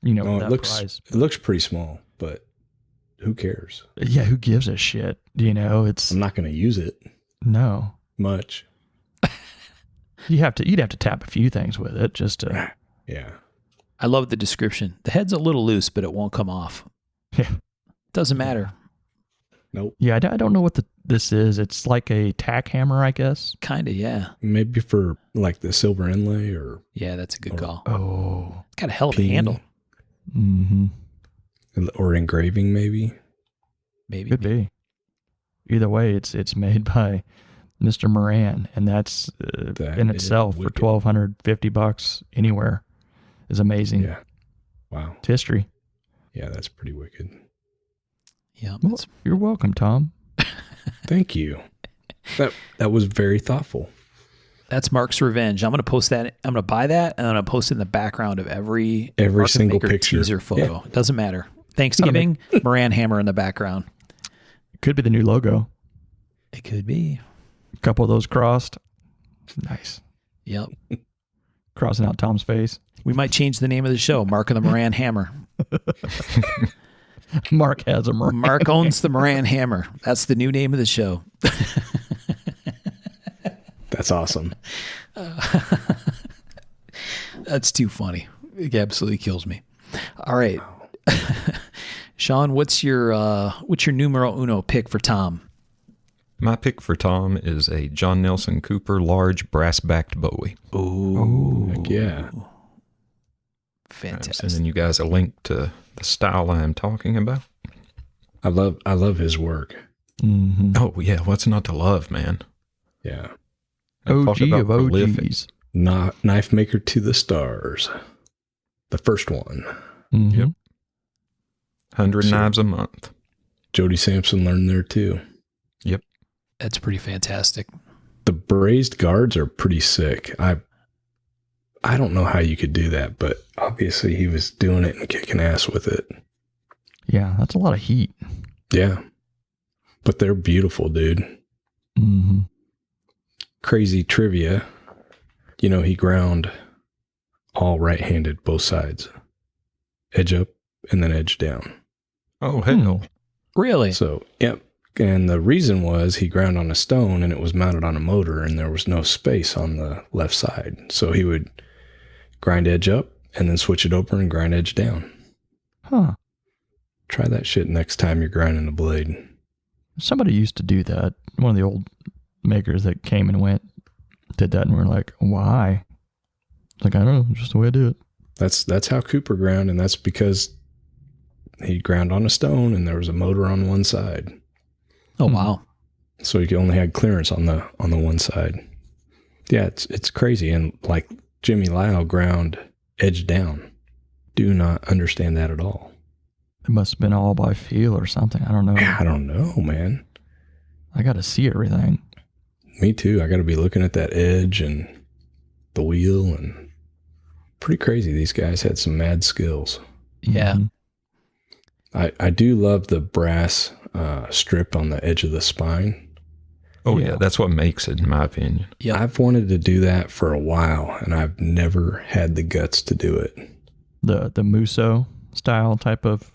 No, with it that price. looks pretty small, but who cares? Yeah, who gives a shit? It's, I'm not going to use it no. much. You'd have to tap a few things with it just to, Yeah. I love the description. The head's a little loose, but it won't come off. yeah. Doesn't matter. Nope. Yeah, I don't know what this is. It's like a tack hammer, I guess. Kind of, yeah. Maybe for like the silver inlay or Yeah, that's a good call. Oh. It's got a hell of a peen handle. Mm-hmm. or engraving, maybe. Maybe. Could be. Either way, it's made by Mr. Moran, and that's That in is itself for wicked. $1,250 anywhere is amazing. Yeah. Wow. It's history. Yeah, that's pretty wicked. Yeah. Well, you're welcome, Tom. Thank you. That was very thoughtful. That's Mark's revenge. I'm going to post that. I'm going to buy that, and I'm going to post it in the background of every Market single Maker picture. teaser photo. It doesn't matter. Thanksgiving, Moran hammer in the background. Could be the new logo. It could be. A couple of those crossed. Nice. Yep. Crossing out Tom's face. We might change the name of the show, Mark and the Moran Hammer. Mark has a Moran. Mark owns the Moran Hammer. That's the new name of the show. That's awesome. That's too funny. It absolutely kills me. All right. Sean, what's your numero uno pick for Tom? My pick for Tom is a John Nelson Cooper large brass-backed Bowie. Oh, heck yeah. Fantastic. I'm sending you guys a link to the style I'm talking about. I love his work. Mm-hmm. Oh, yeah. What's not to love, man? Yeah. And talk OG about of prolific. OGs. Knife Maker to the Stars. The first one. Mm-hmm. Yep. 100 So- knives a month. Jody Sampson learned there too. That's pretty fantastic. The brazed guards are pretty sick. I don't know how you could do that, but obviously he was doing it and kicking ass with it. Yeah, that's a lot of heat. Yeah. But they're beautiful, dude. Mm-hmm. Crazy trivia. You know, he ground all right-handed, both sides. Edge up and then edge down. Oh, hell. Really? So, yep. And the reason was he ground on a stone and it was mounted on a motor and there was no space on the left side. So he would grind edge up and then switch it over and grind edge down. Huh. Try that shit next time you're grinding a blade. Somebody used to do that. One of the old makers that came and went did that, and we're like, why? Like, I don't know, just the way I do it. That's how Cooper ground, and that's because he ground on a stone and there was a motor on one side. Oh, wow. So he only had clearance on the one side. Yeah, it's crazy. And like Jimmy Lau ground edge down. Do not understand that at all. It must have been all by feel or something. I don't know. I don't know, man. I got to see everything. Me too. I got to be looking at that edge and the wheel, and pretty crazy. These guys had some mad skills. Yeah. Mhm. I do love the brass strip on the edge of the spine. Oh, Yeah. yeah. That's what makes it, in my opinion. Yep. I've wanted to do that for a while, and I've never had the guts to do it. The Musso style type of.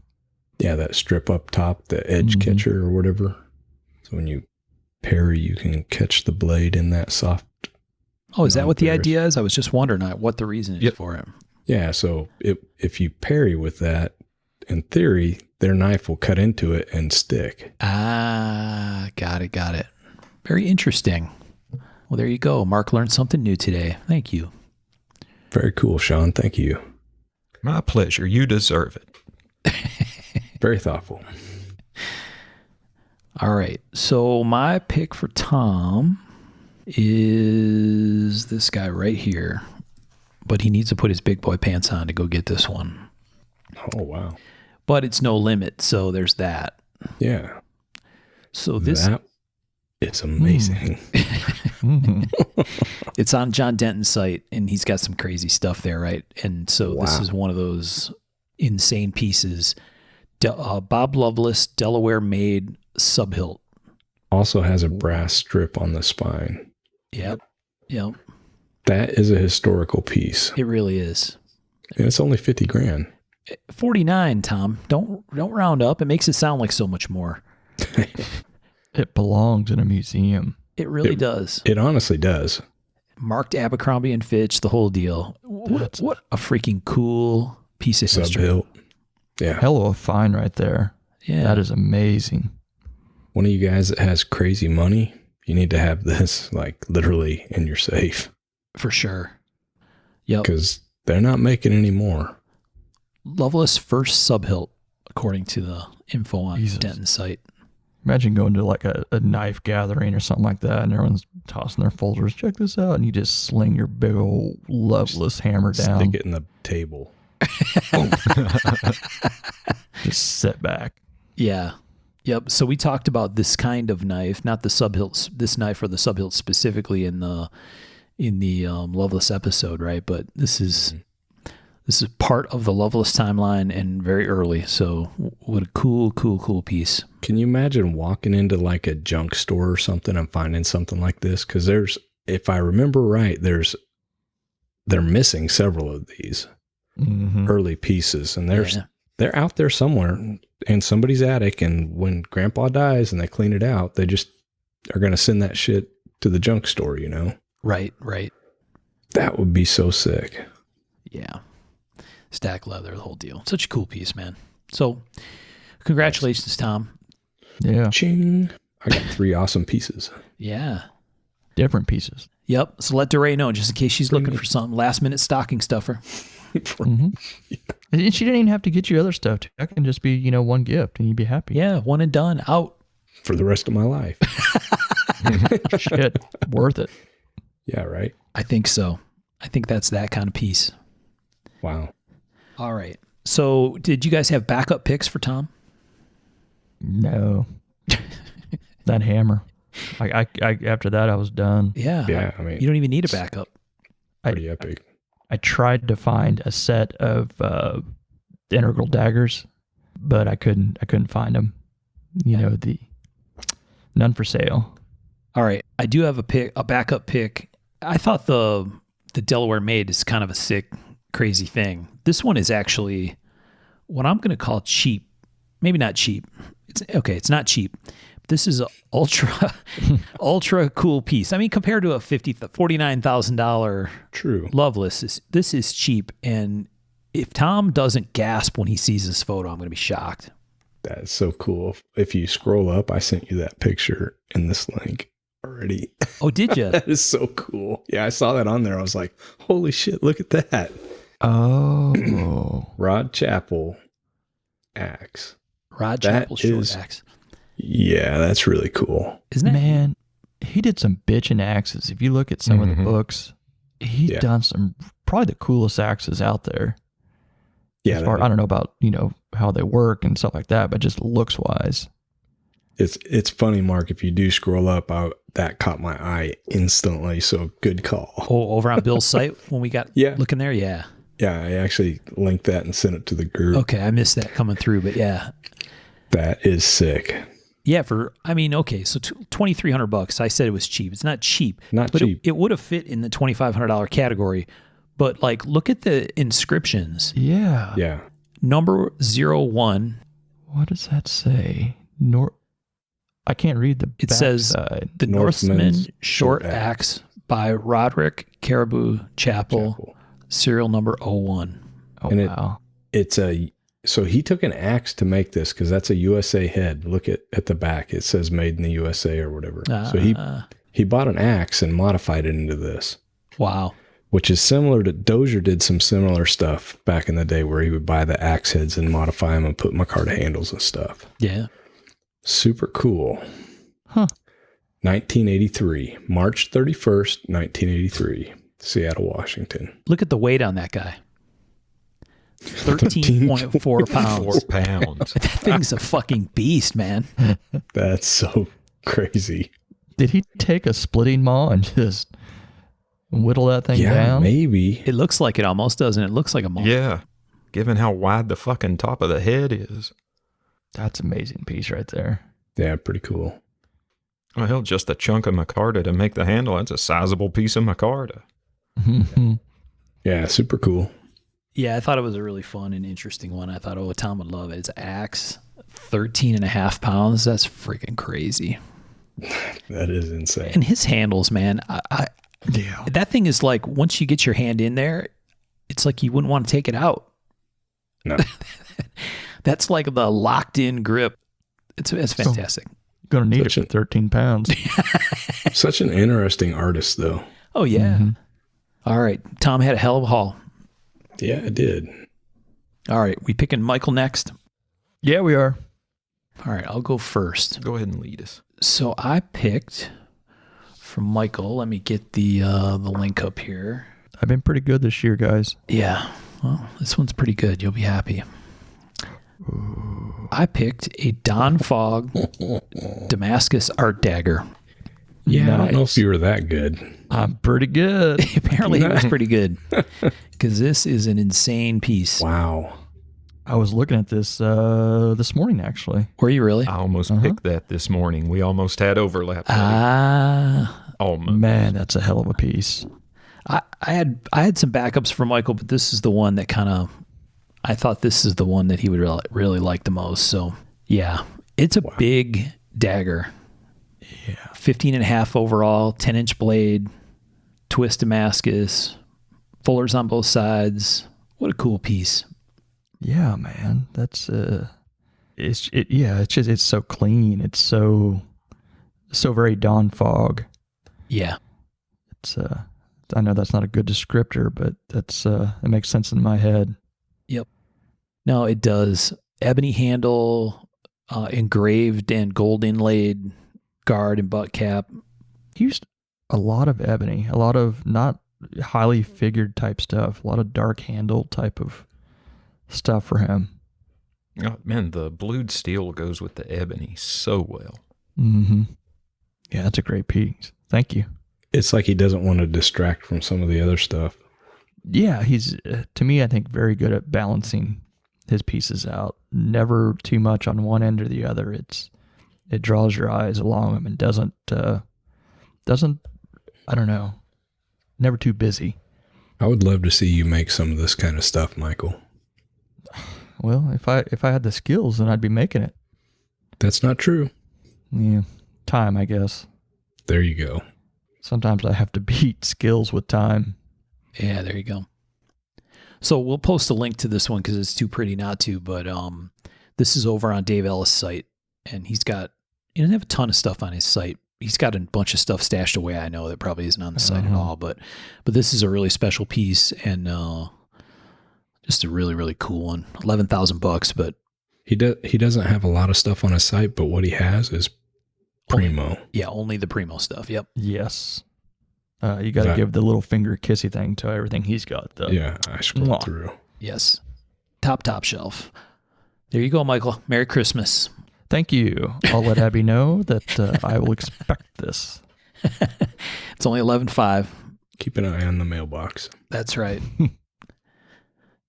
Yeah, that strip up top, the edge Mhm. catcher or whatever. So when you parry, you can catch the blade in that soft. Oh, is that what the There's- idea is? I was just wondering what the reason is Yep. for it. Yeah, so if you parry with that, in theory, their knife will cut into it and stick. Ah, got it. Very interesting. Well, there you go. Mark learned something new today. Thank you. Very cool, Sean. Thank you. My pleasure. You deserve it. Very thoughtful. All right. So my pick for Tom is this guy right here. But he needs to put his big boy pants on to go get this one. Oh, wow. But it's no limit, so there's that. Yeah. So this That is amazing. Mhm. it's on John Denton's site, and he's got some crazy stuff there, right? And so this Wow. is one of those insane pieces. Bob Loveless, Delaware made subhilt. Also has a brass strip on the spine. Yep. That is a historical piece. It really is. And it's only 50 grand. 49, Tom. Don't round up. It makes it sound like so much more. It belongs in a museum. It really does. It honestly does. Marked Abercrombie and Fitch, the whole deal. What a freaking cool piece of history. Subhilt. Yeah. Hell of a find right there. Yeah. That is amazing. One of you guys that has crazy money, you need to have this like literally in your safe For sure. Yep. because they're not making any more. Loveless first subhilt, according to the info on Jesus. Denton's site. Imagine going to like a knife gathering or something like that, and everyone's tossing their folders. Check this out, and you just sling your big old Loveless hammer down. Stick it in the table. Just sit back. Yeah. Yep. So we talked about this kind of knife, not the subhilt, this knife or the subhilt specifically in the Loveless episode, right? But this is part of the Loveless timeline and very early. So what a cool piece. Can you imagine walking into like a junk store or something and finding something like this? Because if I remember right, they're missing several of these. early pieces, and Yeah. they're out there somewhere in somebody's attic. And when Grandpa dies and they clean it out, they just are going to send that shit to the junk store. You know, Right. that would be so sick. Yeah. Stack leather, the whole deal. Such a cool piece, man. So, congratulations, Tom. Yeah. Ching! I got 3 awesome pieces. Yeah. Different pieces. Yep. So let DeRay know just in case she's looking for something. Last minute stocking stuffer. And she didn't even have to get you other stuff. Too. That can just be, one gift and you'd be happy. Yeah. One and done. Out. For the rest of my life. Shit. Worth it. Yeah, right. I think so. I think that's that kind of piece. Wow. All right. So did you guys have backup picks for Tom? No. That hammer. I after that I was done. Yeah. Yeah, I mean, You don't even need a backup. pretty epic. I tried to find a set of integral daggers, but I couldn't find them. None for sale. All right. I do have a backup pick. I thought the Delaware Maid is kind of a sick, crazy thing. This one is actually what I'm going to call cheap. Maybe not cheap. It's not cheap. This is an ultra cool piece. I mean, compared to a $49,000 True. Loveless, this is cheap. And if Tom doesn't gasp when he sees this photo, I'm going to be shocked. That is so cool. If you scroll up, I sent you that picture in this link already. Oh, did you? That is so cool. Yeah, I saw that on there. I was like, holy shit, look at that. Oh. Rod Chapel axe. Rod That Chapel short is- axe. Yeah, that's really cool. Isn't it? Man, he did some bitchin' axes. If you look at some of the Mhm. books, he's Yeah. done some probably the coolest axes out there. Yeah, As far, I don't know about, how they work and stuff like that, but just looks wise. it's funny, Mark. If you do scroll up, that caught my eye instantly. So good call. Oh, over on Bill's site when we got Yeah. looking there? Yeah. Yeah, I actually linked that and sent it to the group. Okay, I missed that coming through, but yeah. That is sick. Yeah, so $2,300. I said it was cheap. It's not cheap. Not but cheap. It would have fit in the $2,500 category. But look at the inscriptions. Yeah. Yeah. Number 01. What does that say? I can't read the It back says side. the Northman Northman's Short Short Axe by Roderick Caribou Chapel, serial number 01. Oh, and wow. So he took an axe to make this because that's a USA head. Look at the back. It says made in the USA or whatever. So he bought an axe and modified it into this, Wow. which is similar to Dozier did some similar stuff back in the day where he would buy the axe heads and modify them and put micarta handles and stuff. Yeah. Super cool. Huh. 1983, March 31st, 1983, Seattle, Washington. Look at the weight on that guy. 13.4 pounds. 4 pounds. That thing's a fucking beast, man. That's so crazy. Did he take a splitting maw and just whittle that thing Yeah, down? maybe. It looks like it almost, doesn't it? It looks like a mold. Yeah. Given how wide the fucking top of the head is. That's an amazing piece right there. Yeah, pretty cool. Well, hell, just a chunk of micarta to make the handle. That's a sizable piece of micarta. Yeah, super cool. Yeah, I thought it was a really fun and interesting one. I thought, Tom would love it. It's an axe, 13.5 pounds. That's freaking crazy. That is insane. And his handles, man, Yeah. that thing is like, once you get your hand in there, it's like you wouldn't want to take it out. No. That's like the locked in grip. It's fantastic. Gonna need Such it for 13 pounds. Such an interesting artist, though. Oh, yeah. Mhm. All right. Tom had a hell of a haul. Yeah, it did. All right. We picking Michael next. Yeah, we are. All right. I'll go first. Go ahead and lead us. So I picked from Michael. Let me get the link up here. I've been pretty good this year, guys. Yeah. Well, this one's pretty good. You'll be happy. I picked a Don Fogg Damascus art dagger. Yeah, I don't know Nice. if you were that good. I'm pretty good. Apparently it was pretty good because this is an insane piece. Wow. I was looking at this this morning, actually. Were you really? I almost picked that this morning. We almost had overlap. Ah, Almost. Man, that's a hell of a piece. I had some backups for Michael, but this is the one that I thought this is the one that he would really like the most. So yeah, it's a big dagger. Yeah. 15.5 overall, 10-inch blade, twist Damascus, fullers on both sides. What a cool piece. Yeah, man. That's it's so clean. It's so very Dawn Fog. Yeah. It's I know that's not a good descriptor, but that's it makes sense in my head. Yep. No, it does. Ebony handle, engraved and gold inlaid guard and butt cap. He used a lot of ebony, a lot of not highly figured type stuff, a lot of dark handle type of stuff for him. Oh, man, the blued steel goes with the ebony so well. Mm-hmm. Yeah, that's a great piece. Thank you. It's like he doesn't want to distract from some of the other stuff. Yeah, he's, to me, I think, very good at balancing his pieces out. Never too much on one end or the other. It draws your eyes along him and doesn't, I don't know, never too busy. I would love to see you make some of this kind of stuff, Michael. Well, if I had the skills, then I'd be making it. That's not true. Yeah, time, I guess. There you go. Sometimes I have to beat skills with time. Yeah, there you go. So we'll post a link to this one because it's too pretty not to, but this is over on Dave Ellis' site, and he doesn't have a ton of stuff on his site. He's got a bunch of stuff stashed away, I know, that probably isn't on the site at all, but this is a really special piece and just a really, really cool one. $11,000, but he doesn't have a lot of stuff on his site, but what he has is primo. Only the primo stuff. Yep. Yes. You got to give the little finger kissy thing to everything he's got, though. Yeah, I scrolled through. Yes. Top shelf. There you go, Michael. Merry Christmas. Thank you. I'll let Abby know that I will expect this. It's only 11.5. Keep an eye on the mailbox. That's right.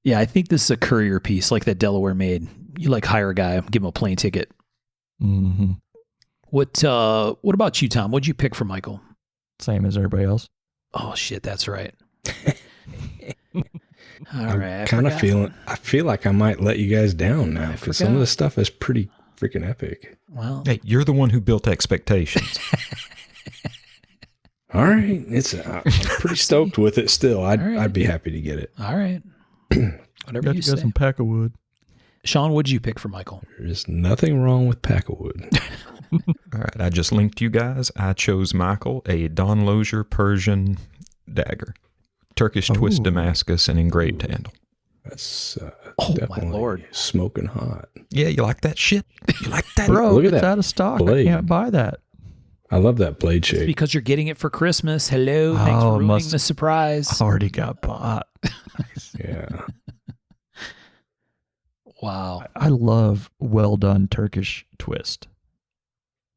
Yeah, I think this is a courier piece like that Delaware made. You hire a guy, give him a plane ticket. Mm-hmm. What about you, Tom? What'd you pick for Michael? Same as everybody else. Oh shit, that's right. All right. I feel like I might let you guys down now because some of the stuff is pretty freaking epic. Well, hey, you're the one who built expectations. All right, I'm pretty stoked with it. Still, I'd be happy to get it. All right. Whatever you say. Got some pack of wood. Sean, what'd you pick for Michael? There's nothing wrong with pack of wood. All right, I just linked you guys. I chose Michael a Don Lozier Persian dagger, Turkish twist Damascus, and engraved handle. That's my Lord, smoking hot. Yeah, you like that shit? You like that? Bro, Look at it's that out of stock. blade. I can't buy that. I love that blade shape. It's because you're getting it for Christmas. Hello, thanks for ruining the surprise. Already got bought. Yeah. Wow. I love well done Turkish twist.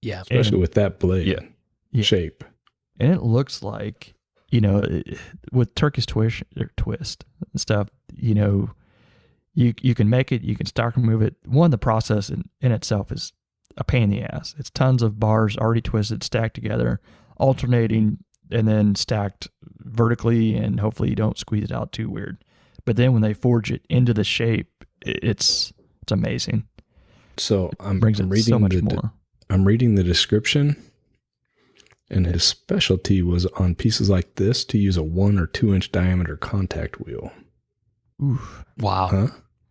Yeah. Especially with that blade shape. And it looks like, with Turkish twist and stuff, you can make it, you can start and move it. The process in itself is a pain in the ass. It's tons of bars already twisted, stacked together, alternating, and then stacked vertically, and hopefully you don't squeeze it out too weird. But then when they forge it into the shape, it's amazing. So I'm reading so much more. I'm reading the description, and his specialty was on pieces like this to use a 1 or 2 inch diameter contact wheel. Oof. Wow. Huh?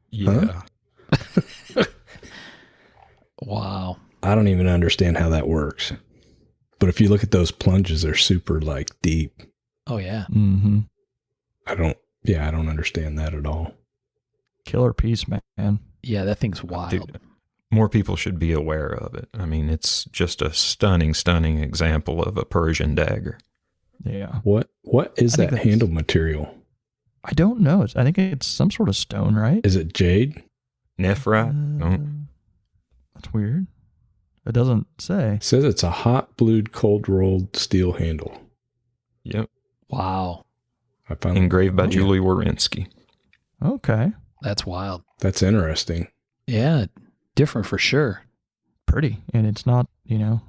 Yeah. Huh? Wow. I don't even understand how that works. But if you look at those plunges, they're super deep. Oh yeah. Mm-hmm. I don't understand that at all. Killer piece, man. Yeah, that thing's wild. Dude, more people should be aware of it. I mean, it's just a stunning example of a Persian dagger. Yeah. What is that handle material? I don't know. I think it's some sort of stone, right? Is it jade? Nephrite? That's weird. It doesn't say. It says it's a hot blued, cold rolled steel handle. Yep. Wow. I found Engraved by Julie Warinsky. Okay. That's wild. That's interesting. Yeah. Different for sure. Pretty. And it's not, yeah.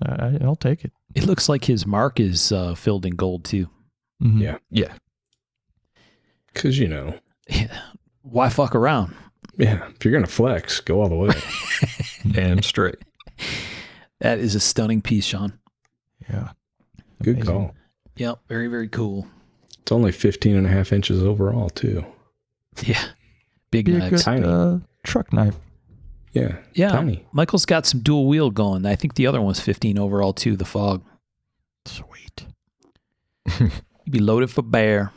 I'll take it. It looks like his mark is filled in gold too. Mhm. Yeah. Yeah. Because, you know, Why fuck around? yeah, if you're going to flex, go all the way. Damn straight. That is a stunning piece, Sean. Yeah. Good Amazing. call. Yep, very, very cool. It's only 15 and a half inches overall, too. Yeah, big Be a knives. good Tiny. truck knife. Yeah. Yeah, Tiny. Michael's got some dual wheel going. I think the other one's 15 overall too, the Fog. Sweet. You'd be loaded for bear.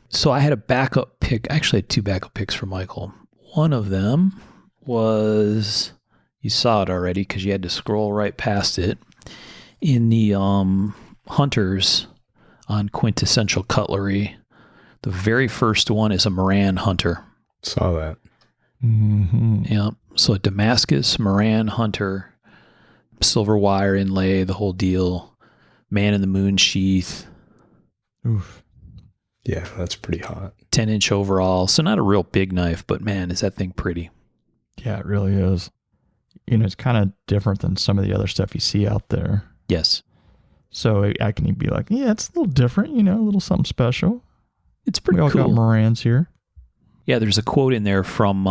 So I had a backup pick. I actually had two backup picks for Michael. One of them was, you saw it already because you had to scroll right past it, in the Hunters on Quintessential Cutlery. The very first one is a Moran Hunter. Saw that. Mm-hmm. Yeah. So a Damascus Moran Hunter, silver wire inlay, the whole deal, man in the moon sheath, Oof. Yeah, that's pretty hot. 10-inch overall. So not a real big knife, but man, is that thing pretty. Yeah, it really is. You know, it's kind of different than some of the other stuff you see out there. Yes. So I can be like, yeah, it's a little different, you know, a little something special. It's pretty We all got cool. Morans here. Yeah, there's a quote in there from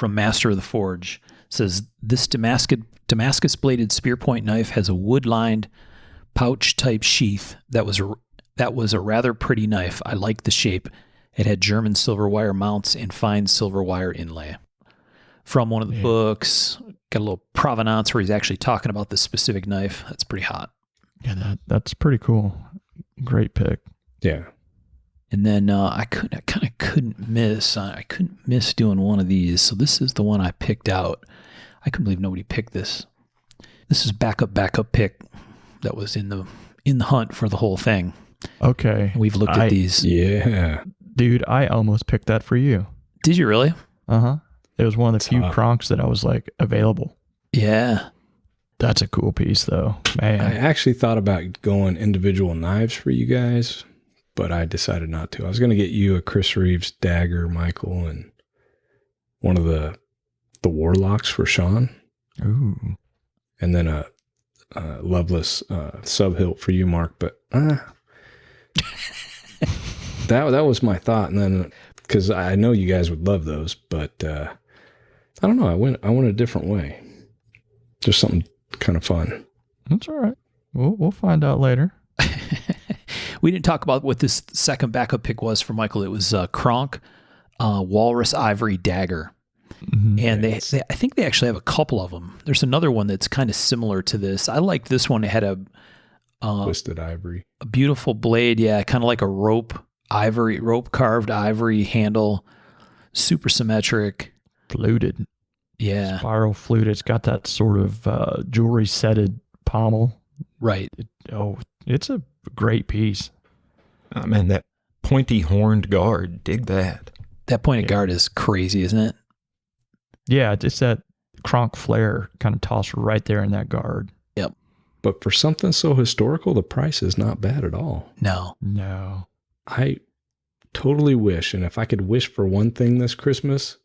Master of the Forge. It says, this Damascus bladed spear point knife has a wood-lined pouch type sheath that was a rather pretty knife. I liked the shape. It had German silver wire mounts and fine silver wire inlay. From one of the books, got a little provenance where he's actually talking about this specific knife. That's pretty hot. Yeah, that's pretty cool. Great pick. Yeah. And then I kind of couldn't miss. I couldn't miss doing one of these. So this is the one I picked out. I couldn't believe nobody picked this. This is backup pick that was in the hunt for the whole thing. Okay. We've looked at these. Yeah. Dude, I almost picked that for you. Did you really? Uh-huh. It was one of the few Top. Kronks that I was like, available. Yeah. That's a cool piece, though. Man. I actually thought about going individual knives for you guys, but I decided not to. I was going to get you a Chris Reeves dagger, Michael, and one of the Warlocks for Sean, Ooh. and then a Loveless sub hilt for you, Mark. But that was my thought, and then because I know you guys would love those, but I don't know. I went a different way. Just something kind of fun. That's all right. We'll find out later. We didn't talk about what this second backup pick was for Michael. It was Kronk Walrus Ivory Dagger. Mhm. And they I think they actually have a couple of them. There's another one that's kind of similar to this. I like this one. It had a Twisted ivory. beautiful blade. Yeah, kind of like a rope carved ivory handle, super symmetric. Fluted. Yeah, Spiral fluted. It's got that sort of jewelry setted pommel. right. It's a great piece. Oh, man, that pointy horned guard. Dig that. That pointed guard is crazy, isn't it? Yeah, it's that Kronk flare kind of tossed right there in that guard. But for something so historical, the price is not bad at all. No. No. I totally wish, and if I could wish for one thing this Christmas,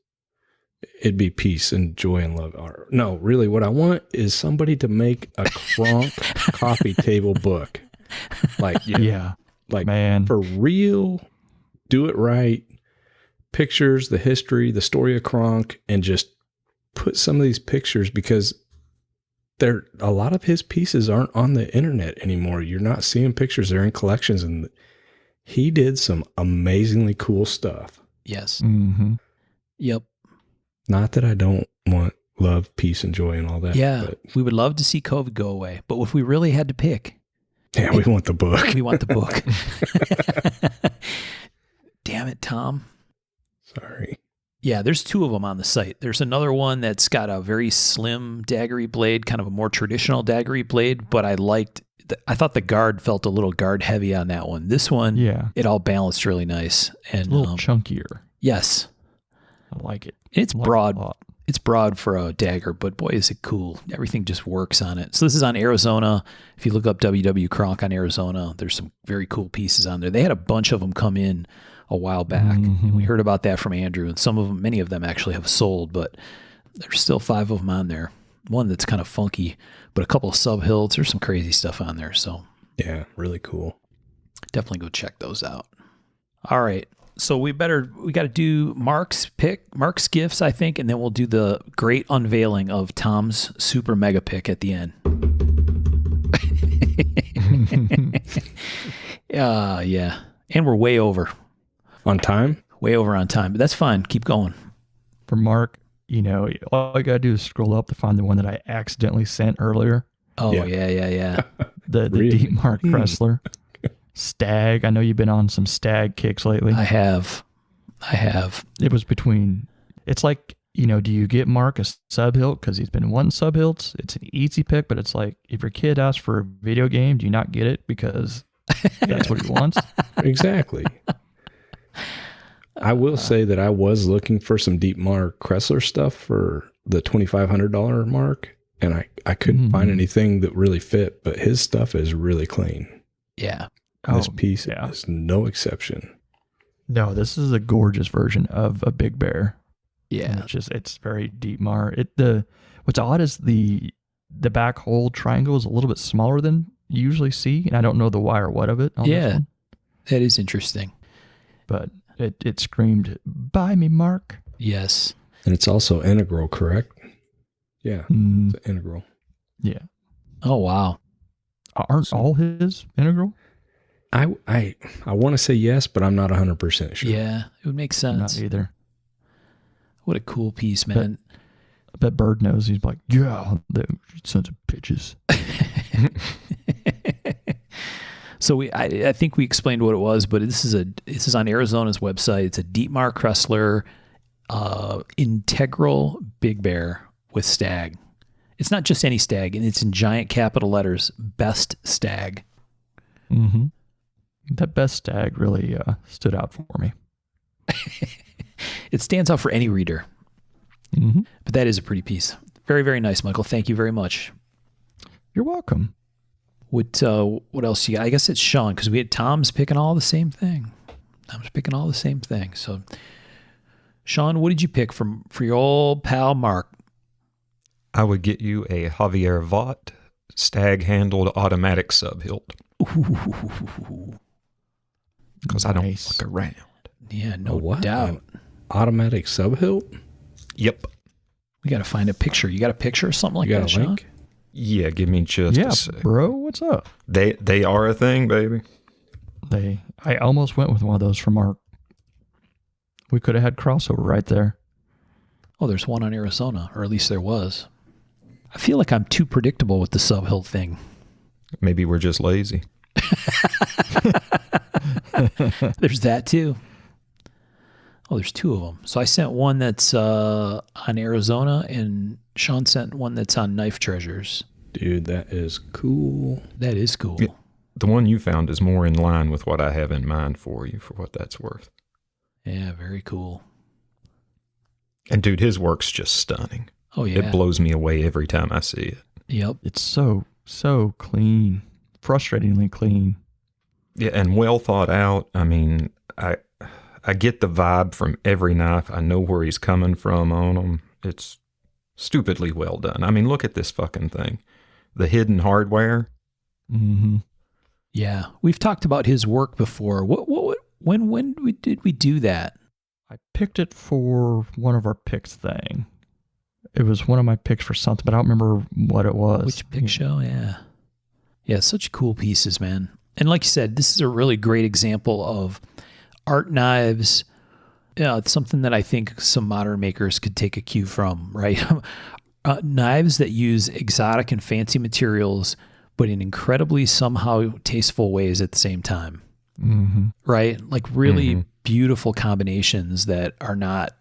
it'd be peace and joy and love. Or, no, really, what I want is somebody to make a Kronk coffee table book. Like, Yeah. like Man. for real, do it right. Pictures, the history, the story of Kronk, and just put some of these pictures, because a lot of his pieces aren't on the internet anymore. You're not seeing pictures. They're in collections, and he did some amazingly cool stuff. Yes. Mm-hmm. Yep. Not that I don't want love, peace, and joy and all that. Yeah. But We would love to see COVID go away, but if we really had to pick, yeah, we want the book. we want the book. Damn it, Tom. Sorry. Yeah, there's two of them on the site. There's another one that's got a very slim daggery blade, kind of a more traditional daggery blade, but I thought the guard felt a little guard heavy on that one. This one, Yeah. it all balanced really nice. And A little chunkier. yes, I like it. it's I like it broad. a lot. It's broad for a dagger, but boy, is it cool. Everything just works on it. So this is on Arizona. If you look up WW Kronk on Arizona, there's some very cool pieces on there. They had a bunch of them come in a while back. Mhm. And we heard about that from Andrew, and many of them actually have sold, but there's still 5 of them on there. One that's kind of funky, but a couple of sub hilts. There's some crazy stuff on there. So Yeah, really cool. Definitely go check those out. All right. So we got to do Mark's gifts, I think, and then we'll do the great unveiling of Tom's super mega pick at the end. Yeah. And we're way over. On time? Way over on time, but that's fine. Keep going. For Mark, all I got to do is scroll up to find the one that I accidentally sent earlier. Oh, yeah. The Really? Deep Mark Kressler. Stag. I know you've been on some Stag kicks lately. I have. It was between, it's like, do you get Mark a sub hilt because he's been wanting sub hilts? It's an easy pick, but it's like, if your kid asks for a video game, do you not get it because that's what he wants? Exactly. I will say that I was looking for some Deep Mark Kressler stuff for the $2,500 mark, and I couldn't find anything that really fit, but his stuff is really clean. Yeah. This piece is no exception. No, this is a gorgeous version of a Big Bear. Yeah. It's very Deep Mar. What's odd is the back hole triangle is a little bit smaller than you usually see, and I don't know the why or what of it on this one. That is interesting. But it screamed, "Buy me, Mark." Yes. And it's also integral, correct? Yeah, it's integral. Yeah. Oh, wow. Aren't all his integral? I want to say yes, but I'm not 100% sure. Yeah, it would make sense. Not either. What a cool piece, man. I bet Bird knows. He's like, yeah, the sons of bitches. So I think we explained what it was, but this is on Arizona's website. It's a Dietmar Kressler integral Big Bear with stag. It's not just any stag, and it's in giant capital letters, best stag. Mm-hmm. That best stag really stood out for me. It stands out for any reader. Mm-hmm. But that is a pretty piece. Very, very nice, Michael. Thank you very much. You're welcome. What else you got? I guess it's Sean, because we had Tom's picking all the same thing. So, Sean, what did you pick for your old pal Mark? I would get you a Javier Vaught stag-handled automatic sub-hilt. Because I don't fuck around. Yeah, no doubt. An automatic sub-hilt? Yep. We got to find a picture. You got a picture or something like You got that, a Sean? link? Yeah, give me just a sec. Bro, what's up? They are a thing, baby. I almost went with one of those from Mark. We could have had crossover right there. Oh, there's one on Arizona, or at least there was. I feel like I'm too predictable with the sub-hilt thing. Maybe we're just lazy. There's that too. Oh, there's two of them. So I sent one that's on Arizona, and Sean sent one that's on Knife Treasures. Dude, that is cool. That is cool. Yeah. The one you found is more in line with what I have in mind for you, for what that's worth. Yeah, very cool. And dude, his work's just stunning. Oh, yeah. It blows me away every time I see it. Yep. It's so clean. Frustratingly clean. Yeah, and well thought out. I mean, I get the vibe from every knife. I know where he's coming from on them. It's stupidly well done. I mean, look at this fucking thing. The hidden hardware. Mm-hmm. Yeah. We've talked about his work before. When did we do that? I picked it for one of our picks thing. It was one of my picks for something, but I don't remember what it was. Which pick show? Yeah. Yeah, such cool pieces, man. And like you said, this is a really great example of art knives. Yeah, it's something that I think some modern makers could take a cue from, right? Knives that use exotic and fancy materials, but in incredibly somehow tasteful ways at the same time. Mm-hmm. Right? Like really beautiful combinations that are not,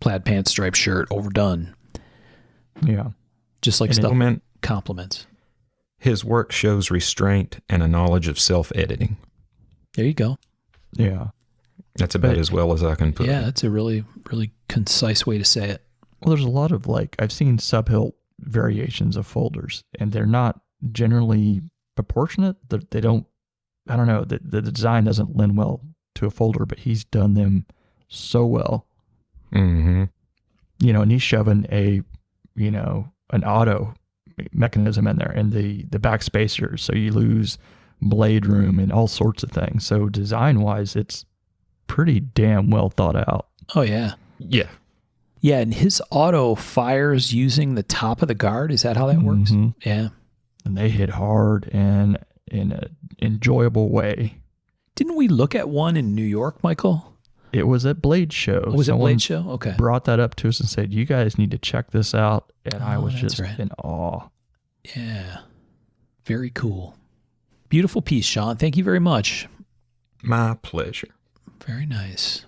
plaid pants, striped shirt, overdone. Yeah. Just like And stuff man, compliments. his work shows restraint and a knowledge of self-editing. There you go. Yeah. That's about as well as I can put Yeah, it. that's a really, really concise way to say it. Well, there's a lot of I've seen sub-hilt variations of folders, and they're not generally proportionate. They don't, I don't know, the design doesn't lend well to a folder, but he's done them so well. Mm-hmm. And he's shoving an auto mechanism in there and the back spacers, so you lose blade room and all sorts of things. So design-wise, it's pretty damn well thought out. Oh, yeah. Yeah. Yeah, and his auto fires using the top of the guard. Is that how that works? Yeah. And they hit hard and in an enjoyable way. Didn't we look at one in New York, Michael? It was at Blade Show. Oh, was it Someone Blade Show? Okay. brought that up to us and said, you guys need to check this out. And I was that's just right. in awe. Yeah. Very cool. Beautiful piece, Sean. Thank you very much. My pleasure. Very nice.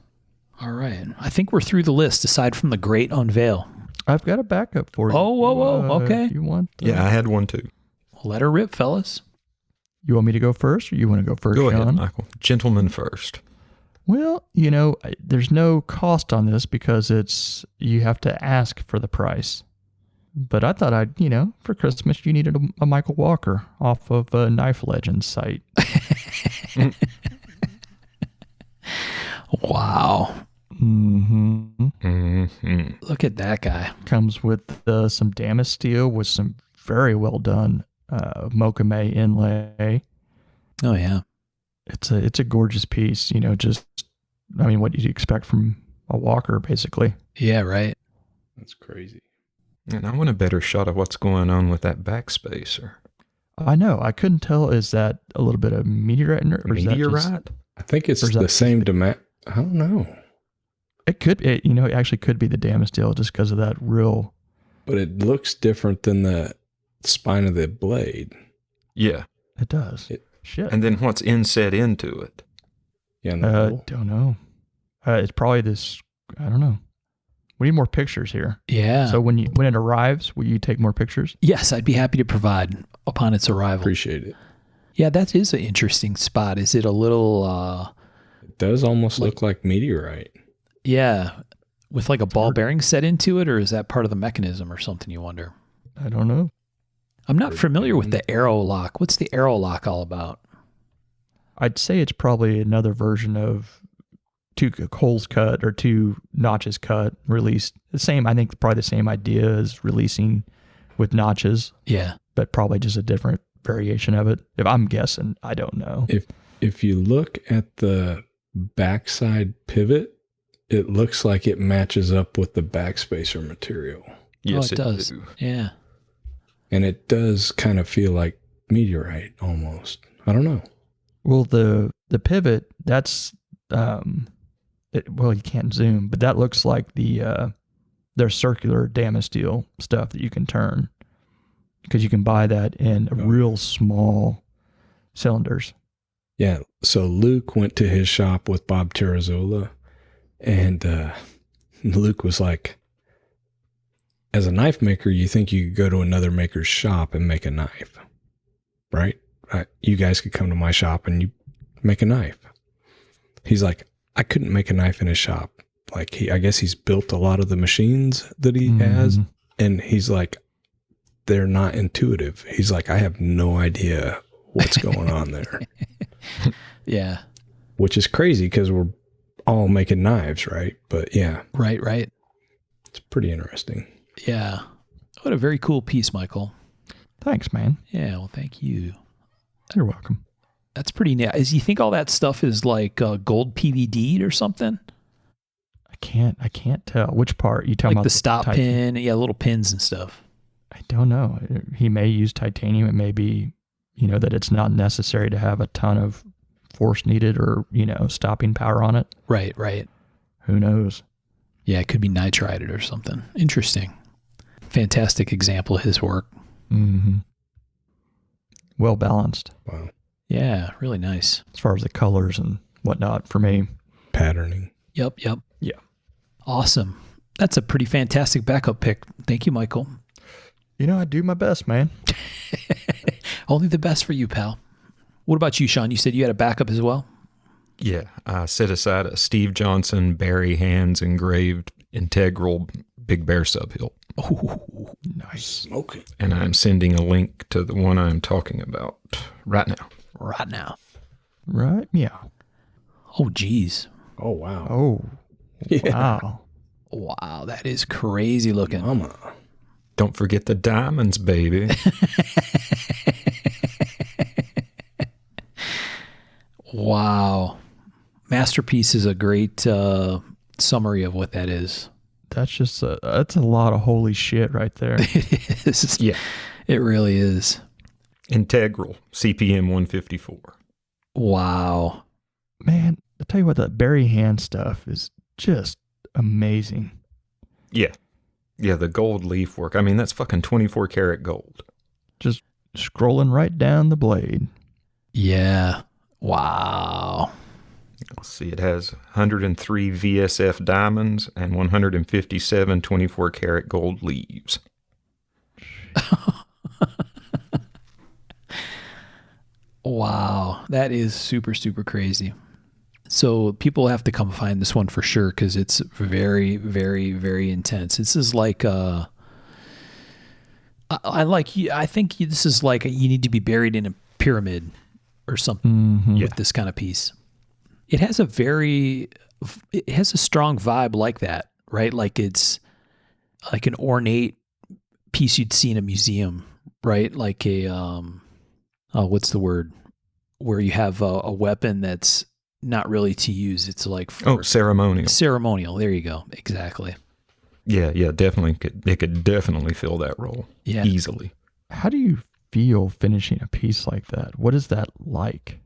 All right. I think we're through the list aside from the great unveil. I've got a backup for you. Oh, whoa. Okay. You want? Yeah, I had one too. Let her rip, fellas. You want me to go first, or you want to go first, Go Sean? ahead, Michael. Gentleman first. Well, there's no cost on this because you have to ask for the price. But I thought for Christmas you needed a Michael Walker off of a Knife Legends site. Wow. Look at that guy. Comes with some Damas steel with some very well done Mokume inlay. Oh, yeah. It's a gorgeous piece. What you'd expect from a Walker, basically. Yeah, right. That's crazy. And I want a better shot of what's going on with that backspacer. I know. I couldn't tell. Is that a little bit of meteorite? Or is that just- Meteorite? I think it's the same demand. I don't know. It could. It actually could be the Damas steel just because of that real. But it looks different than the spine of the blade. Yeah. It does. Shit. And then what's inset into it? Yeah, in the middle. Don't know. It's probably this. I don't know. We need more pictures here. Yeah. So when it arrives, will you take more pictures? Yes, I'd be happy to provide upon its arrival. Appreciate it. Yeah, that is an interesting spot. Is it a little... It does almost look like meteorite. Yeah, with like a ball bearing set into it, or is that part of the mechanism or something, you wonder? I don't know. I'm not familiar with the Aero Lock. What's the Aero Lock all about? I'd say it's probably another version of two holes cut or two notches cut, released. I think probably the same idea as releasing with notches. Yeah. But probably just a different variation of it. If I'm guessing, I don't know. If you look at the backside pivot, it looks like it matches up with the backspacer material. Yes, it does. do. Yeah. And it does kind of feel like meteorite almost. I don't know. Well, the pivot, that's you can't zoom, but that looks like their circular Damas steel stuff that you can turn, because you can buy that in real small cylinders. Yeah. So Luke went to his shop with Bob Terrazola, and Luke was like, as a knife maker, you think you could go to another maker's shop and make a knife, right? You guys could come to my shop and you make a knife. He's like, I couldn't make a knife in his shop. Like, I guess he's built a lot of the machines that he has. And he's like, they're not intuitive. He's like, I have no idea what's going on there. Yeah. Which is crazy because we're all making knives, right? But yeah. Right. It's pretty interesting. Yeah. What a very cool piece, Michael. Thanks, man. Yeah, well, thank you. You're welcome. That's pretty neat. Is you think all that stuff is like gold PVD'd or something? I can't tell. Which part? You talking like about the stop pin? Yeah, little pins and stuff. I don't know. He may use titanium. It may be, that it's not necessary to have a ton of force needed or, stopping power on it. Right. Who knows? Yeah, it could be nitrided or something. Interesting. Fantastic example of his work. Mm-hmm. Well balanced. Wow. Yeah, really nice. As far as the colors and whatnot for me. Patterning. Yep. Yeah. Awesome. That's a pretty fantastic backup pick. Thank you, Michael. I do my best, man. Only the best for you, pal. What about you, Sean? You said you had a backup as well? Yeah, I set aside a Steve Johnson Barry Hands engraved integral Big Bear Subhill. Oh, Nice. Smoking. And I'm sending a link to the one I'm talking about right now. right now. Right? Yeah. Oh, geez. Oh, wow. Oh. Yeah. Wow. Wow, that is crazy looking. Mama. Don't forget the diamonds, baby. Wow. Masterpiece is a great summary of what that is. That's a lot of holy shit right there. It is. Yeah. It really is. Integral, CPM 154. Wow. Man, I tell you what, that Barry Hand stuff is just amazing. Yeah. Yeah, the gold leaf work. I mean, that's fucking 24 karat gold. Just scrolling right down the blade. Yeah. Wow. Let's see, it has 103 VSF diamonds and 157 24 karat gold leaves. Wow. That is super, super crazy. So people have to come find this one for sure because it's very, very, very intense. This is like I think this is like you need to be buried in a pyramid or something with this kind of piece. It has a strong vibe like that, right? Like it's like an ornate piece you'd see in a museum, right? Like a what's the word? Where you have a weapon that's not really to use. It's like ceremonial. Ceremonial. There you go. Exactly. Yeah, definitely. It could definitely fill that role easily. How do you feel finishing a piece like that? What is that like?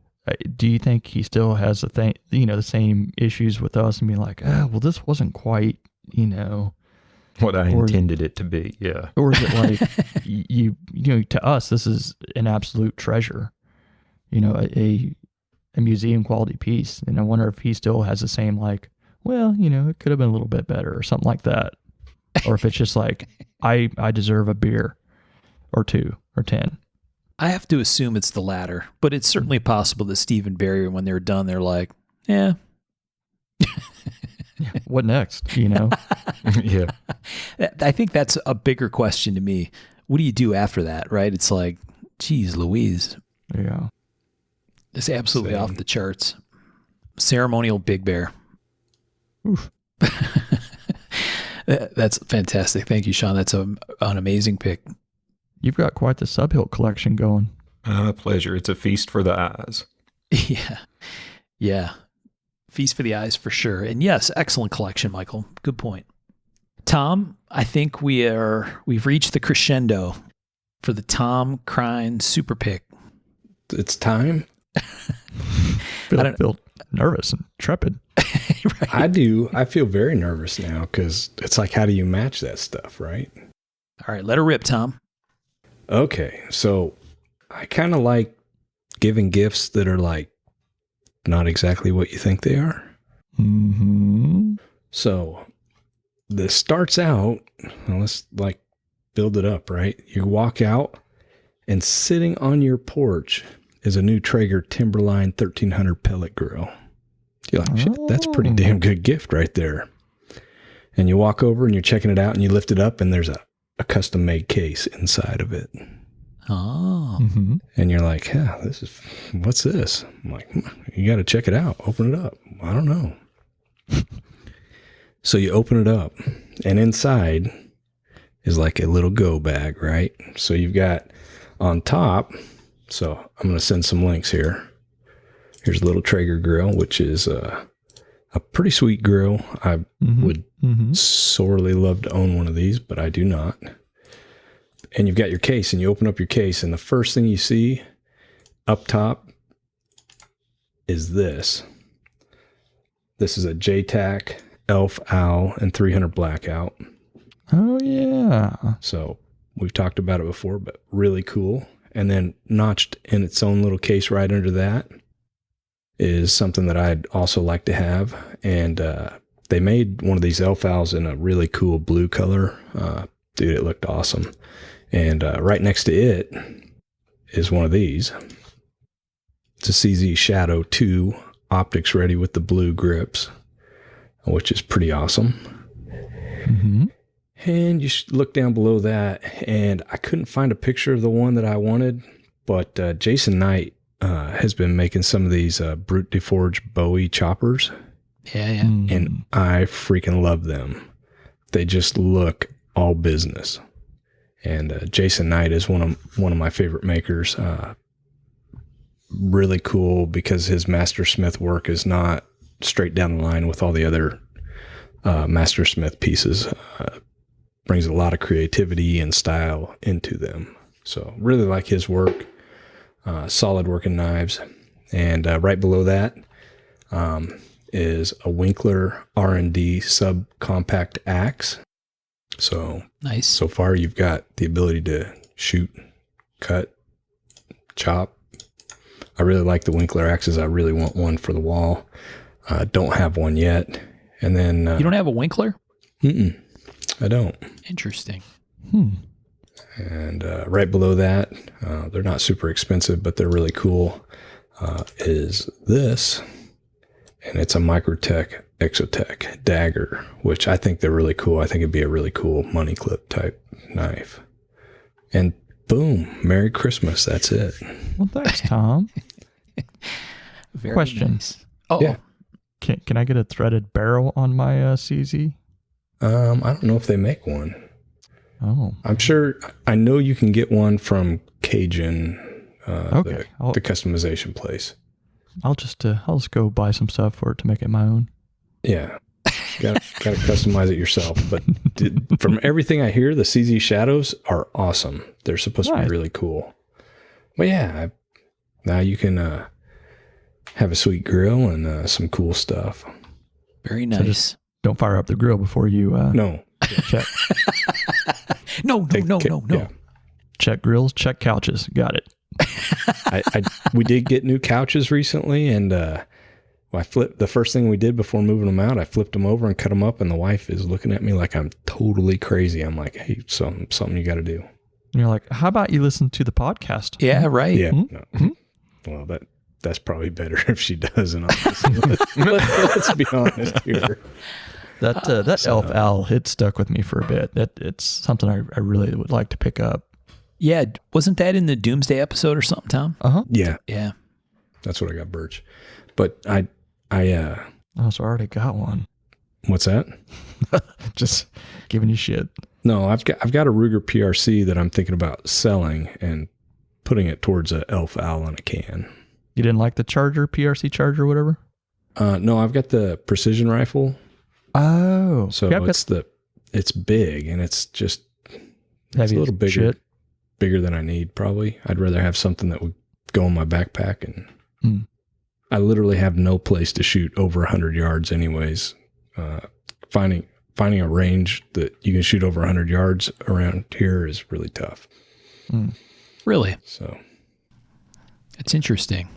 Do you think he still has the same issues with us and being like, well, this wasn't quite, what I intended it to be? Yeah. Or is it like you to us, this is an absolute treasure, a museum quality piece. And I wonder if he still has the same like, well, it could have been a little bit better or something like that. Or if it's just like, I deserve a beer or 2 or 10. I have to assume it's the latter, but it's certainly possible that Steve and Barry, when they're done, they're like, yeah. What next? Yeah. I think that's a bigger question to me. What do you do after that, right? It's like, geez, Louise. Yeah. It's absolutely off the charts. Ceremonial Big Bear. Oof. That's fantastic. Thank you, Sean. That's an amazing pick. You've got quite the Subhill collection going. Pleasure. It's a feast for the eyes. Yeah. Feast for the eyes for sure. And yes, excellent collection, Michael. Good point. Tom, I think we've reached the crescendo for the Tom Crine super pick. It's time. I feel nervous and trepid. Right. I do. I feel very nervous now because it's like, how do you match that stuff, right? All right, let her rip, Tom. Okay, so I kind of like giving gifts that are like not exactly what you think they are. Mm-hmm. So this starts out, let's like build it up, right? You walk out and sitting on your porch is a new Traeger Timberline 1300 pellet grill. You're like, shit, that's a pretty damn good gift right there. And you walk over and you're checking it out and you lift it up and there's a custom made case inside of it. Oh. Mm-hmm. And you're like, yeah, what's this? I'm like, you got to check it out. Open it up. I don't know. So you open it up and inside is like a little go bag, right? So you've got on top, so I'm going to send some links here. Here's a little Traeger grill, which is a pretty sweet grill. I would sorely love to own one of these, but I do not. And you've got your case, and you open up your case, and the first thing you see up top is this. This is a JTAC Elf Owl and 300 Blackout. Oh, yeah. So we've talked about it before, but really cool. And then notched in its own little case right under that is something that I'd also like to have. And they made one of these Elf Owls in a really cool blue color. Dude, it looked awesome. And right next to it is one of these. It's a CZ Shadow 2 optics ready with the blue grips, which is pretty awesome. Mm-hmm. And you look down below that, and I couldn't find a picture of the one that I wanted, but Jason Knight has been making some of these Brute de Forge Bowie choppers. Yeah. And I freaking love them. They just look all business. And Jason Knight is one of my favorite makers. really cool because his Mastersmith work is not straight down the line with all the other Mastersmith pieces. Brings a lot of creativity and style into them. So really like his work. Solid working knives. And right below that is a Winkler R&D subcompact axe. So Nice. so far you've got the ability to shoot, cut, chop. I really like the Winkler axes. I really want one for the wall. Don't have one yet. And then You don't have a Winkler? I don't. Interesting. And right below that, they're not super expensive, but they're really cool, is this. And it's a Microtech Exotech dagger, which I think they're really cool. I think it'd be a really cool money clip type knife. And boom, Merry Christmas. That's it. Well, thanks, Tom. Very Question. nice. Oh, Yeah. Can I get a threaded barrel on my CZ? I don't know if they make one. Oh, I'm sure. I know you can get one from Cajun, Okay. the customization place. I'll just go buy some stuff for it to make it my own. Yeah. Got to customize it yourself. But from everything I hear, the CZ Shadows are awesome. They're supposed to Nice. be really cool. But yeah, now you can have a sweet grill and some cool stuff. very So nice. just don't fire up the grill before you No. check No. Yeah. check grills, check couches. Got it. We did get new couches recently, and I flipped the first thing we did before moving them out. I flipped them over and cut them up, and the wife is looking at me like I'm totally crazy. I'm like, hey, something you got to do. And you're like, how about you listen to the podcast? Yeah, right. Yeah. Mm-hmm. No. Well, that's probably better if she doesn't. Let's be honest here. That Elf Owl, it stuck with me for a bit. It's something I really would like to pick up. Yeah, wasn't that in the Doomsday episode or something, Tom? Yeah, Yeah. that's what I got, Birch. But I Oh, so I already got one. what's that? Just giving you shit. No, I've got a Ruger PRC that I'm thinking about selling and putting it towards a Elf Owl on a can. You didn't like the charger, PRC charger, whatever? No, I've got the precision rifle. Oh. So it's big and it's just Heavy a little bigger, shit. bigger than I need probably. I'd rather have something that would go in my backpack, and I literally have no place to shoot over 100 yards anyways. Finding a range that you can shoot over 100 yards around here is really tough. Really? So It's interesting.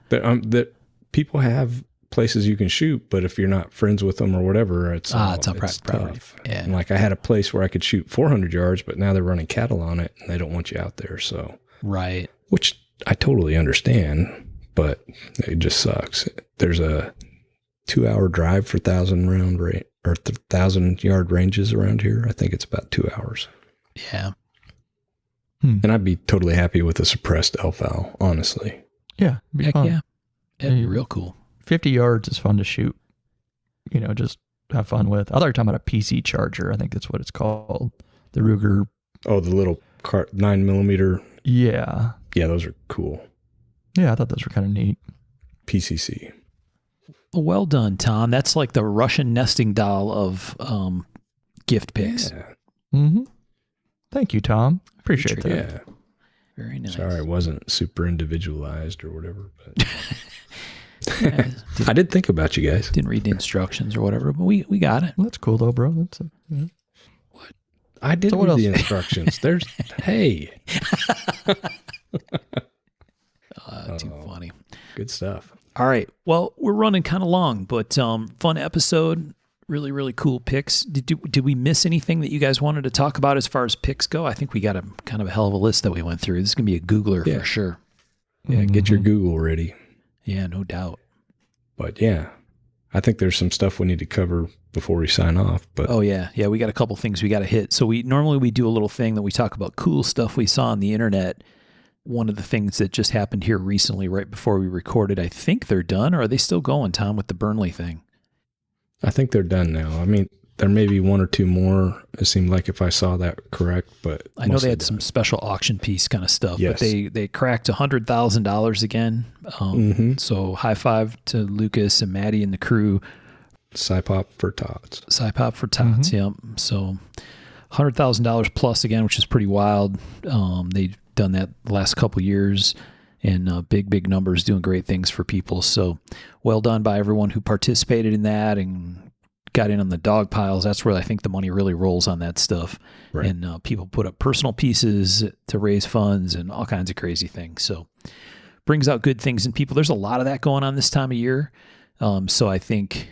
that people have places you can shoot, but if you're not friends with them or whatever, it's a private property. tough. Yeah. And like I had a place where I could shoot 400 yards, but now they're running cattle on it and they don't want you out there. So, Right. which I totally understand, but it just sucks. There's a 2-hour drive for 1,000 yard ranges around here. I think it's about 2 hours. Yeah. And I'd be totally happy with a suppressed elf owl, honestly. Yeah. It'd be Heck fun. yeah. That'd be Yeah. real cool. 50 yards is fun to shoot. Just have fun with. I thought you were talking about a PC charger. I think that's what it's called. The Ruger. Oh, the little 9mm. Yeah. Yeah, those are cool. Yeah, I thought those were kind of neat. PCC. Well done, Tom. That's like the Russian nesting doll of gift picks. Yeah. Mm-hmm. Thank you, Tom. Appreciate that. Yeah. Very nice. Sorry, it wasn't super individualized or whatever, but Yeah, I did think about you guys. didn't read the instructions or whatever, but we got it. Well, that's cool, though, bro. That's I did So what read the else? instructions. There's, hey, Too funny. good stuff. All right. Well, we're running kind of long, but fun episode. Really, really cool picks. Did we miss anything that you guys wanted to talk about as far as picks go? I think we got a kind of a hell of a list that we went through. This is gonna be a Googler Yeah. for sure. Yeah, get your Google ready. Yeah, no doubt. But yeah, I think there's some stuff we need to cover before we sign off. But Oh yeah, we got a couple things we got to hit. So we normally do a little thing that we talk about cool stuff we saw on the internet. One of the things that just happened here recently, right before we recorded, I think they're done, or are they still going, Tom, with the Burnley thing? I think they're done now. I mean, there may be one or two more. It seemed like, if I saw that correct, but I know they had some special auction piece kind of stuff, yes. But they cracked $100,000 again. So high five to Lucas and Maddie and the crew. Sci-Pop for Tots. Sci-Pop for Tots, yep. So $100,000 plus again, which is pretty wild. They've done that the last couple of years, and big numbers, doing great things for people. So well done by everyone who participated in that and got in on the dog piles. That's where I think the money really rolls on that stuff. Right. And people put up personal pieces to raise funds and all kinds of crazy things. So brings out good things in people. There's a lot of that going on this time of year. So I think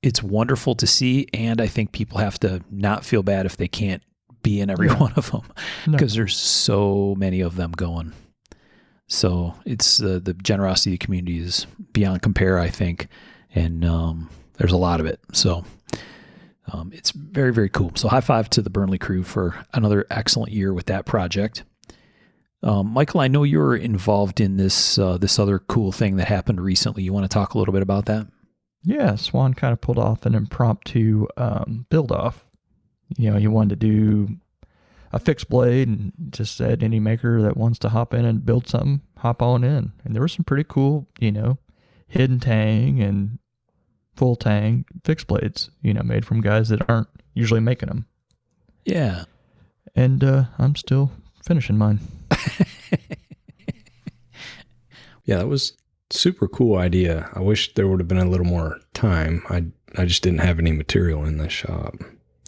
it's wonderful to see. And I think people have to not feel bad if they can't be in every one of them, because there's so many of them going. So it's the generosity of the community is beyond compare, I think. And there's a lot of it. So it's very, very cool. So high five to the Burnley crew for another excellent year with that project. Michael, I know you were involved in this other cool thing that happened recently. You want to talk a little bit about that? Yeah, Swan kind of pulled off an impromptu build off. You know, he wanted to do a fixed blade and just said any maker that wants to hop in and build something, hop on in. And there were some pretty cool, hidden tang and full tang fixed blades, made from guys that aren't usually making them. Yeah. And I'm still finishing mine. Yeah, that was super cool idea. I wish there would have been a little more time. I just didn't have any material in the shop.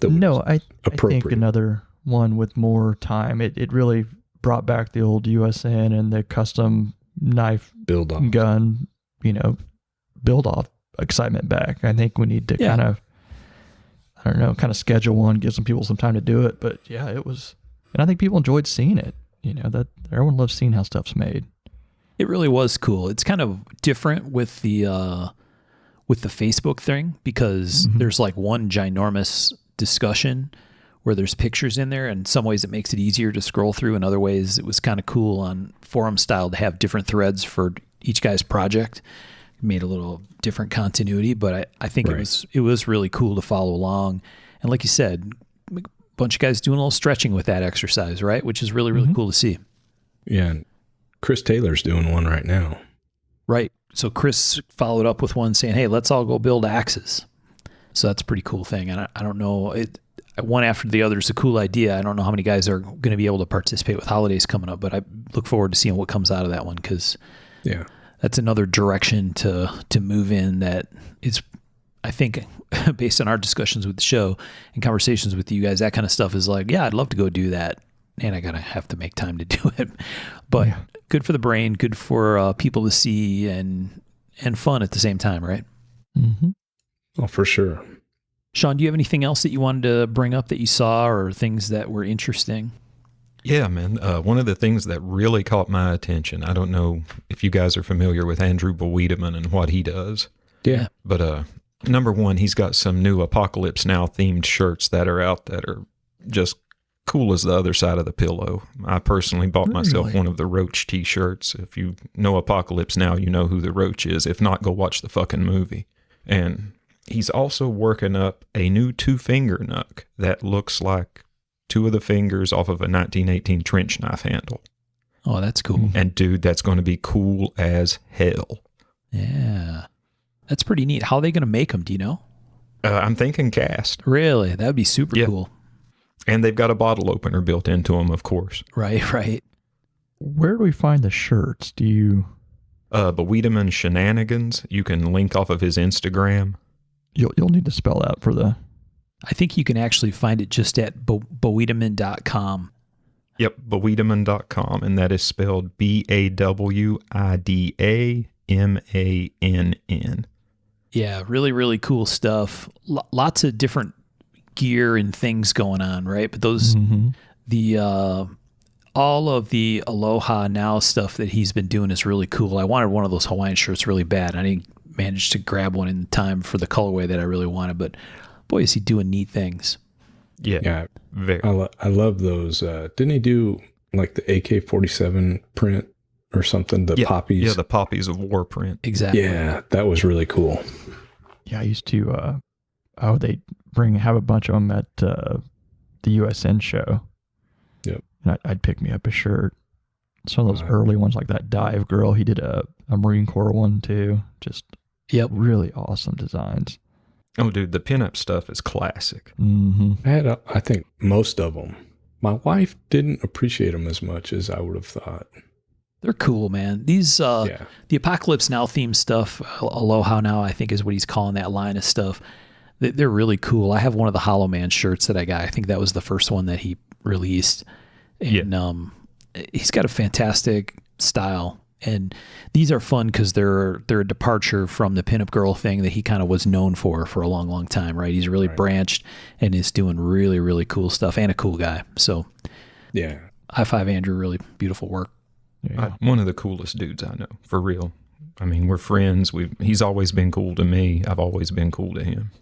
No, I think another one with more time. It really brought back the old USN and the custom knife build off gun, build off excitement back. I think we need to kind of schedule one, give some people some time to do it. But yeah, it was, and I think people enjoyed seeing it. That everyone loves seeing how stuff's made. It really was cool. It's kind of different with the Facebook thing, because there's like one ginormous discussion where there's pictures in there. In some ways it makes it easier to scroll through. In other ways it was kind of cool on forum style to have different threads for each guy's project. It made a little different continuity, but I think it was really cool to follow along. And like you said, a bunch of guys doing a little stretching with that exercise, right? Which is really, really cool to see. Yeah. And Chris Taylor's doing one right now. Right. So Chris followed up with one saying, hey, let's all go build axes. So that's a pretty cool thing. And I don't know, one after the other is a cool idea. I don't know how many guys are going to be able to participate with holidays coming up, but I look forward to seeing what comes out of that one, because that's another direction to move in that is, I think, based on our discussions with the show and conversations with you guys, that kind of stuff is like, yeah, I'd love to go do that. And I have to make time to do it. But good for the brain, good for people to see, and fun at the same time, right? Mm-hmm. Oh, for sure. Sean, do you have anything else that you wanted to bring up that you saw, or things that were interesting? Yeah, man. One of the things that really caught my attention, I don't know if you guys are familiar with Andrew Wiedemann and what he does. Yeah. But number one, he's got some new Apocalypse Now themed shirts that are out that are just cool as the other side of the pillow. I personally bought myself one of the Roach t-shirts. If you know Apocalypse Now, you know who the Roach is. If not, go watch the fucking movie. And he's also working up a new 2-finger knuck that looks like two of the fingers off of a 1918 trench knife handle. Oh, that's cool. And dude, that's going to be cool as hell. Yeah. That's pretty neat. How are they going to make them? Do you know? I'm thinking cast. Really? That would be super cool. And they've got a bottle opener built into them, of course. Right. Where do we find the shirts? Do you... But Wiedemann Shenanigans, you can link off of his Instagram. You'll need to spell out for the... I think you can actually find it just at Bowiedemann.com. Yep, Bowiedemann.com, and that is spelled Bawidamann. Yeah, really, really cool stuff. Lots of different gear and things going on, right? But those, all of the Aloha Now stuff that he's been doing is really cool. I wanted one of those Hawaiian shirts really bad. I didn't manage to grab one in time for the colorway that I really wanted, but boy, is he doing neat things. Yeah. Very. I love those. Didn't he do like the AK-47 print or something? The poppies? Yeah, the Poppies of War print. Exactly. Yeah, that was really cool. Yeah, I used to Oh, they have a bunch of them at the USN show. Yep. And I'd pick me up a shirt. Some of those early ones, like that Dive Girl. He did a Marine Corps one too. Just really awesome designs. Oh, dude, the pinup stuff is classic. Mm-hmm. I had, I think, most of them. My wife didn't appreciate them as much as I would have thought. They're cool, man. These the Apocalypse Now theme stuff, Aloha Now, I think is what he's calling that line of stuff. They're really cool. I have one of the Hollow Man shirts that I got. I think that was the first one that he released. And he's got a fantastic style. And these are fun because they're a departure from the pinup girl thing that he kind of was known for a long, long time, right? He's really branched and is doing really, really cool stuff and a cool guy. So, yeah. High five, Andrew. Really beautiful work. Yeah. One of the coolest dudes I know, for real. I mean, we're friends. He's always been cool to me. I've always been cool to him.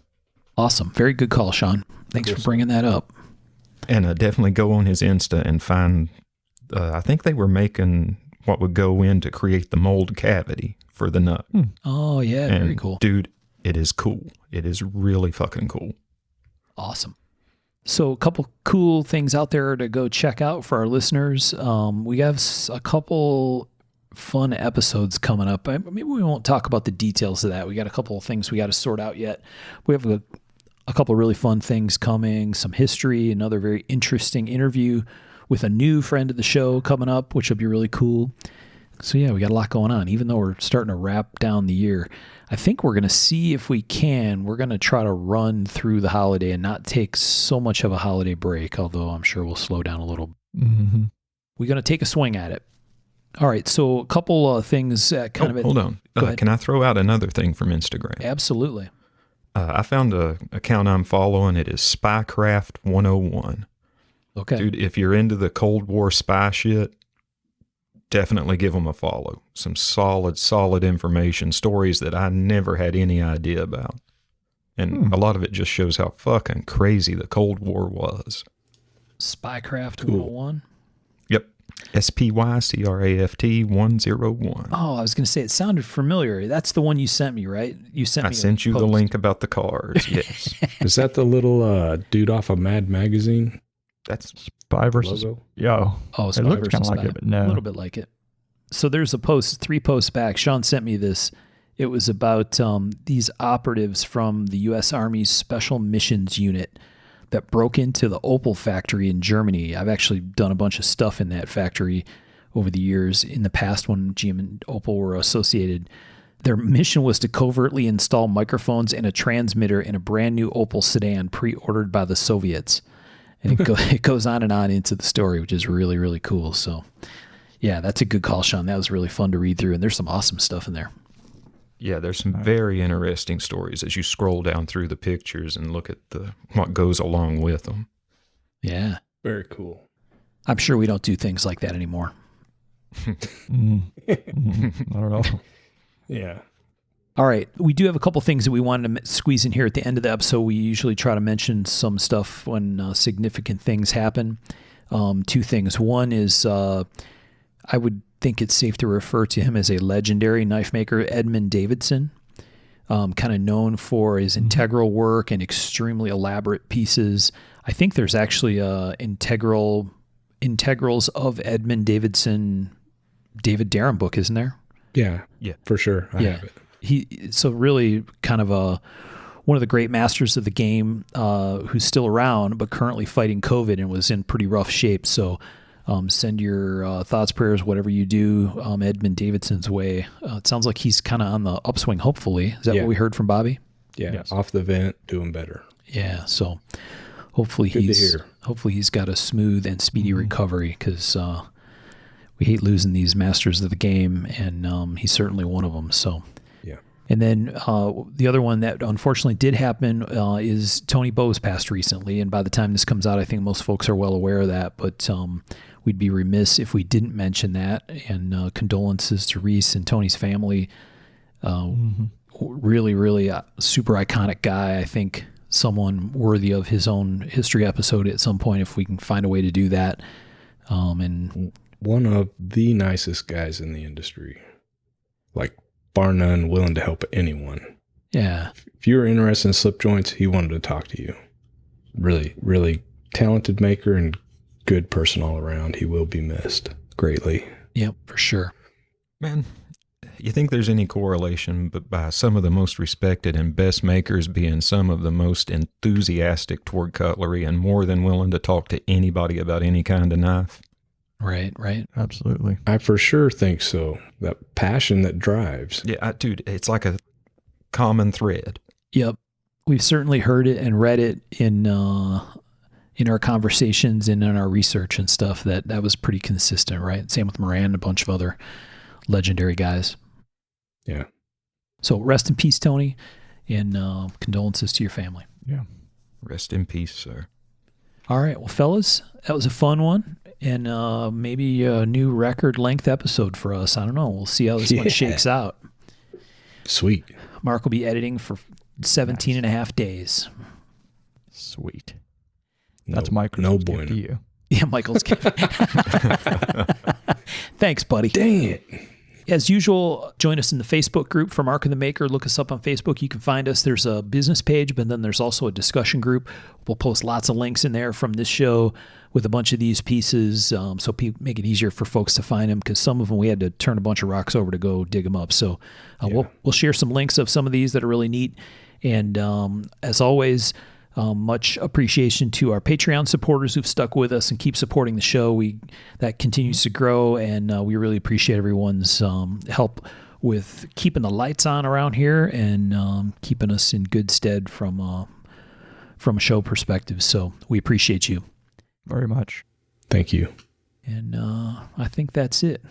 Awesome. Very good call, Sean. Thanks for bringing that up. And definitely go on his Insta and find, I think they were making what would go in to create the mold cavity for the nut. Oh, yeah. And very cool. Dude, it is cool. It is really fucking cool. Awesome. So a couple cool things out there to go check out for our listeners. We have a couple fun episodes coming up. Maybe we won't talk about the details of that. We got a couple of things we got to sort out yet. We have a couple of really fun things coming, some history, another very interesting interview with a new friend of the show coming up, which will be really cool. So yeah, we got a lot going on, even though we're starting to wrap down the year. I think we're going to see if we can. We're going to try to run through the holiday and not take so much of a holiday break, although I'm sure we'll slow down a little. Mm-hmm. We're going to take a swing at it. All right, so a couple of things Hold on. Can I throw out another thing from Instagram? Absolutely. I found an account I'm following. It is Spycraft 101. Okay. Dude, if you're into the Cold War spy shit, definitely give them a follow. Some solid information, stories that I never had any idea about. And a lot of it just shows how fucking crazy the Cold War was. Spycraft 101? Yep. SPYCRAFT 101. Oh, I was going to say, it sounded familiar. That's the one you sent me, right? I sent you the link about the cards, yes. Is that the little dude off of Mad Magazine? That's Spy versus logo? Oh, it Spy looks versus kind of like Spy. it, but no. A little bit like it. So there's a post, 3 posts back. Sean sent me this. It was about these operatives from the U.S. Army's Special Missions Unit that broke into the Opel factory in Germany. I've actually done a bunch of stuff in that factory over the years in the past when GM and Opel were associated. Their mission was to covertly install microphones and a transmitter in a brand new Opel sedan pre-ordered by the Soviets. And it goes on and on into the story, which is really, really cool. So, yeah, that's a good call, Sean. That was really fun to read through, and there's some awesome stuff in there. Yeah, there's some very interesting stories as you scroll down through the pictures and look at what goes along with them. Yeah. Very cool. I'm sure we don't do things like that anymore. I don't know. Yeah. All right. We do have a couple things that we wanted to squeeze in here at the end of the episode. We usually try to mention some stuff when significant things happen. 2 things. One is I would think it's safe to refer to him as a legendary knife maker, Edmund Davidson, kind of known for his integral work and extremely elaborate pieces. I think there's actually integrals of Edmund Davidson, David Darren book, isn't there? Yeah. Yeah. For sure. I have it. So really kind of one of the great masters of the game who's still around, but currently fighting COVID and was in pretty rough shape. So send your thoughts, prayers, whatever you do, Edmund Davidson's way. It sounds like he's kind of on the upswing, hopefully. Is that what we heard from Bobby? Yeah. Yes. Off the vent, doing better. Yeah. So hopefully he's got a smooth and speedy recovery, because we hate losing these masters of the game, and he's certainly one of them. So. And then the other one that unfortunately did happen is Tony Bowes passed recently. And by the time this comes out, I think most folks are well aware of that. But we'd be remiss if we didn't mention that. And condolences to Reese and Tony's family. Really, really super iconic guy. I think someone worthy of his own history episode at some point if we can find a way to do that. And one of the nicest guys in the industry. Like, bar none, willing to help anyone. Yeah. If you were interested in slip joints, he wanted to talk to you. Really, really talented maker and good person all around. He will be missed greatly. Yep, for sure. Man, you think there's any correlation but by some of the most respected and best makers being some of the most enthusiastic toward cutlery and more than willing to talk to anybody about any kind of knife? Right. Absolutely. I for sure think so. That passion that drives. Yeah, dude, it's like a common thread. Yep. We've certainly heard it and read it in our conversations and in our research and stuff. That was pretty consistent, right? Same with Moran and a bunch of other legendary guys. Yeah. So rest in peace, Tony, and condolences to your family. Yeah. Rest in peace, sir. All right. Well, fellas, that was a fun one. And maybe a new record length episode for us. I don't know. We'll see how this one shakes out. Sweet. Mark will be editing for 17 and a half days. Sweet. No, That's my Christmas no gift bueno. to you. Yeah, Michael's kidding. Thanks, buddy. Dang it. As usual, join us in the Facebook group for Mark of the Maker. Look us up on Facebook. You can find us. There's a business page, but then there's also a discussion group. We'll post lots of links in there from this show with a bunch of these pieces, so make it easier for folks to find them, because some of them we had to turn a bunch of rocks over to go dig them up. So we'll share some links of some of these that are really neat. And as always, much appreciation to our Patreon supporters who've stuck with us and keep supporting the show. That continues to grow, and we really appreciate everyone's help with keeping the lights on around here and keeping us in good stead from a show perspective. So we appreciate you Very much. Thank you. And I think that's it.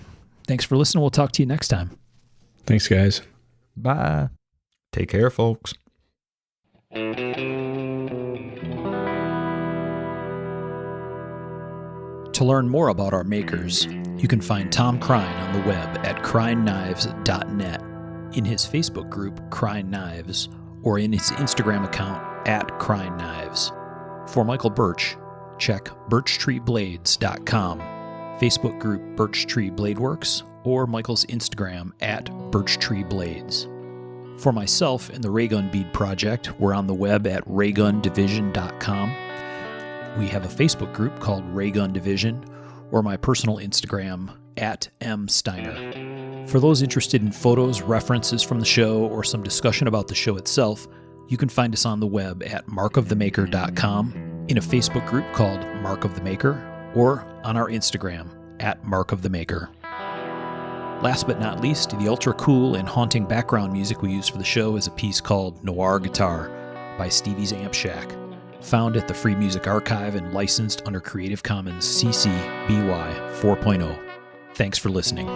Thanks for listening. We'll talk to you next time. Thanks, guys. Bye. Take care, folks. To learn more about our makers, you can find Tom Crine on the web at crineknives.net, in his Facebook group, Crine Knives, or in his Instagram account, @Crine Knives. For Michael Birch, check birchtreeblades.com, Facebook group Birch Tree Blade Works, or Michael's Instagram @BirchTreeBlades. For myself and the Raygun Bead Project, we're on the web at raygundivision.com. We have a Facebook group called Raygun Division, or my personal Instagram @msteiner. For those interested in photos, references from the show, or some discussion about the show itself, you can find us on the web at markofthemaker.com, in a Facebook group called Mark of the Maker, or on our Instagram @markofthemaker. Last but not least, the ultra cool and haunting background music we use for the show is a piece called Noir Guitar by Stevie's Amp Shack, found at the Free Music Archive and licensed under Creative Commons CC BY 4.0. Thanks for listening.